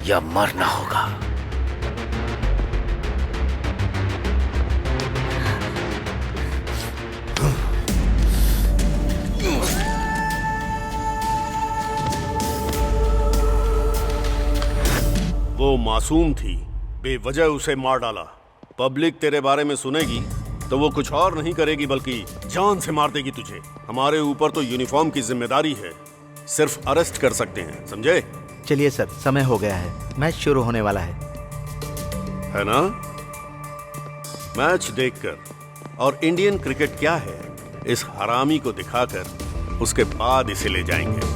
या मरना होगा। वो मासूम थी, बेवजह उसे मार डाला। पब्लिक तेरे बारे में सुनेगी तो वो कुछ और नहीं करेगी बल्कि जान से मार देगी तुझे। हमारे ऊपर तो यूनिफॉर्म की जिम्मेदारी है, सिर्फ अरेस्ट कर सकते हैं, समझे? चलिए सर, समय हो गया है, मैच शुरू होने वाला है ना? मैच देखकर और इंडियन क्रिकेट क्या है इस हरामी को दिखाकर उसके बाद इसे ले जाएंगे।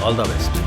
All the best.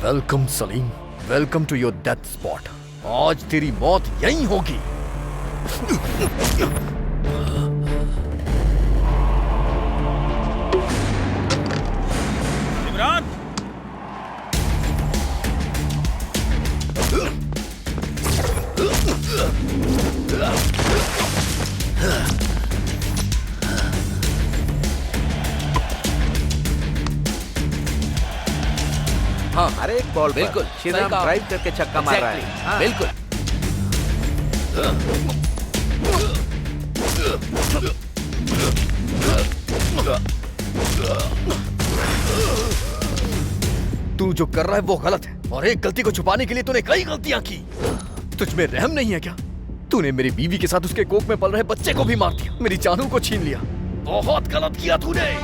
Welcome Salim, welcome to your death spot. आज तेरी मौत यहीं होगी। इमरान! हाँ, हर एक बॉल पर बिल्कुल, श्रीराम सही कहा। ड्राइव करके छक्का मार रहा है। Exactly, हाँ। बिल्कुल। तू जो कर रहा है वो गलत है, और एक गलती को छुपाने के लिए तूने कई गलतियां की। तुझ में रहम नहीं है क्या? तूने मेरी बीवी के साथ उसके कोख में पल रहे बच्चे को भी मार दिया, मेरी जानू को छीन लिया। बहुत गलत किया तूने।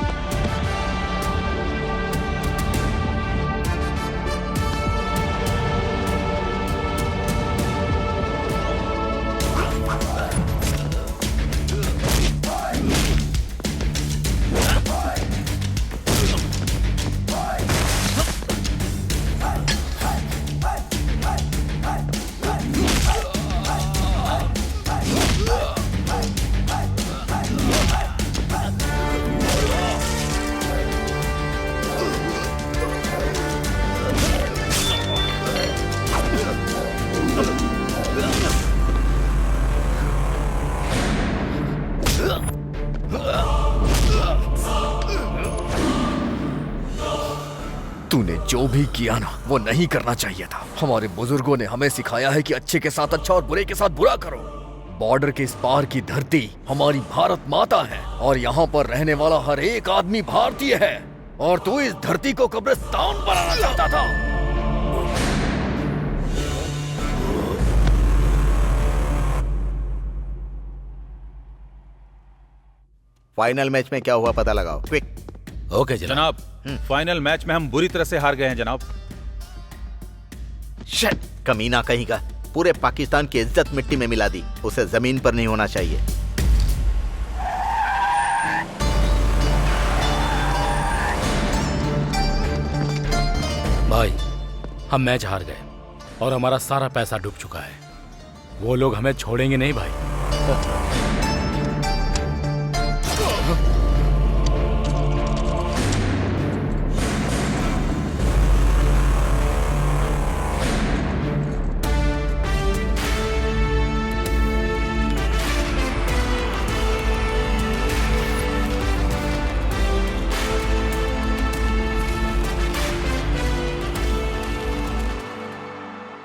तूने जो भी किया ना, वो नहीं करना चाहिए था। हमारे बुजुर्गों ने हमें सिखाया है कि अच्छे के साथ अच्छा और बुरे के साथ बुरा करो। बॉर्डर के इस पार की धरती हमारी भारत माता है, और यहाँ पर रहने वाला हर एक आदमी भारतीय है, और तू इस धरती को कब्रिस्तान बनाना चाहता था। फाइनल मैच में क्या हुआ पता लगाओ, क्विक। ओके जनाब, फाइनल मैच में हम बुरी तरह से हार गए हैं जनाब। शिट, कमीना कहीं का, पूरे पाकिस्तान की इज्जत मिट्टी में मिला दी। उसे जमीन पर नहीं होना चाहिए। भाई, हम मैच हार गए और हमारा सारा पैसा डूब चुका है। वो लोग हमें छोड़ेंगे नहीं भाई।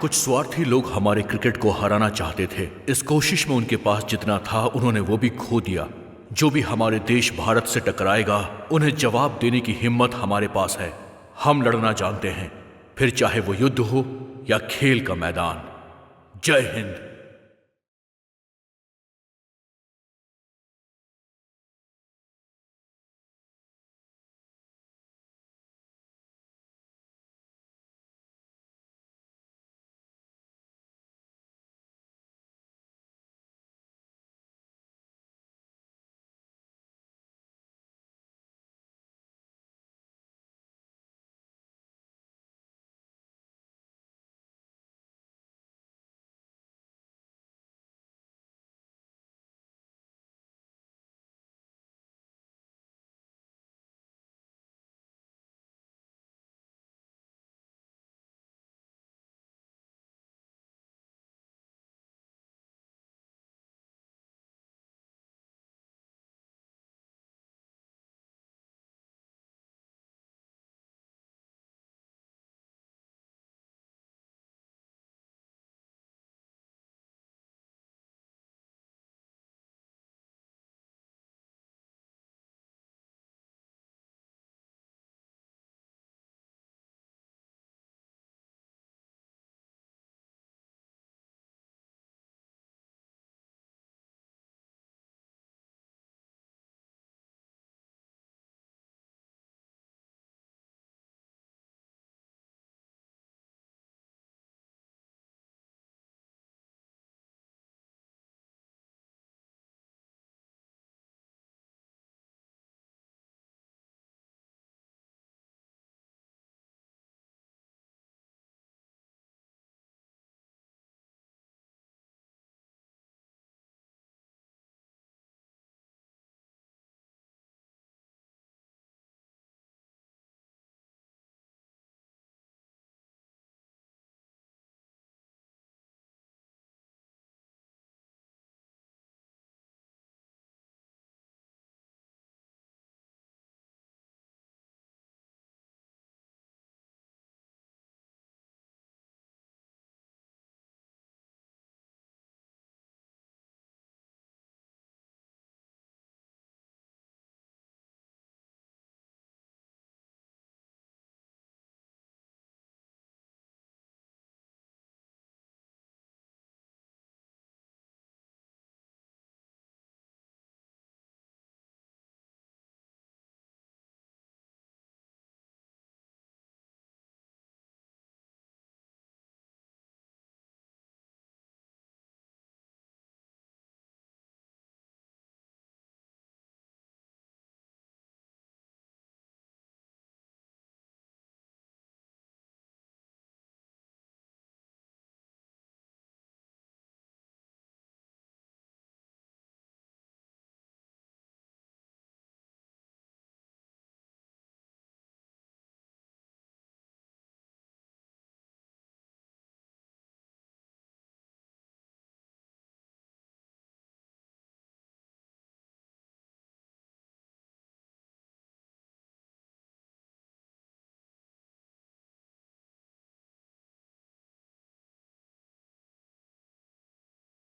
कुछ स्वार्थी लोग हमारे क्रिकेट को हराना चाहते थे। इस कोशिश में उनके पास जितना था उन्होंने वो भी खो दिया। जो भी हमारे देश भारत से टकराएगा उन्हें जवाब देने की हिम्मत हमारे पास है। हम लड़ना जानते हैं, फिर चाहे वो युद्ध हो या खेल का मैदान। जय हिंद।